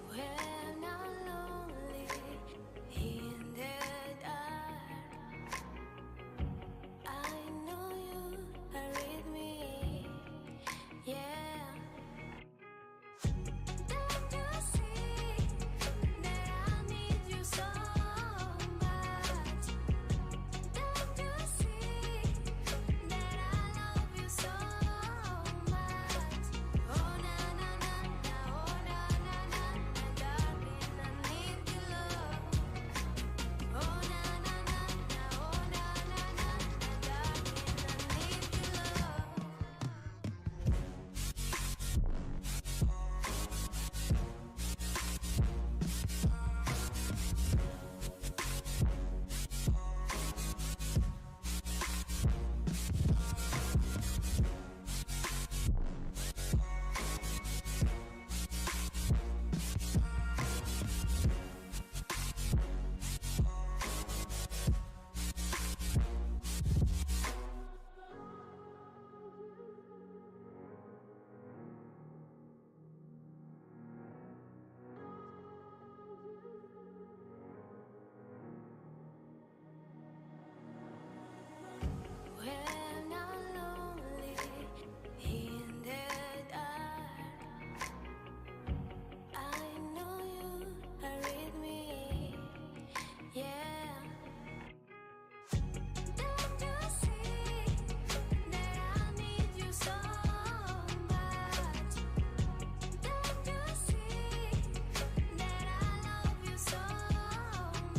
When I'm lonely in the dark, I know you are with me. Yeah. Don't you see that I need you so much? Don't you see that I love you so much? Oh na na na na, oh na na na na, darling, I need your love. Oh na na na na, oh na na na na, darling, I need your love. When I'm lonely in the dark, I know you are with me. Yeah. Don't you see that I need you so much? Don't you see that I love you so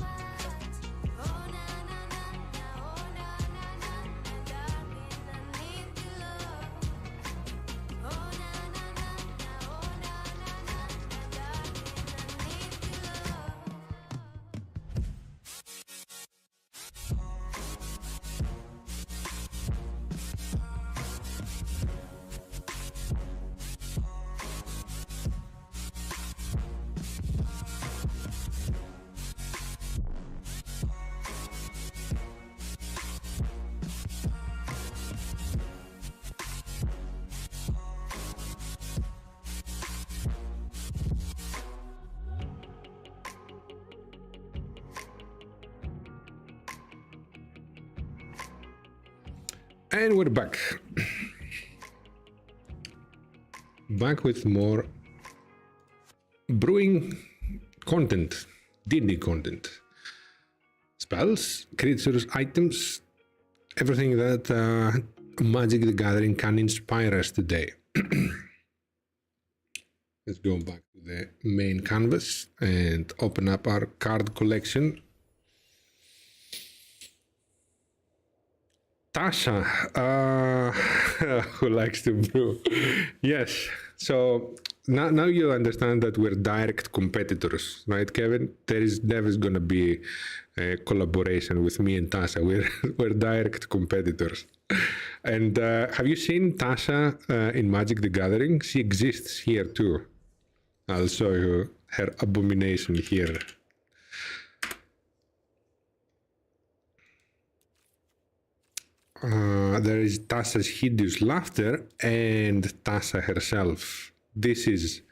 much? Oh na na na na, oh na na na na, darling, I need your love. Oh na na na na, oh na na na na, darling, I need your love. And we're back. Back with more brewing content, D&D content. Spells, creatures, items, everything that Magic the Gathering can inspire us today. Let's go back to the main canvas and open up our card collection. Tasha, who likes to brew. Yes, so now you understand that we're direct competitors, right, Kevin? There is never going to be a collaboration with me and Tasha. We're direct competitors. And have you seen Tasha in Magic the Gathering? She exists here too. I'll show you her abomination here. there is Tassa's hideous laughter and Tassa herself. This is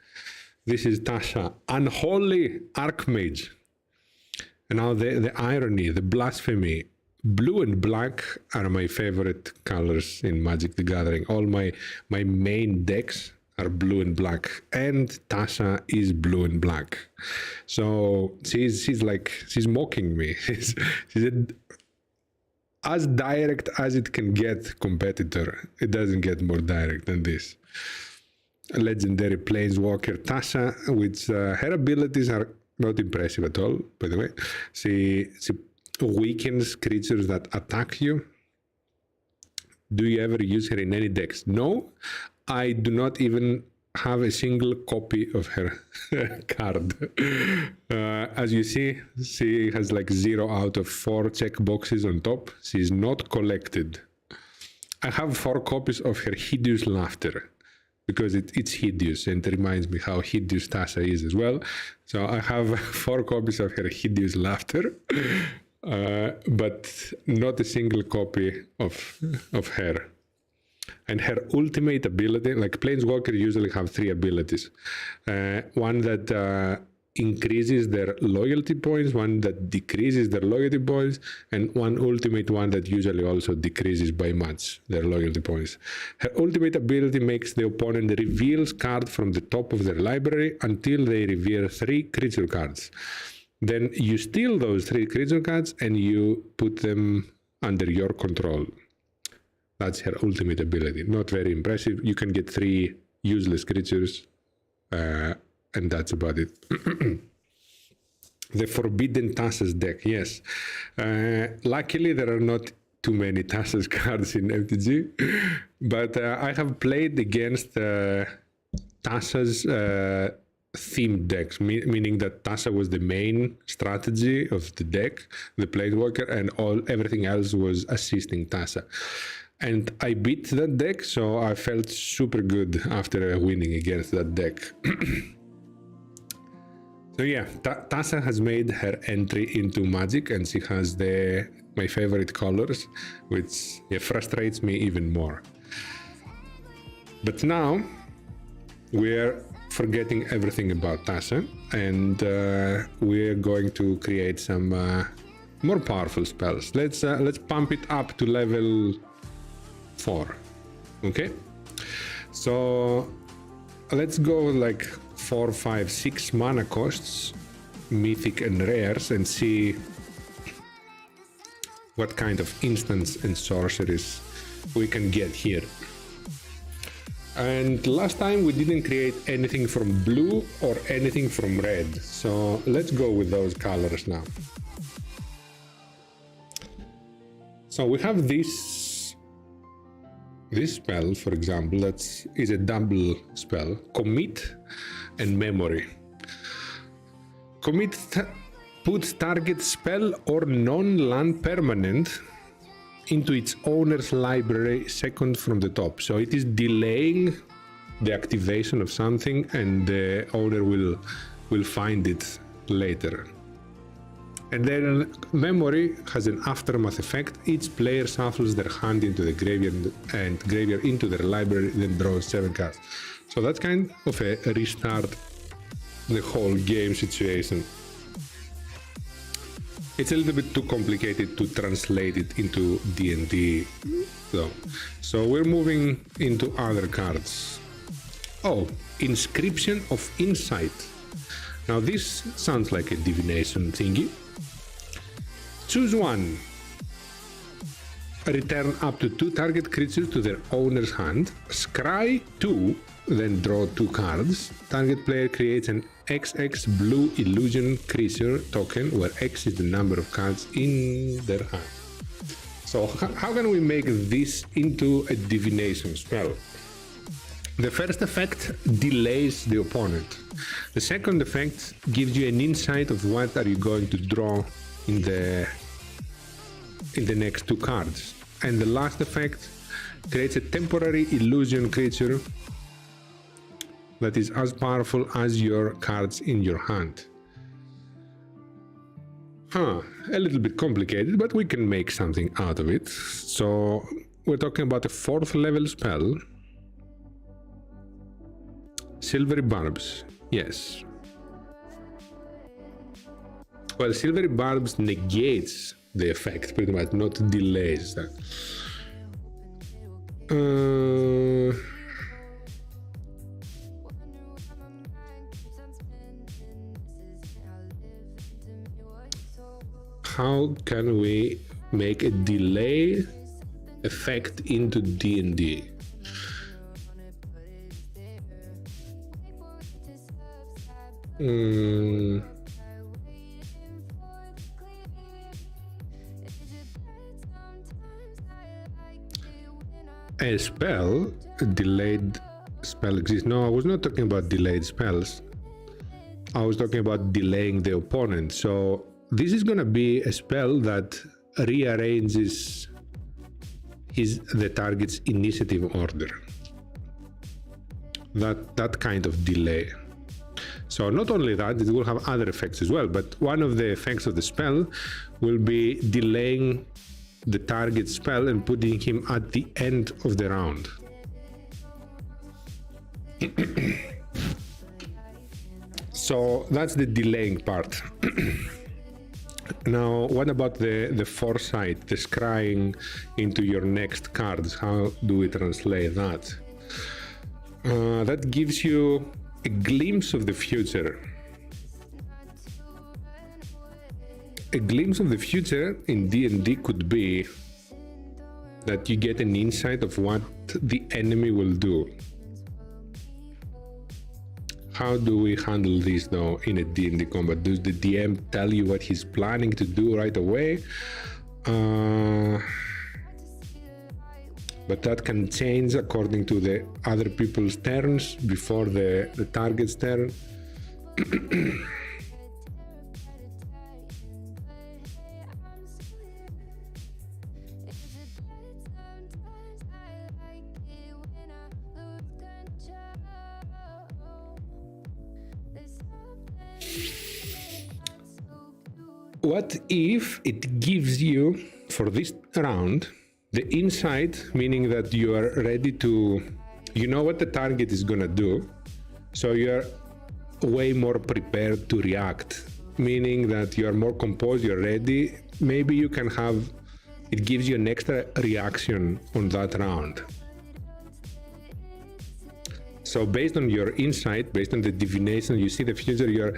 Tassa, unholy archmage. And now the irony, the blasphemy. Blue and black are my favorite colors in Magic the Gathering. All my main decks are blue and black, and Tassa is blue and black. So she's mocking me. She's as direct as it can get competitor. It doesn't get more direct than this. A legendary planeswalker Tassa, which her abilities are not impressive at all, by the way. She weakens creatures that attack you. Do you ever use her in any decks? No, I do not even have a single copy of her card. As you see, she has like 0 out of 4 checkboxes on top. She's not collected. I have 4 copies of her hideous laughter, because it's hideous and it reminds me how hideous Tassa is as well. So I have 4 copies of her hideous laughter, but not a single copy of her. And her ultimate ability, like Planeswalker usually have 3 abilities. One that increases their loyalty points, one that decreases their loyalty points, and one ultimate one that usually also decreases by much their loyalty points. Her ultimate ability makes the opponent reveals cards from the top of their library until they reveal 3 creature cards. Then you steal those 3 creature cards and you put them under your control. That's her ultimate ability. Not very impressive. You can get 3 useless creatures, and that's about it. The Forbidden Tassa's deck, yes. Luckily, there are not too many Tassa's cards in MTG, but I have played against Tassa's themed decks, meaning that Tassa was the main strategy of the deck, the Planeswalker, and everything else was assisting Tassa. And I beat that deck, so I felt super good after winning against that deck. So yeah, Tassa has made her entry into Magic, and she has my favorite colors, which frustrates me even more. But now we're forgetting everything about Tassa, and we're going to create some more powerful spells. Let's pump it up to level 4. Okay, so let's go like 4, 5, 6 mana costs, mythic and rares, and see what kind of instants and sorceries we can get here. And last time we didn't create anything from blue or anything from red, so let's go with those colors now. So we have this spell, for example, that is a double spell, Commit and Memory. Commit puts target spell or non-land permanent into its owner's library second from the top. So it is delaying the activation of something, and the owner will find it later. And then Memory has an aftermath effect. Each player shuffles their hand into the graveyard and graveyard into their library, then draws 7 cards. So that's kind of a restart the whole game situation. It's a little bit too complicated to translate it into D&D though. So we're moving into other cards. Oh, Inscription of Insight. Now this sounds like a divination thingy. Choose one. Return up to 2 target creatures to their owner's hand. Scry 2, then draw 2 cards. Target player creates an XX blue illusion creature token, where X is the number of cards in their hand. So how can we make this into a divination spell? The first effect delays the opponent. The second effect gives you an insight of what are you going to draw in the next 2 cards. And the last effect creates a temporary illusion creature that is as powerful as your cards in your hand. A little bit complicated, but we can make something out of it. So we're talking about a 4th level spell. Silvery Barbs, yes. Well, Silvery Barbs negates the effect pretty much, not delays that. How can we make a delay effect into D&D? A spell, a delayed spell exists. No, I was not talking about delayed spells. I was talking about delaying the opponent. So this is going to be a spell that rearranges the target's initiative order. That kind of delay. So not only that, it will have other effects as well, but one of the effects of the spell will be delaying the target spell and putting him at the end of the round. So that's the delaying part. Now, what about the foresight, the scrying into your next cards? How do we translate that? That gives you a glimpse of the future. A glimpse of the future in D&D could be that you get an insight of what the enemy will do. How do we handle this though in a D&D combat? Does the DM tell you what he's planning to do right away? But that can change according to the other people's turns before the target's turn. What if it gives you, for this round, the insight, meaning that you are ready to, you know what the target is gonna do, so you're way more prepared to react, meaning that you are more composed, you're ready. Maybe you can have, it gives you an extra reaction on that round. So based on your insight, based on the divination, you see the future,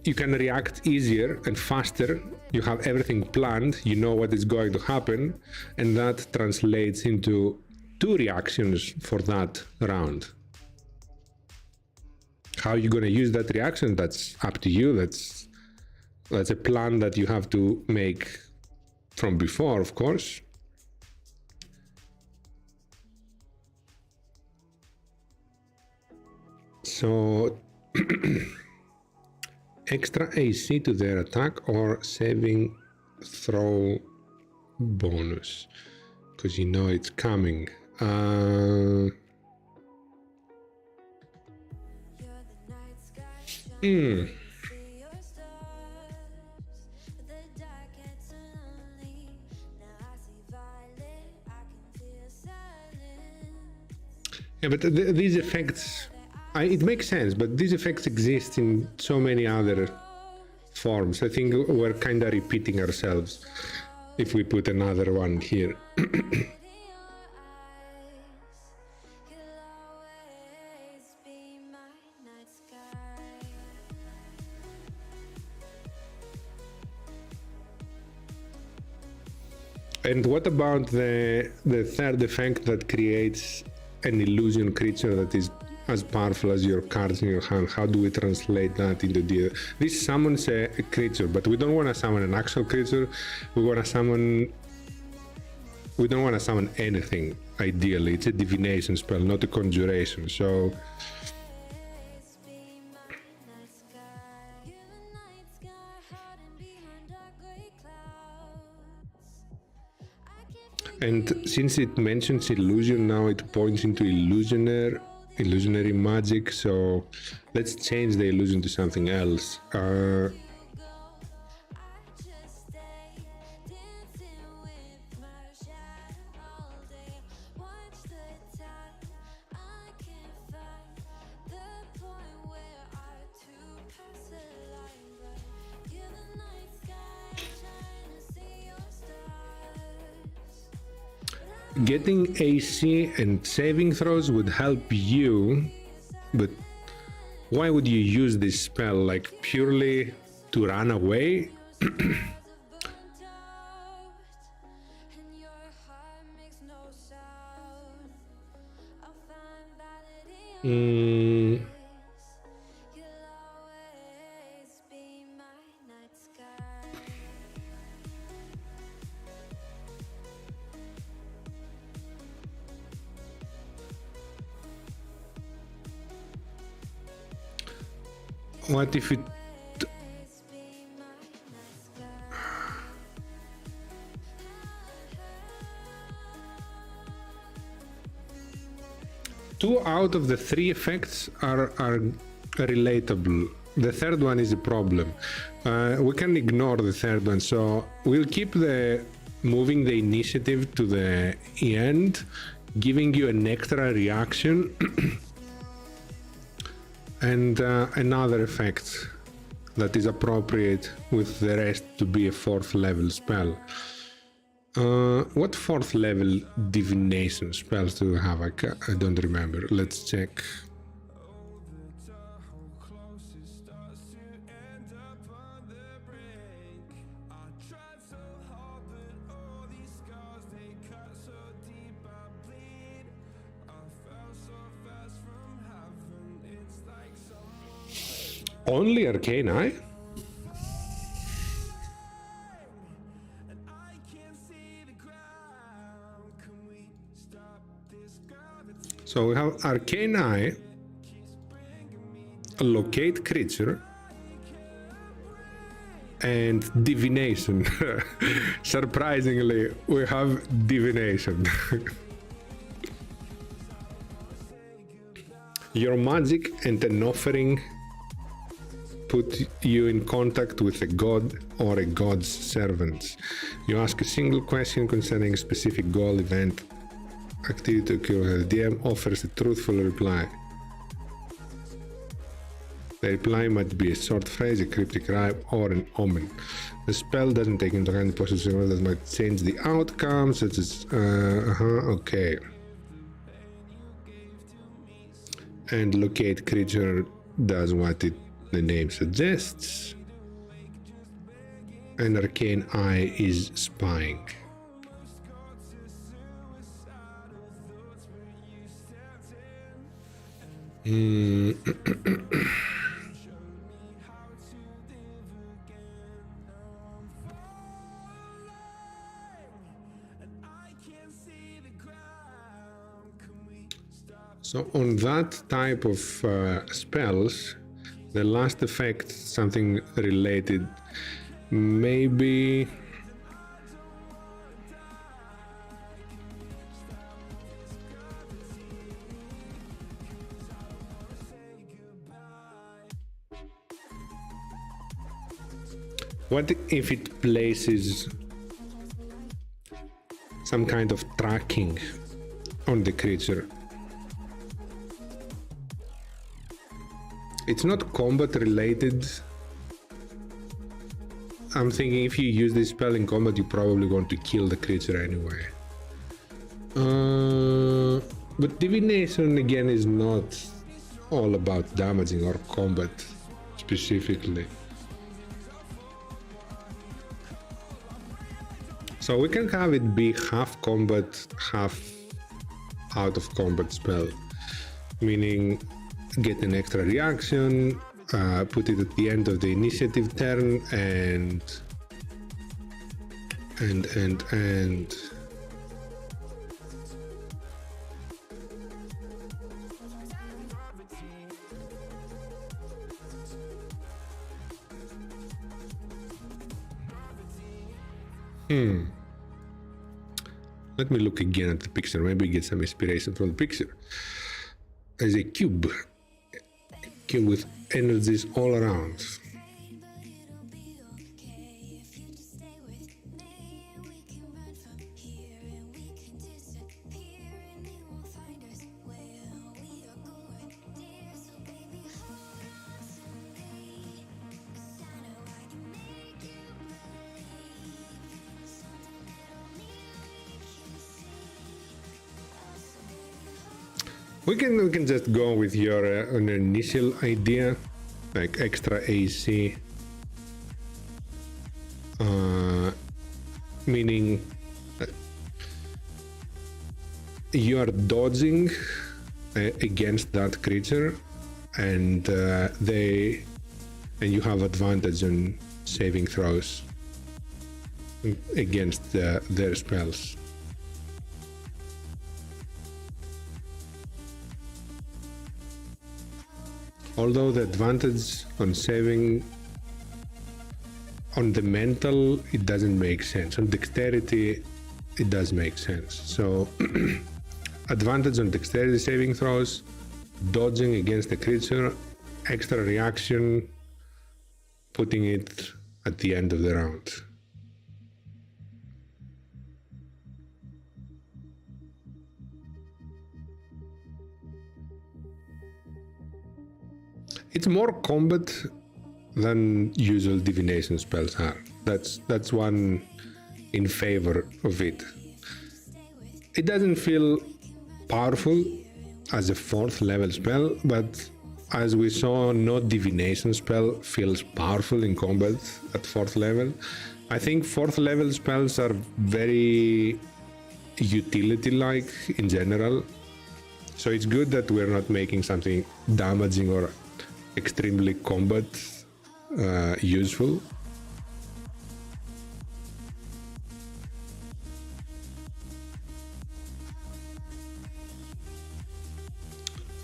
you can react easier and faster. You have everything planned, you know what is going to happen, and that translates into 2 reactions for that round. How you're going to use that reaction, that's up to you. That's a plan that you have to make from before, of course. So extra AC to their attack or saving throw bonus, because you know it's coming. Yeah, but these effects, it makes sense, but these effects exist in so many other forms. I think we're kind of repeating ourselves if we put another one here. And what about the third effect that creates an illusion creature that is as powerful as your cards in your hand? How do we translate that into the... This summons a creature, but we don't want to summon an actual creature. We want to summon... We don't want to summon anything, ideally. It's a divination spell, not a conjuration, so... And since it mentions illusion, now it points into illusionary magic, so let's change the illusion to something else. getting AC and saving throws would help you, but why would you use this spell? Like purely to run away? Mm, what if it... Two out of the three effects are relatable. The third one is a problem. We can ignore the third one, so we'll keep the moving the initiative to the end, giving you an extra reaction and another effect that is appropriate with the rest to be a 4th level spell. What 4th level divination spells do we have? I don't remember. Let's check. Only Arcane Eye? So we have Arcane Eye, Locate Creature, and Divination. Surprisingly, we have Divination. Your magic and an offering put you in contact with a god or a god's servants. You ask a single question concerning a specific goal, event, activity to occur. The DM offers a truthful reply. The reply might be a short phrase, a cryptic rhyme, or an omen. The spell doesn't take into account the possible scenarios that might change the outcome, such as okay. And locate creature does what the name suggests. And Arcane Eye is spying. So on that type of spells, the last effect, something related, maybe what if it places some kind of tracking on the creature? It's not combat related. I'm thinking if you use this spell in combat, you probably want to kill the creature anyway. But Divination again is not all about damaging or combat specifically. So we can have it be half combat, half out of combat spell, meaning get an extra reaction, put it at the end of the initiative turn, and let me look again at the picture, maybe get some inspiration from the picture. There's a cube with energies all around. We can just go with your an initial idea, like extra AC, meaning you are dodging against that creature, and you have advantage on saving throws against their spells. Although the advantage on saving on the mental, it doesn't make sense. On dexterity, it does make sense. So advantage on dexterity saving throws, dodging against the creature, extra reaction, putting it at the end of the round. It's more combat than usual divination spells are. That's one in favor of it. It doesn't feel powerful as a 4th level spell, but as we saw, no divination spell feels powerful in combat at 4th level. I think 4th level spells are very utility-like in general. So it's good that we're not making something damaging or extremely combat useful.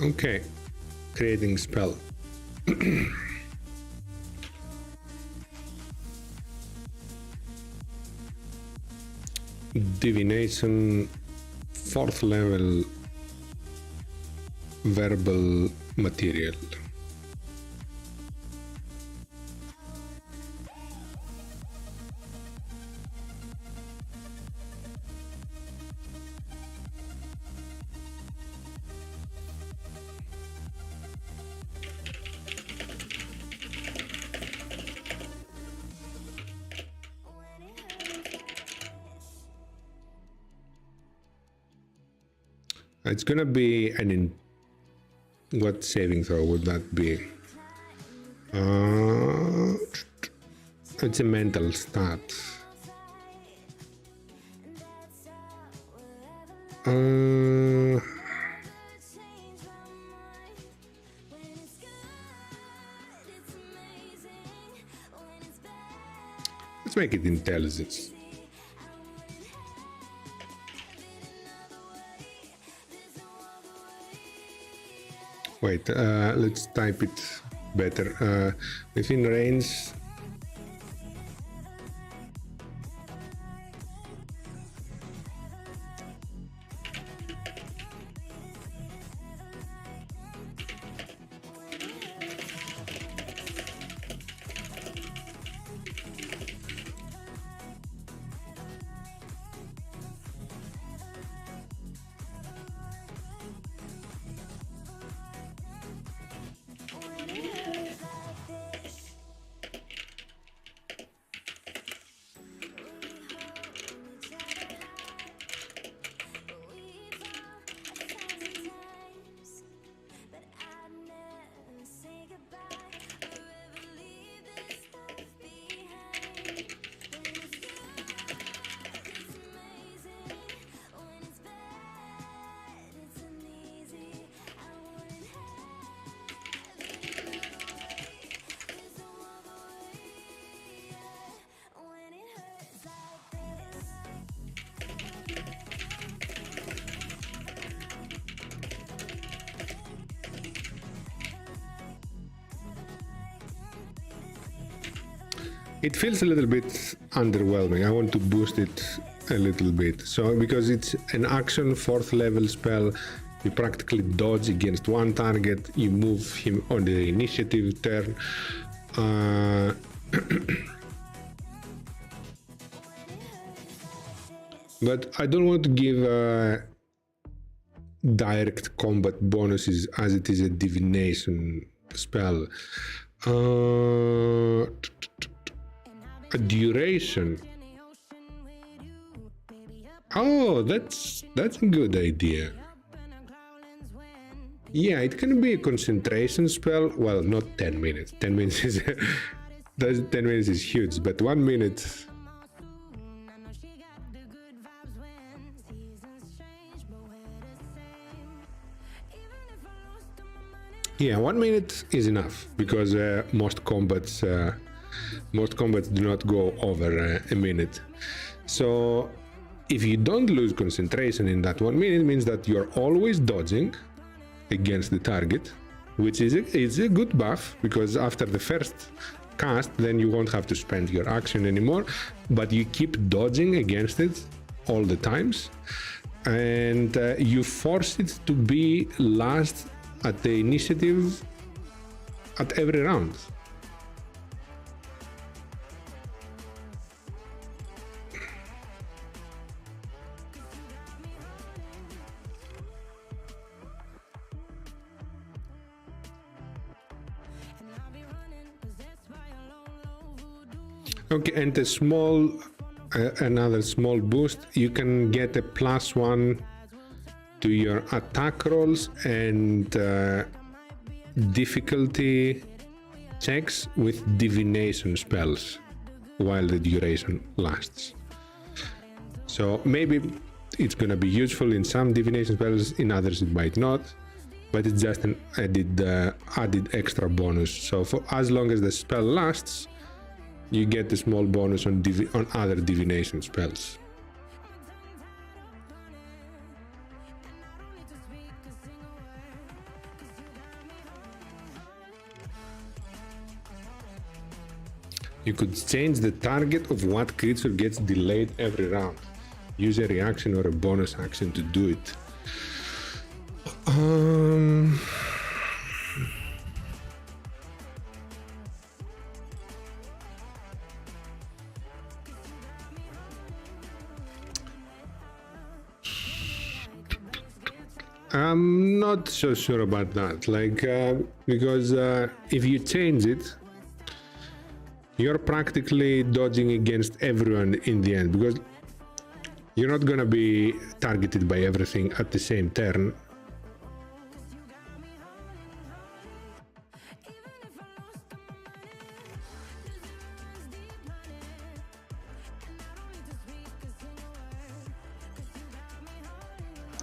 Okay, creating spell. Divination 4th level verbal material. It's gonna be what saving throw would that be? It's a mental stat. Let's make it intelligence. Wait, let's type it better. Within range. It feels a little bit underwhelming. I want to boost it a little bit. So because it's an action 4th level spell, you practically dodge against one target, you move him on the initiative turn. But I don't want to give direct combat bonuses as it is a divination spell. A duration. Oh, that's a good idea. Yeah, it can be a concentration spell. Well, not 10 minutes. 10 minutes is 10 minutes is huge, but 1 minute. I know she got the good vibes when seasons change, but we're the same. Even if I lost all my money. Yeah, 1 minute is enough because most combats do not go over a minute. So if you don't lose concentration in that 1 minute, it means that you're always dodging against the target, which is a good buff because after the first cast, then you won't have to spend your action anymore, but you keep dodging against it all the times, and you force it to be last at the initiative at every round. Okay, and another small boost, you can get a +1 to your attack rolls and difficulty checks with divination spells while the duration lasts. So maybe it's gonna be useful in some divination spells, in others it might not, but it's just an added extra bonus. So for as long as the spell lasts, you get a small bonus on other divination spells. You could change the target of what creature gets delayed every round. Use a reaction or a bonus action to do it. I'm not so sure about that, because if you change it, you're practically dodging against everyone in the end, because you're not gonna be targeted by everything at the same turn.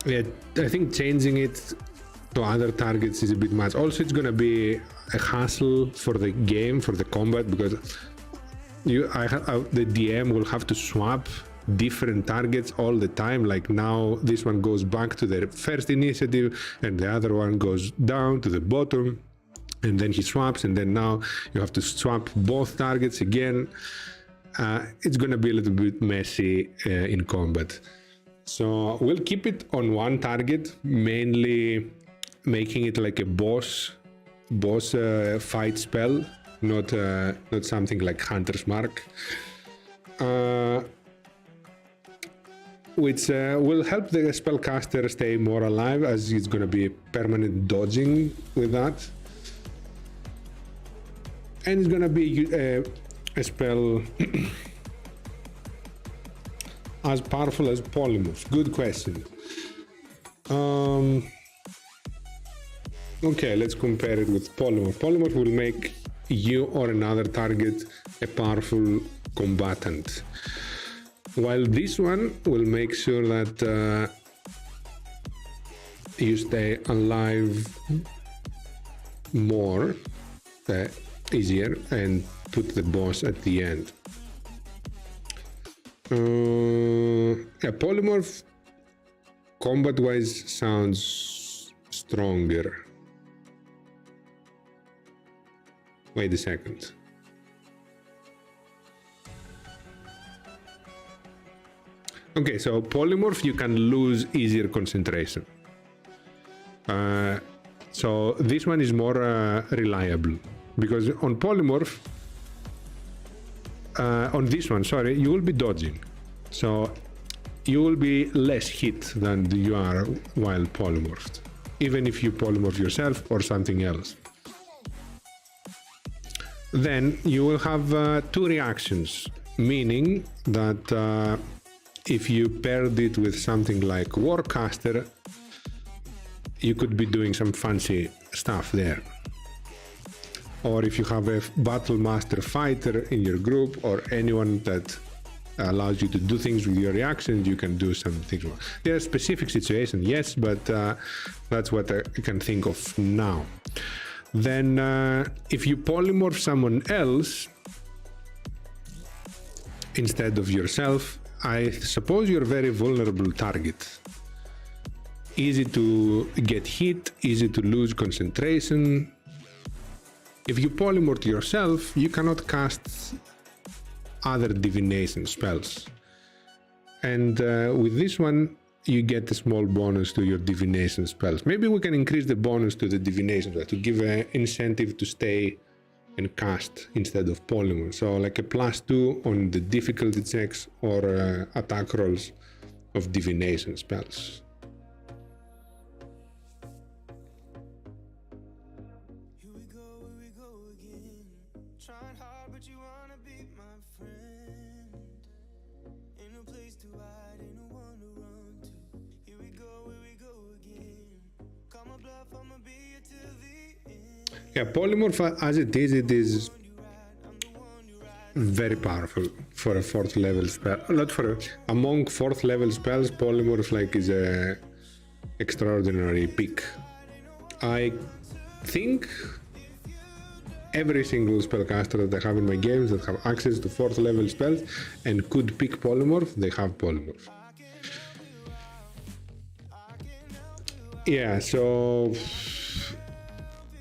Yeah, I think changing it to other targets is a bit much. Also, it's gonna be a hassle for the game, for the combat, because the DM will have to swap different targets all the time. Like now, this one goes back to the first initiative, and the other one goes down to the bottom, and then he swaps, and then now you have to swap both targets again. It's gonna be a little bit messy in combat. So we'll keep it on one target, mainly making it like a boss fight spell, not something like Hunter's Mark, which will help the spellcaster stay more alive, as it's going to be permanent dodging with that, and it's going to be a spell as powerful as Polymorph. Good question. Okay, let's compare it with Polymorph. Polymorph will make you or another target a powerful combatant, while this one will make sure that you stay alive more, easier, and put the boss at the end. A Polymorph combat-wise sounds stronger. Wait a second. Okay, so Polymorph, you can lose easier concentration. So this one is more reliable, because on Polymorph, on this one, sorry, you will be dodging. So you will be less hit than you are while polymorphed, even if you polymorph yourself or something else. Then you will have two reactions, meaning that if you paired it with something like Warcaster, you could be doing some fancy stuff there. Or if you have a battle master fighter in your group, or anyone that allows you to do things with your reactions, you can do some things. There are specific situations, yes, but that's what I can think of now. Then if you polymorph someone else instead of yourself, I suppose you're a very vulnerable target. Easy to get hit, easy to lose concentration. If you polymorph yourself, you cannot cast other divination spells. And with this one, you get a small bonus to your divination spells. Maybe we can increase the bonus to the divination to give an incentive to stay and cast instead of polymorph. So like a +2 on the difficulty checks or attack rolls of divination spells. Here we go again. Trying hard, but you wanna be my friend. Ain't no place to hide, ain't no one to run to. Here we go again. Call my bluff, I'ma be here till the end. Yeah, polymorph as it is very powerful for a 4th level spell. Not for among 4th level spells, polymorph like is a extraordinary pick. I think every single spellcaster that I have in my games that have access to 4th level spells and could pick polymorph, they have polymorph. Yeah, so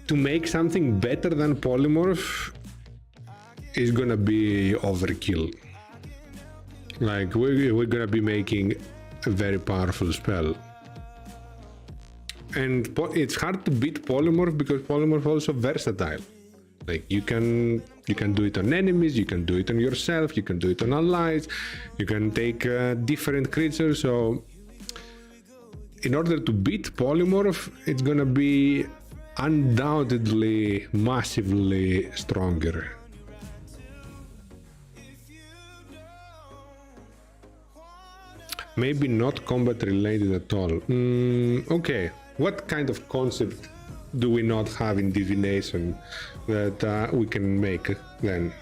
to make something better than polymorph is gonna be overkill. Like we're gonna be making a very powerful spell. And it's hard to beat polymorph because polymorph is also versatile. Like you can do it on enemies, you can do it on yourself, you can do it on allies, you can take different creatures. So in order to beat polymorph, it's gonna be undoubtedly massively stronger. Maybe not combat related at all. Okay, what kind of concept do we not have in divination that we can make then?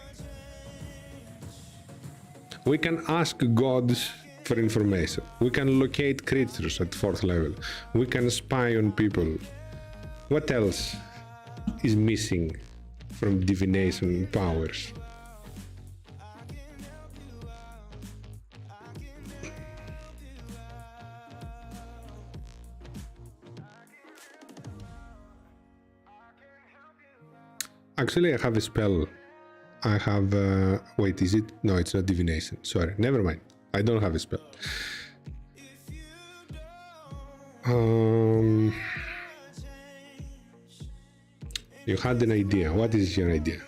We can ask gods for information. We can locate creatures at 4th level. We can spy on people. What else is missing from divination powers? Actually, I have a spell. I have... wait, is it? No, it's not divination. Sorry, never mind. I don't have a spell. You had an idea. What is your idea?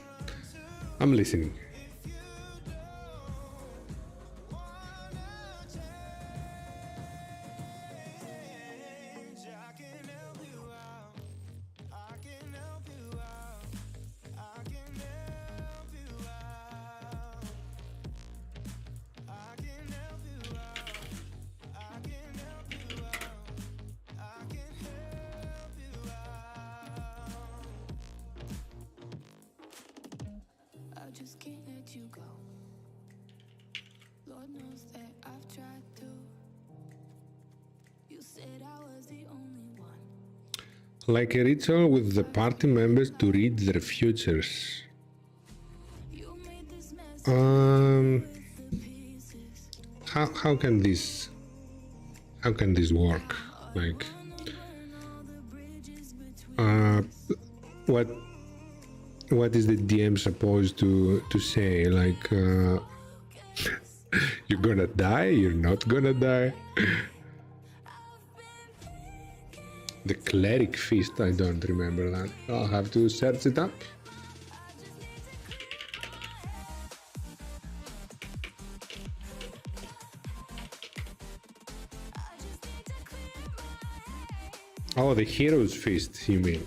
I'm listening. Just can't let you go. Lord knows that I've tried to. You said I was the only one. Like a ritual with the party members to read their futures. You made this mess How can this work? Like what is the DM supposed to say? Like you're gonna die, you're not gonna die. The cleric feast, I don't remember that. I'll have to search it up. Oh, the hero's feast, you mean?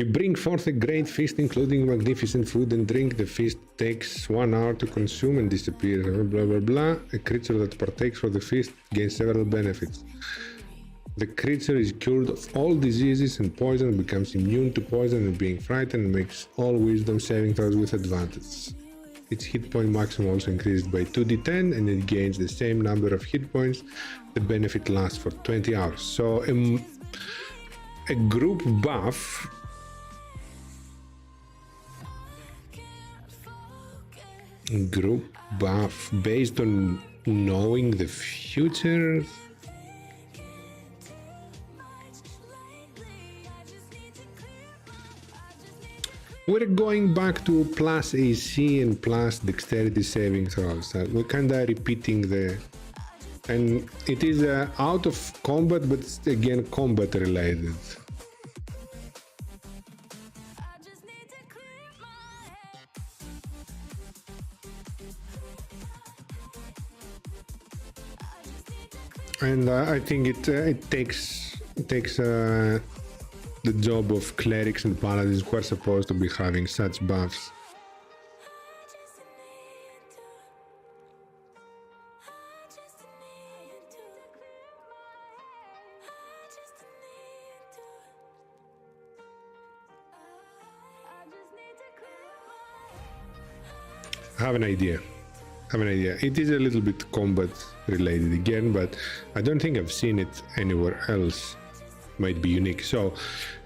You bring forth a great feast, including magnificent food and drink. The feast takes 1 hour to consume and disappears. Blah, blah, blah. A creature that partakes from the feast gains several benefits. The creature is cured of all diseases and poison, becomes immune to poison and being frightened, and makes all wisdom saving throws with advantage. Its hit point maximum also increased by 2d10, and it gains the same number of hit points. The benefit lasts for 20 hours. So a group buff based on knowing the future. We're going back to plus AC and plus dexterity saving throws. We're kinda repeating and it is out of combat, but it's again combat related. And I think it takes the job of clerics and paladins who are supposed to be having such buffs. I have an idea. It is a little bit combat related again, but I don't think I've seen it anywhere else. Might be unique. So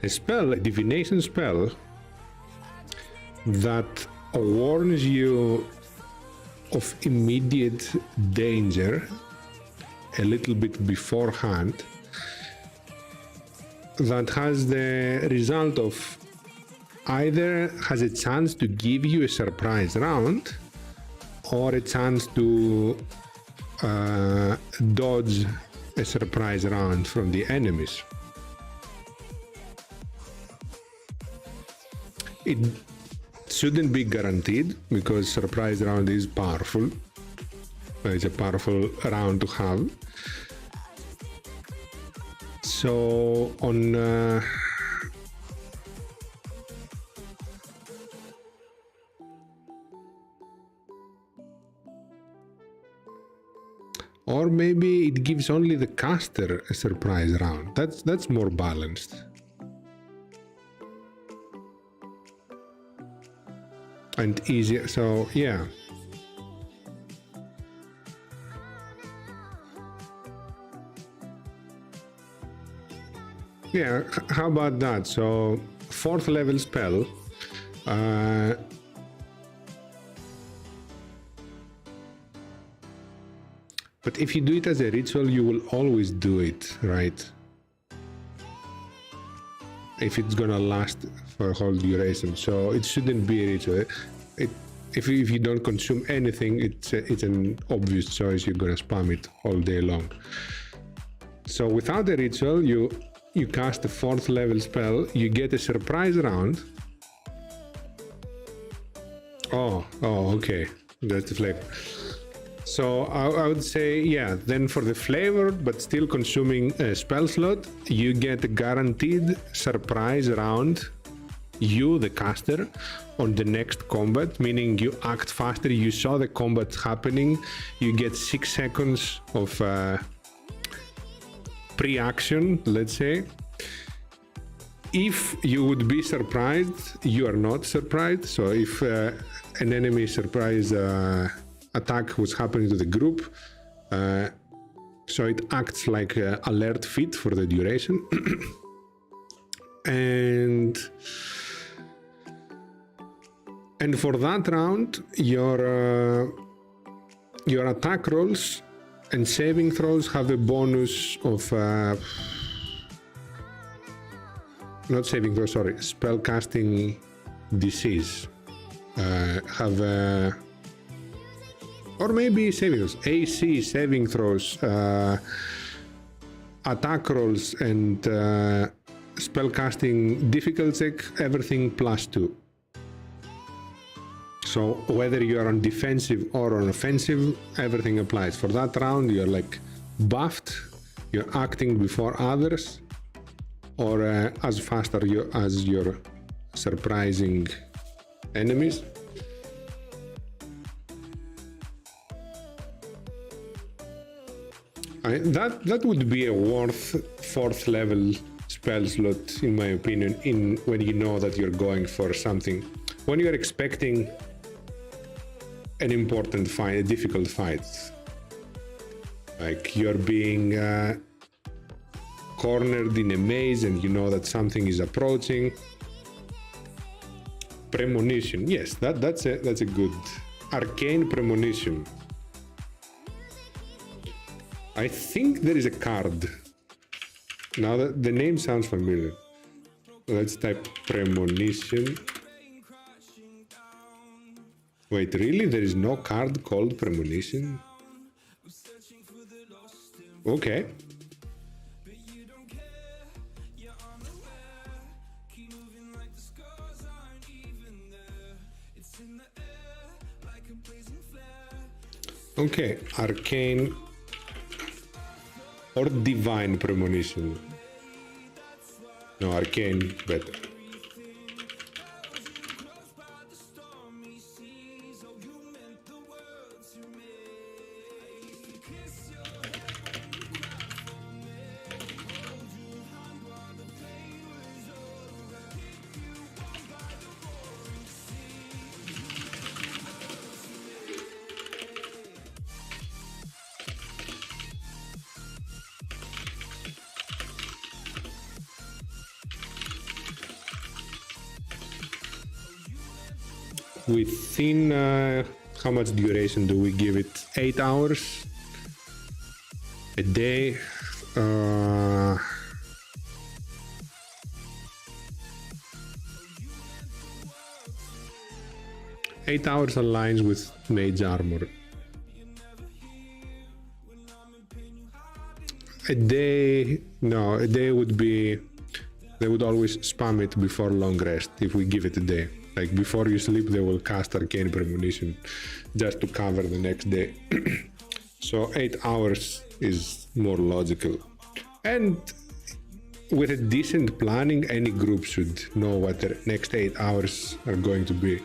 a spell, a divination spell that warns you of immediate danger a little bit beforehand, that has the result of either has a chance to give you a surprise round or a chance to dodge a surprise round from the enemies. It shouldn't be guaranteed because surprise round is powerful. It's a powerful round to have. So on or maybe it gives only the caster a surprise round. That's more balanced. And easier, so yeah. Yeah, how about that? So 4th level spell, but if you do it as a ritual, you will always do it, right? If it's gonna last for a whole duration, so it shouldn't be a ritual. If you don't consume anything, it's an obvious choice. You're gonna spam it all day long. So without a ritual, you cast a 4th level spell. You get a surprise round. Oh, okay, that's the flavor. So I would say, yeah, then for the flavor, but still consuming a spell slot, you get a guaranteed surprise round, you, the caster, on the next combat, meaning you act faster, you saw the combat happening, you get 6 seconds of pre-action, let's say. If you would be surprised, you are not surprised. So if an enemy surprise attack was happening to the group, so it acts like alert fit for the duration. and for that round, your attack rolls and saving throws have a bonus of not saving throws, sorry, spell casting disease have or maybe saving throws, AC saving throws, attack rolls, and spellcasting difficult check, everything +2. So whether you are on defensive or on offensive, everything applies. For that round, you're like buffed, you're acting before others, or as fast as your surprising enemies. That would be a worth 4th level spell slot, in my opinion, when you know that you're going for something, when you're expecting an important fight, a difficult fight, like you're being cornered in a maze and you know that something is approaching. Premonition, yes, that's a good arcane premonition. I think there is a card. Now that the name sounds familiar. Let's type premonition. Wait, really? There is no card called premonition? Okay. Okay, arcane or divine premonition. No, arcane better. Within how much duration do we give it? 8 hours a day. 8 hours aligns with mage armor. A day, no, a day would be, they would always spam it before long rest if we give it a day. Like before you sleep, they will cast Arcane Premonition just to cover the next day. So 8 hours is more logical. And with a decent planning, any group should know what their next 8 hours are going to be.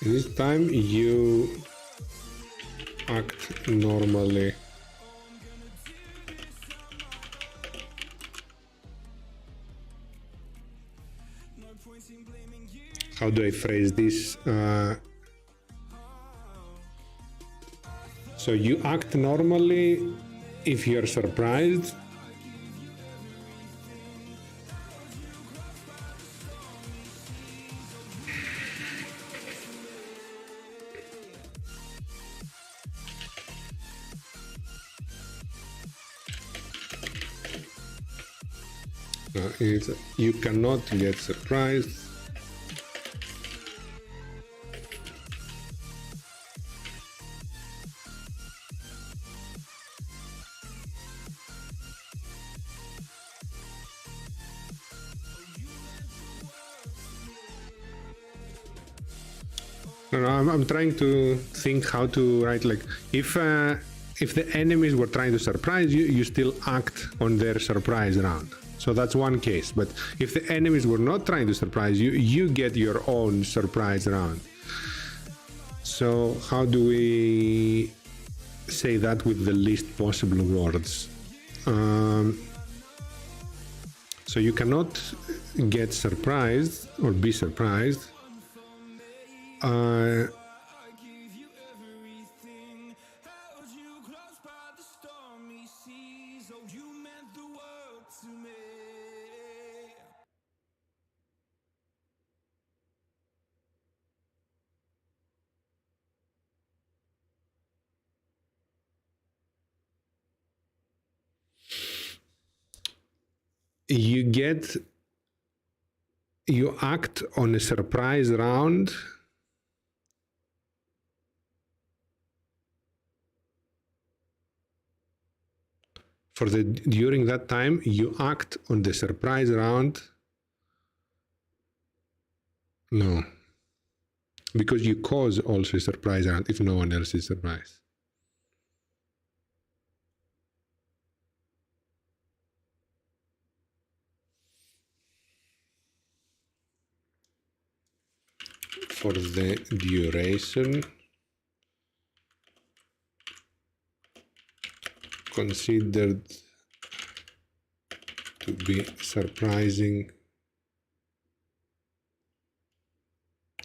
This time you act normally. How do I phrase this? So you act normally if you're surprised. You cannot get surprised. No, I'm trying to think how to write, like, if the enemies were trying to surprise you, you still act on their surprise round. So that's one case. But if the enemies were not trying to surprise you, you get your own surprise round. So how do we say that with the least possible words? So you cannot get surprised or be surprised. You meant the world to me. you act on a surprise round during that time you act on the surprise round. No, because you cause also a surprise round if no one else is surprised. For the duration, considered to be surprising,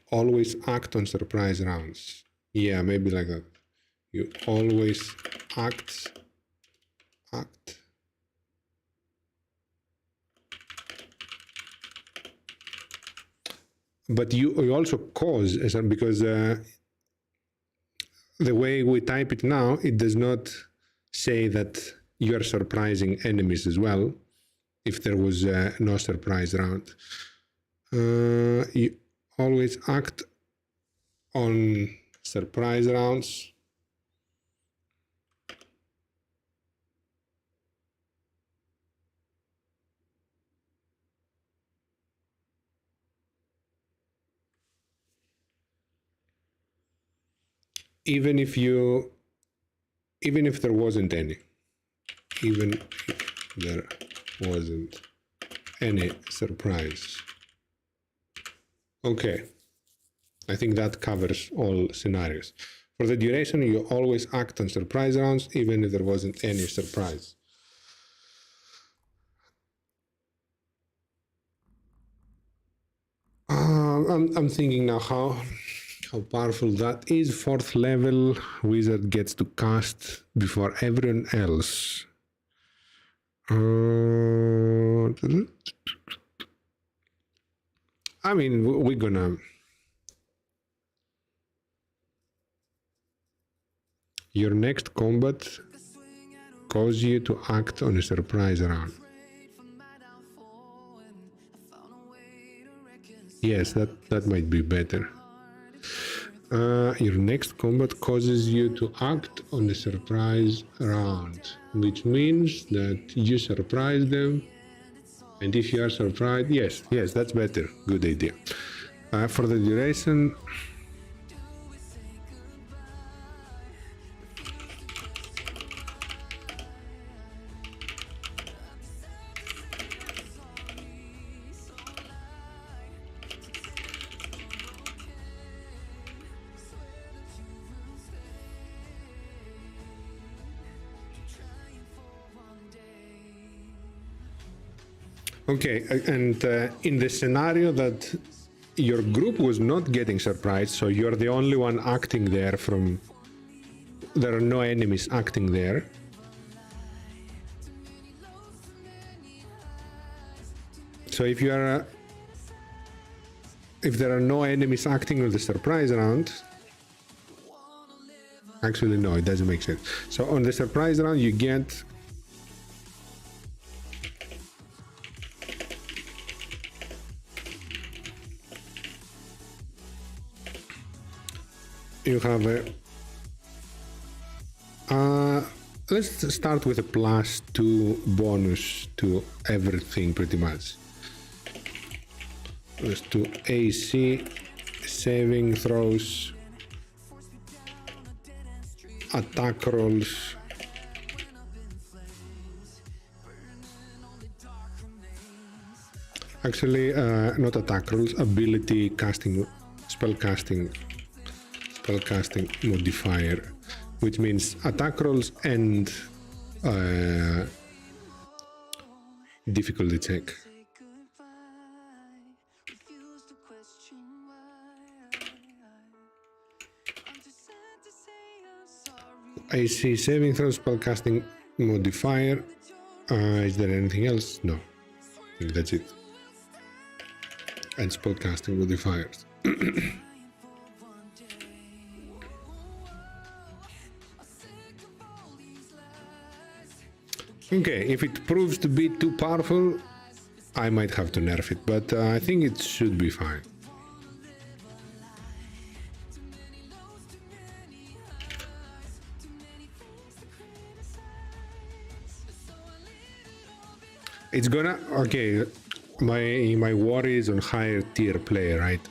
always act on surprise rounds. Yeah, maybe like that. You always act. But you also cause, because the way we type it now, it does not say that you are surprising enemies as well, if there was no surprise round. You always act on surprise rounds. Even if there wasn't any. Even if there wasn't any surprise. Okay. I think that covers all scenarios. For the duration, you always act on surprise rounds, even if there wasn't any surprise. I'm thinking now how powerful that is. 4th level, wizard gets to cast before everyone else. I mean, we're gonna... Your next combat causes you to act on a surprise round. Yes, that might be better. Your next combat causes you to act on a surprise round, which means that you surprise them. And if you are surprised, yes, that's better. Good idea. For the duration, okay, and in the scenario that your group was not getting surprised, so you're the only one acting there there are no enemies acting there. So if there are no enemies acting on the surprise round, actually no, it doesn't make sense. So on the surprise round you get you have let's start with a +2 bonus to everything pretty much. Let's do AC, saving throws, attack rolls, actually not attack rolls, ability casting, spell casting modifier, which means attack rolls and difficulty check. AC saving throw, spellcasting modifier. Is there anything else? No, I think that's it. And spellcasting modifiers. Okay, if it proves to be too powerful, I might have to nerf it, but I think it should be fine. It's gonna, okay, my worry is on higher tier play, right?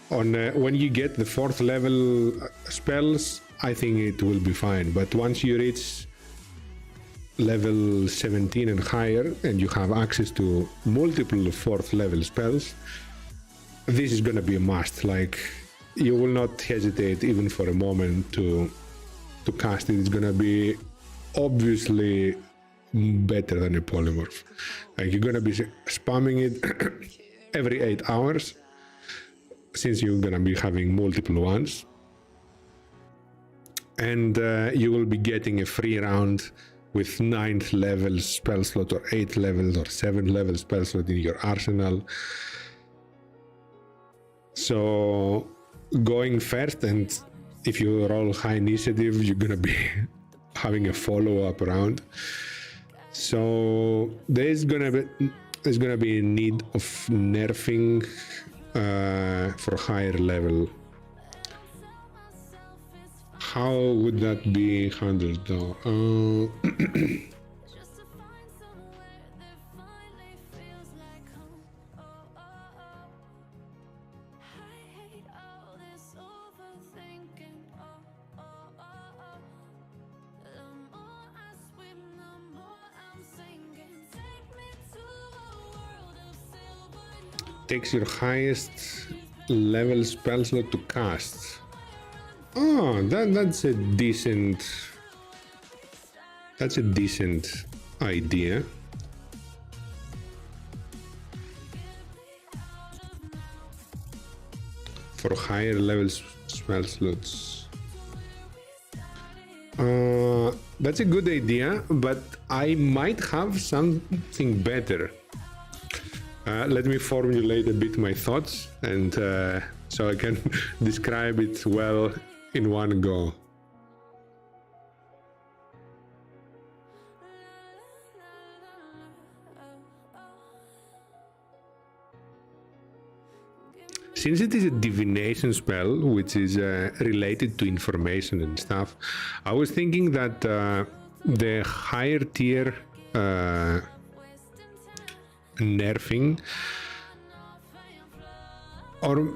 On when you get the 4th level spells, I think it will be fine. But once you reach level 17 and higher, and you have access to multiple 4th level spells, this is gonna be a must. Like, you will not hesitate even for a moment to cast it. It's gonna be obviously better than a polymorph. Like, you're gonna be spamming it every 8 hours, since you're gonna be having multiple ones, and you will be getting a free round with 9th level spell slot, or 8th level or 7th level spell slot in your arsenal. So going first, and if you roll high initiative, you're gonna be having a follow-up round. So there's gonna be a need of nerfing for higher level. How would that be handled though? Just to find somewhere that finally feels like home. I hate all this overthinking. The more I swim, the more I'm sinking. Take me to a world of silver. Takes your highest level spell slot to cast. Oh, that's a decent idea. For higher level spell slots. That's a good idea, but I might have something better. Let me formulate a bit my thoughts, and so I can describe it well in one go. Since it is a divination spell, which is related to information and stuff, I was thinking that the higher tier nerfing, or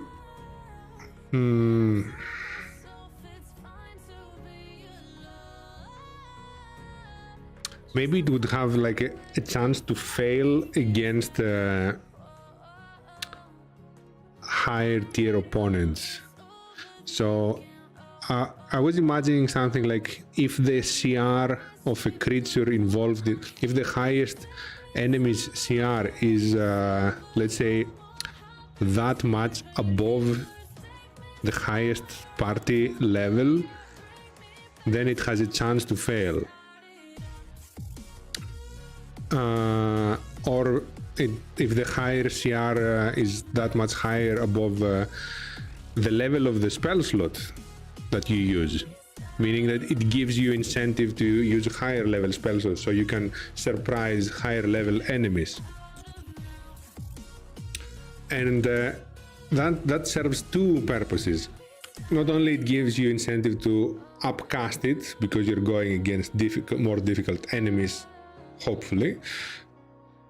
maybe it would have like a chance to fail against higher tier opponents. So I was imagining something like, if the CR of a creature involved, if the highest enemy's CR is let's say that much above the highest party level, then it has a chance to fail. Or if the higher CR is that much higher above the level of the spell slot that you use, meaning that it gives you incentive to use higher level spell slots, so you can surprise higher level enemies. And that serves two purposes. Not only it gives you incentive to upcast it, because you're going against more difficult enemies, hopefully,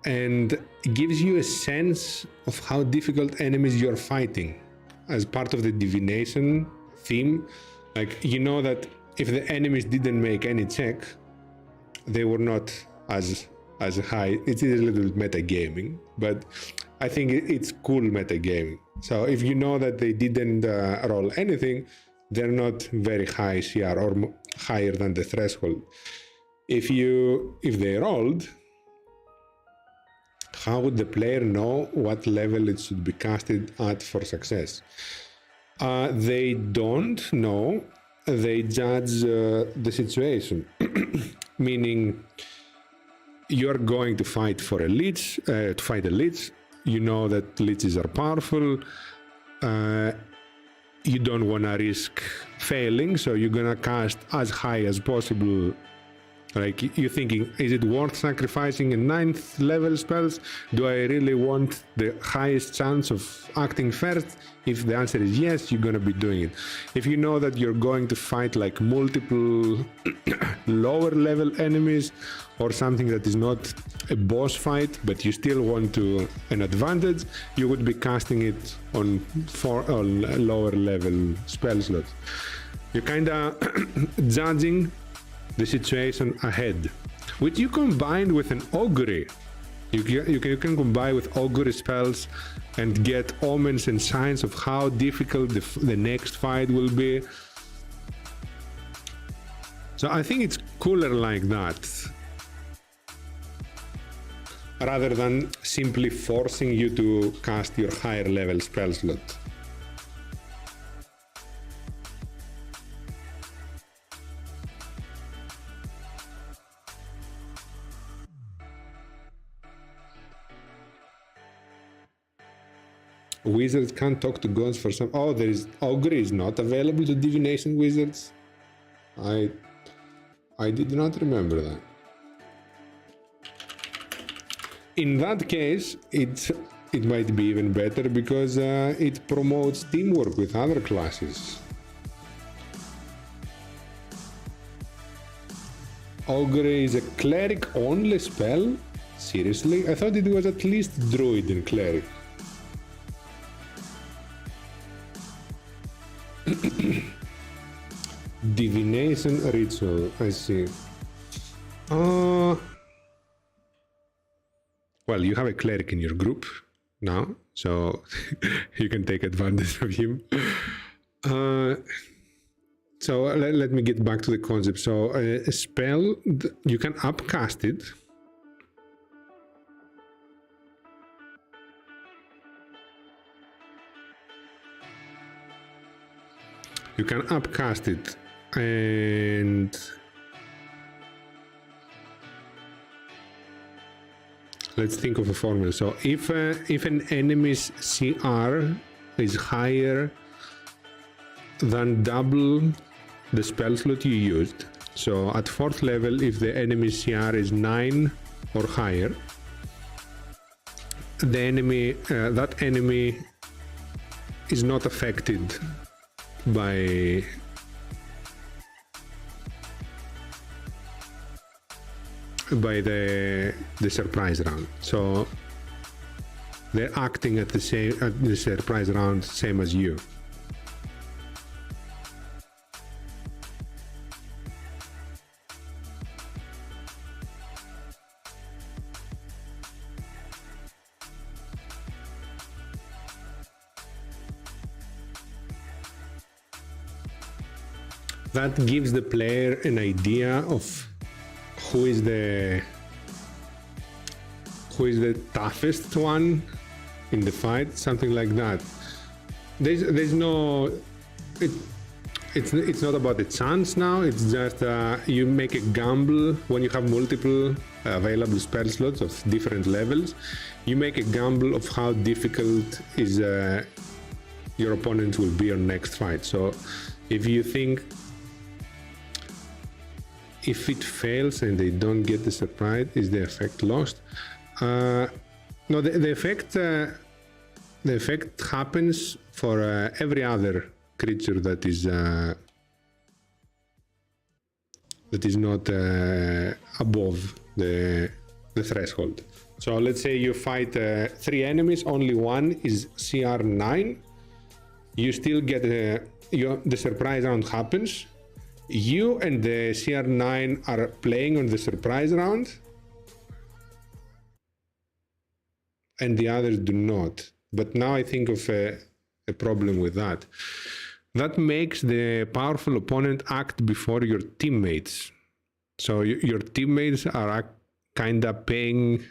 and it gives you a sense of how difficult enemies you're fighting as part of the divination theme. Like, you know that if the enemies didn't make any check, they were not as high. It is a little bit metagaming, but I think it's cool metagaming. So if you know that they didn't roll anything, they're not very high CR or higher than the threshold. If they rolled, how would the player know what level it should be casted at for success? They don't know. They judge the situation. Meaning, you're going to fight for a lich, to fight a lich. You know that liches are powerful. You don't want to risk failing, so you're gonna cast as high as possible Like, you're thinking, is it worth sacrificing a 9th level spells? Do I really want the highest chance of acting first? If the answer is yes, you're gonna be doing it. If you know that you're going to fight like multiple lower level enemies or something that is not a boss fight, but you still want to an advantage, you would be casting it on lower level spell slots. You're kinda judging the situation ahead, which you combine with an augury. You can combine with augury spells and get omens and signs of how difficult the next fight will be. So I think it's cooler like that, rather than simply forcing you to cast your higher level spell slot. Wizards can't talk to gods for some... Oh, there is... Augury is not available to divination wizards? I did not remember that. In that case, it might be even better because it promotes teamwork with other classes. Augury is a cleric-only spell? Seriously? I thought it was at least druid and cleric. Divination ritual, I see. Well, you have a cleric in your group now, so you can take advantage of him. So let me get back to the concept. So a spell, you can upcast it. You can upcast it, and let's think of a formula. So if an enemy's CR is higher than double the spell slot you used, so at 4th level, if the enemy's CR is 9 or higher, the enemy that enemy is not affected by the surprise round. So they're acting at the surprise round same as you. That gives the player an idea of who is the toughest one in the fight, something like that. There's no, it's not about the chance now. It's just you make a gamble when you have multiple available spell slots of different levels. You make a gamble of how difficult is your opponent will be on next fight. So if you think, if it fails and they don't get the surprise, is the effect lost? No, the effect happens for every other creature that is not above the threshold. So let's say you fight 3 enemies, only one is CR 9. You still get the surprise round happens. You and the CR9 are playing on the surprise round, and the others do not. But now I think of a problem with that. That makes the powerful opponent act before your teammates. So your teammates are kinda paying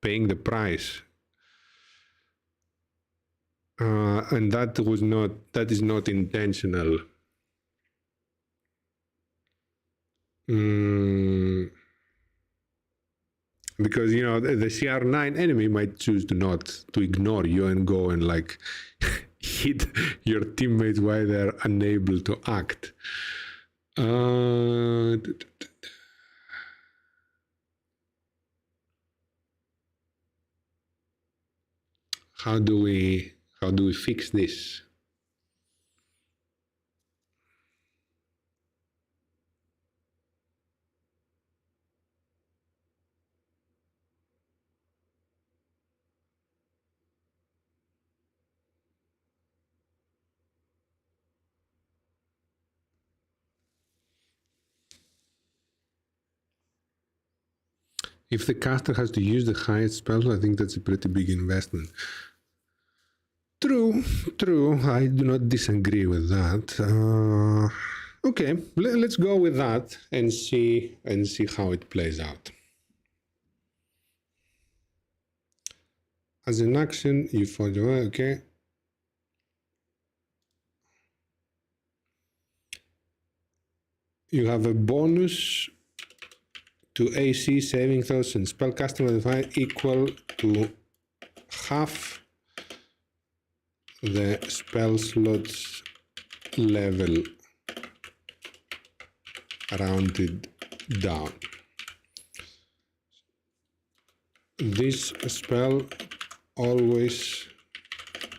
the price. And that is not intentional. Because the CR9 enemy might choose to ignore you and go and like hit your teammates while they're unable to act. how do we fix this? If the caster has to use the highest spell, I think that's a pretty big investment. True, true. I do not disagree with that. Okay, let's go with that and see how it plays out. As an action, you follow. Okay. You have a bonus to AC saving throws and spellcasting modifier equal to half the spell slot's level rounded down. This spell always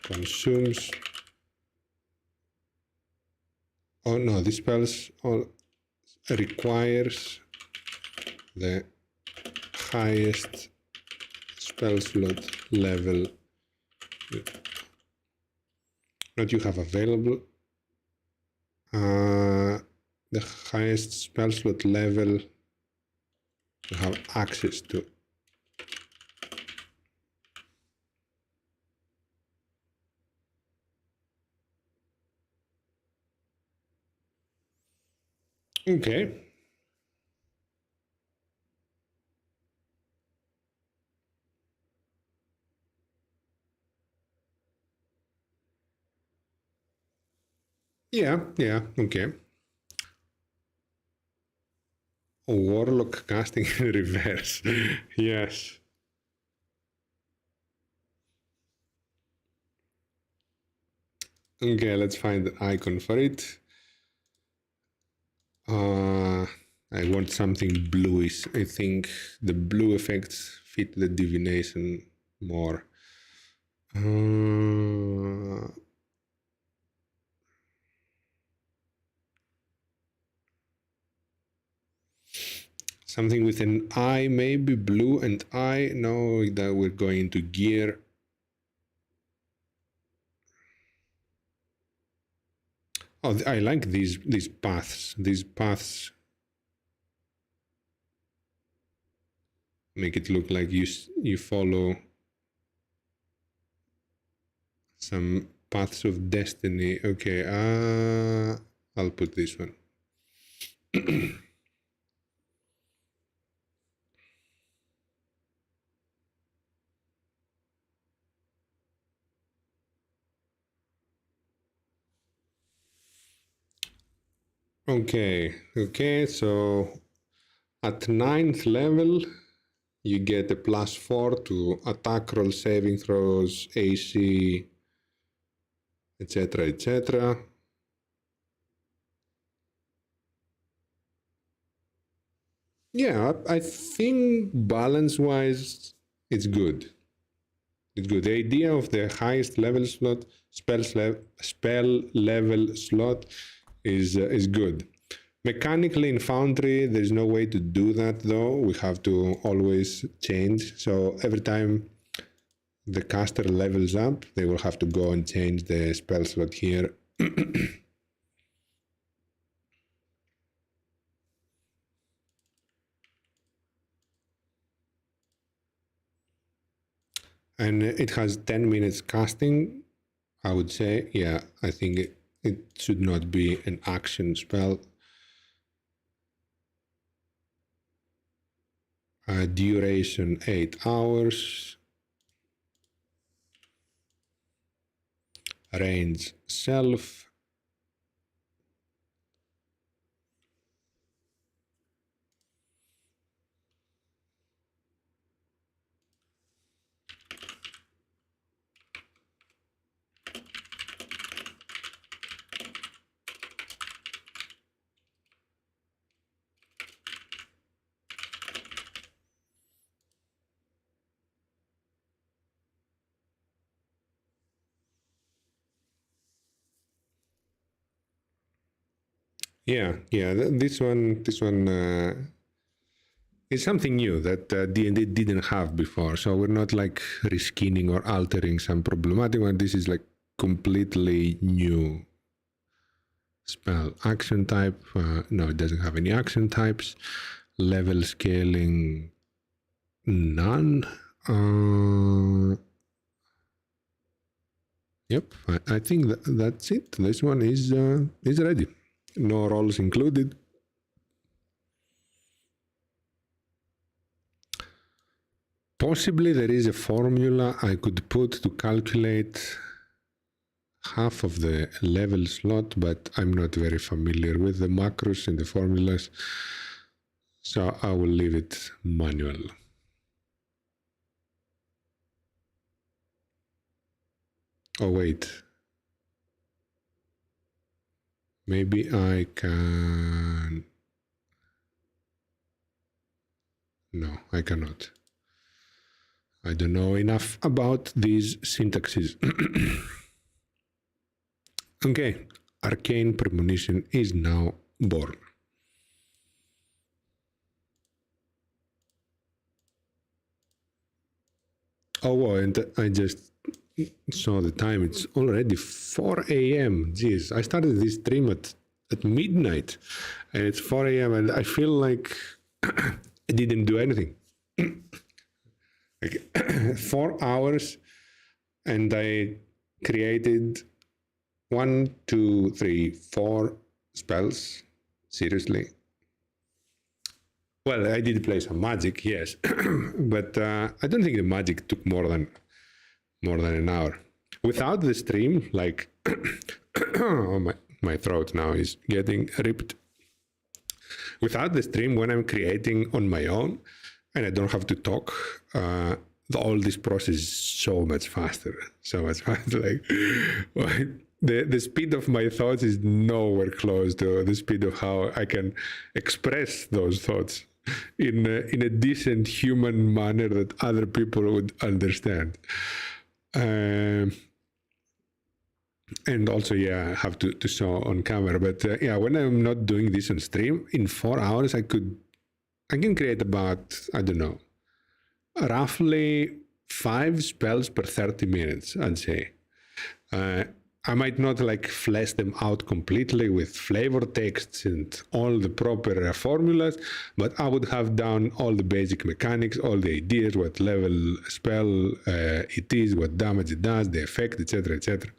consumes. Oh no, this spell requires the highest spell slot level that you have available. The highest spell slot level you have access to. Okay. Yeah, okay. Warlock casting in reverse. Yes. Okay, let's find the icon for it. I want something bluish. I think the blue effects fit the divination more. Something with an eye, maybe blue and eye. Know that we're going to gear. Oh, I like these paths. These paths make it look like you follow some paths of destiny. Okay, I'll put this one. Okay, so at 9th level, you get a +4 to attack roll, saving throws, AC, etc., etc. Yeah, I think balance-wise, it's good. It's good. The idea of the highest level slot, spell level slot, is good. Mechanically in Foundry, there's no way to do that though. We have to always change. So every time the caster levels up, they will have to go and change the spell slot here. And it has 10 minutes casting, I would say. Yeah, I think it should not be an action spell. Duration 8 hours. Range self. Yeah, this one is something new that D&D didn't have before. So we're not like reskinning or altering some problematic one. This is like completely new spell. Action type, no, it doesn't have any action types. Level scaling, none. Yep, I think that's it. This one is ready. No rolls included. Possibly there is a formula I could put to calculate half of the level slot, but I'm not very familiar with the macros and the formulas, so I will leave it manual. Oh wait, maybe I can... No, I cannot. I don't know enough about these syntaxes. Okay, arcane premonition is now born. Oh, wow, and I just saw the time. It's already 4 a.m. Jeez, I started this stream at midnight, and it's 4 a.m. and I feel like I didn't do anything. Like 4 hours, and I created 1, 2, 3, 4 spells. Seriously. Well, I did play some magic, yes, but I don't think the magic took more than an hour. Without the stream, like, oh, my throat now is getting ripped. Without the stream, when I'm creating on my own, and I don't have to talk, all this process is so much faster. So much faster. Like, the speed of my thoughts is nowhere close to the speed of how I can express those thoughts in a decent human manner that other people would understand. And also, yeah, I have to show on camera. But yeah, when I'm not doing this on stream, in 4 hours, I can create about, I don't know, roughly 5 spells per 30 minutes, I'd say. I might not like flesh them out completely with flavor texts and all the proper formulas, but I would have done all the basic mechanics, all the ideas, what level spell it is, what damage it does, the effect, etc., etc.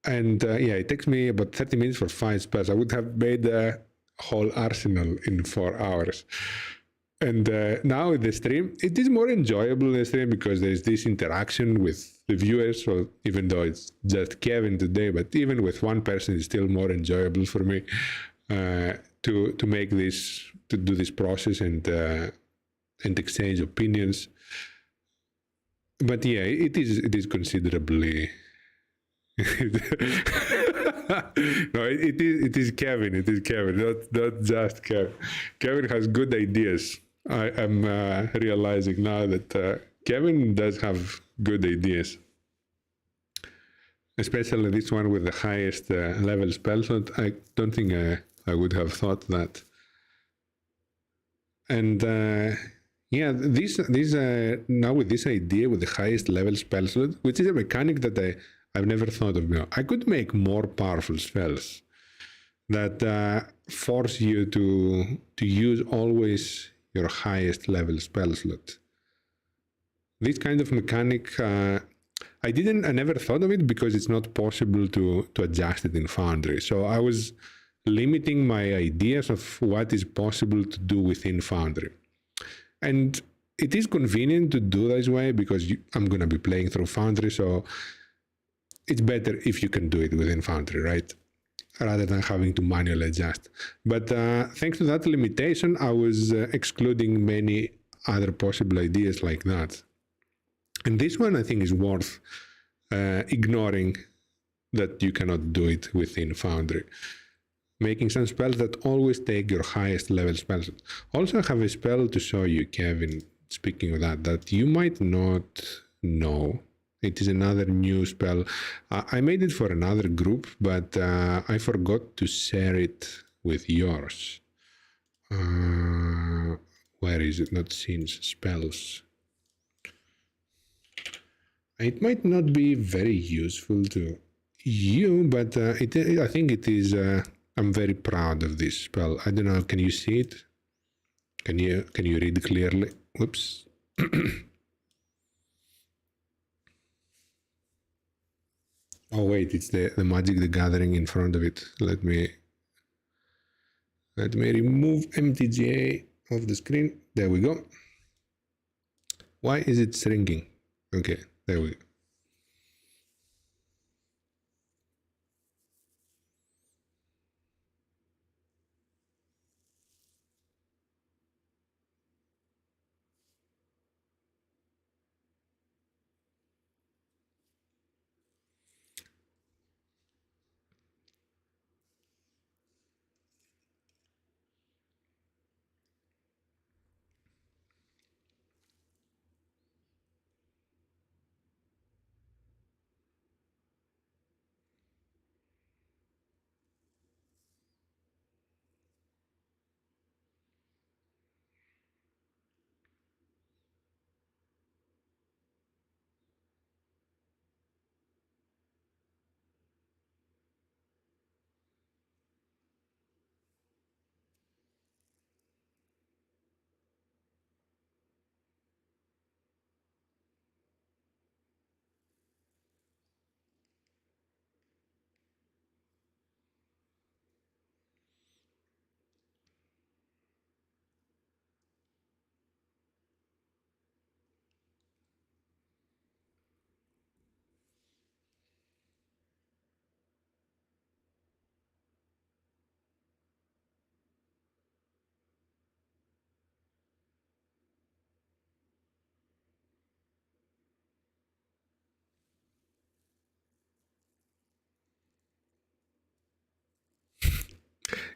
And yeah, it takes me about 30 minutes for 5 spells. I would have made a whole arsenal in 4 hours. And now with the stream, it is more enjoyable in the stream because there's this interaction with the viewers. So even though it's just Kevin today, but even with one person, it's still more enjoyable for me to make this, to do this process and exchange opinions. But yeah, it is considerably. No, it is Kevin. It is Kevin, not just Kevin. Kevin has good ideas. I am realizing now that Kevin does have good ideas, especially this one with the highest level spell slot. I don't think I would have thought that. And yeah, this now with this idea with the highest level spell slot, which is a mechanic that I've never thought of. I could make more powerful spells that force you to use always your highest level spell slot. This kind of mechanic, I never thought of it because it's not possible to adjust it in Foundry. So I was limiting my ideas of what is possible to do within Foundry. And it is convenient to do this way because I'm going to be playing through Foundry, so it's better if you can do it within Foundry, right? Rather than having to manually adjust. But thanks to that limitation, I was excluding many other possible ideas like that. And this one, I think, is worth ignoring that you cannot do it within Foundry. Making some spells that always take your highest level spells. Also, I have a spell to show you, Kevin, speaking of that you might not know. It is another new spell. I made it for another group, but I forgot to share it with yours. Where is it? Not scenes, spells. It might not be very useful to you, but I think it is. I'm very proud of this spell. I don't know. Can you see it? Can you read clearly? Whoops. Oh wait, it's the Magic the Gathering in front of it. Let me remove MTGA off the screen. There we go. Why is it shrinking? Okay, there we go.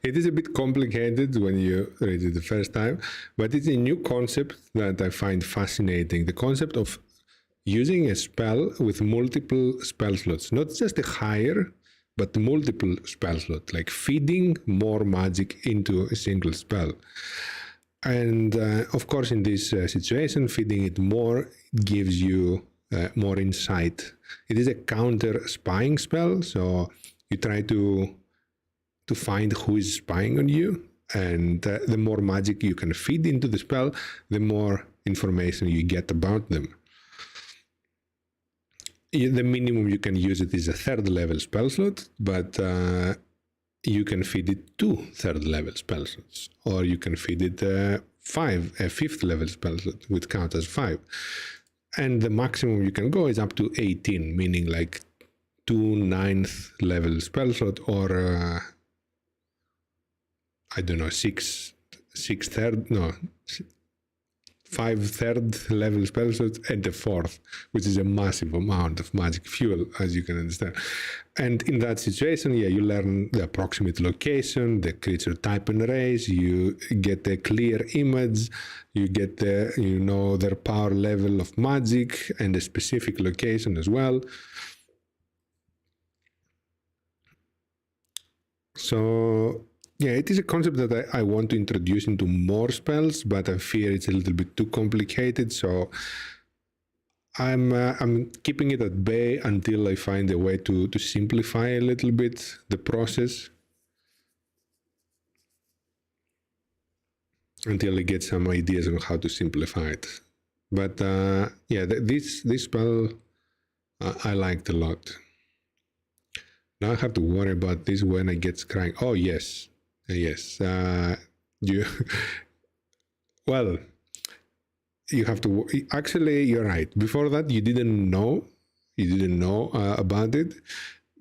It is a bit complicated when you read it the first time, but it's a new concept that I find fascinating. The concept of using a spell with multiple spell slots, not just a higher, but multiple spell slots, like feeding more magic into a single spell. And of course, in this situation, feeding it more gives you more insight. It is a counter spying spell, so you try to find who is spying on you, and the more magic you can feed into the spell, the more information you get about them. The minimum you can use it is a third level spell slot, but you can feed it 2 third level spell slots, or you can feed it a 5th level spell slot, which counts as 5. And the maximum you can go is up to 18, meaning like 2 9th level spell slot, or I don't know, 5 third level spell slots and the 4th, which is a massive amount of magic fuel, as you can understand. And in that situation, yeah, you learn the approximate location, the creature type and race, you get a clear image, you get their power level of magic and a specific location as well. So yeah, it is a concept that I want to introduce into more spells, but I fear it's a little bit too complicated. So I'm keeping it at bay until I find a way to simplify a little bit the process, until I get some ideas on how to simplify it. But yeah, this spell I liked a lot. Now I have to worry about this when I get scrying. Oh yes. Yes, well, you have to. Actually, you're right. Before that, you didn't know about it,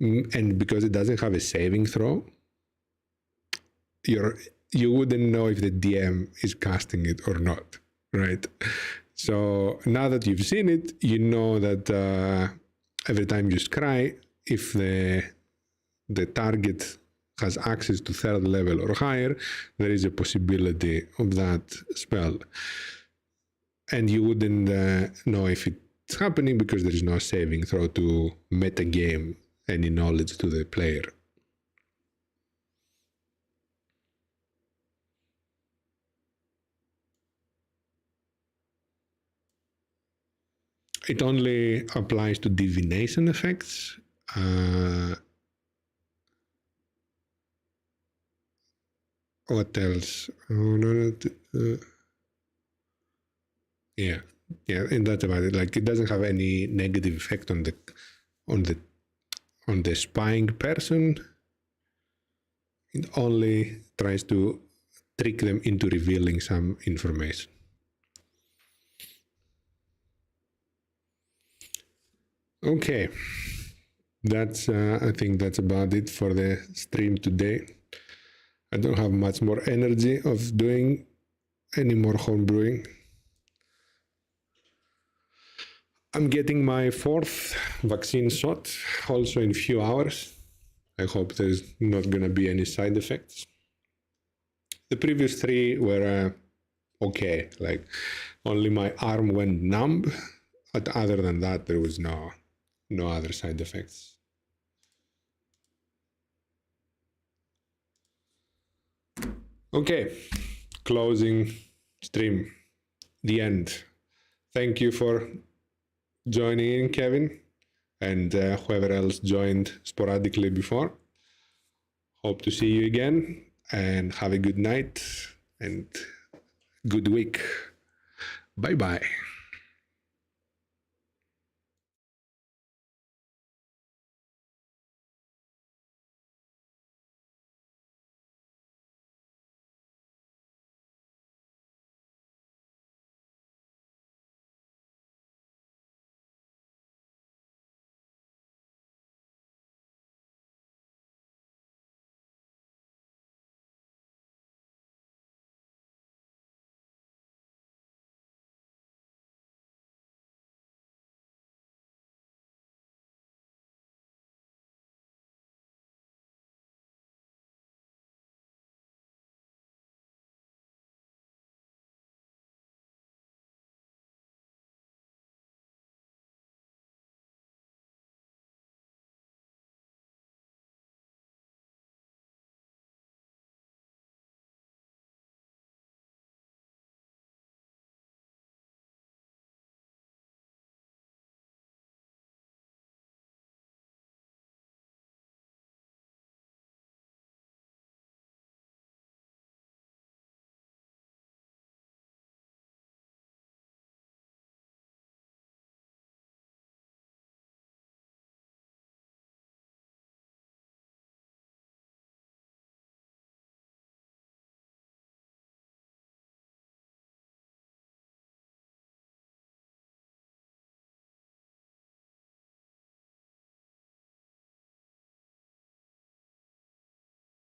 and because it doesn't have a saving throw, you wouldn't know if the DM is casting it or not, right? So now that you've seen it, you know that every time you scry, if the target has access to 3rd level or higher, there is a possibility of that spell. And you wouldn't know if it it's happening because there is no saving throw to metagame any knowledge to the player. It only applies to divination effects. What else? Yeah, and that's about it. Like, it doesn't have any negative effect on the spying person. It only tries to trick them into revealing some information. Okay, that's I think that's about it for the stream today. I don't have much more energy of doing any more homebrewing. I'm getting my 4th vaccine shot also in a few hours. I hope there's not gonna be any side effects. The previous 3 were okay, like only my arm went numb, but other than that, there was no other side effects. Okay, closing stream, the end. Thank you for joining in, Kevin, and whoever else joined sporadically before. Hope to see you again, and have a good night and good week. Bye-bye.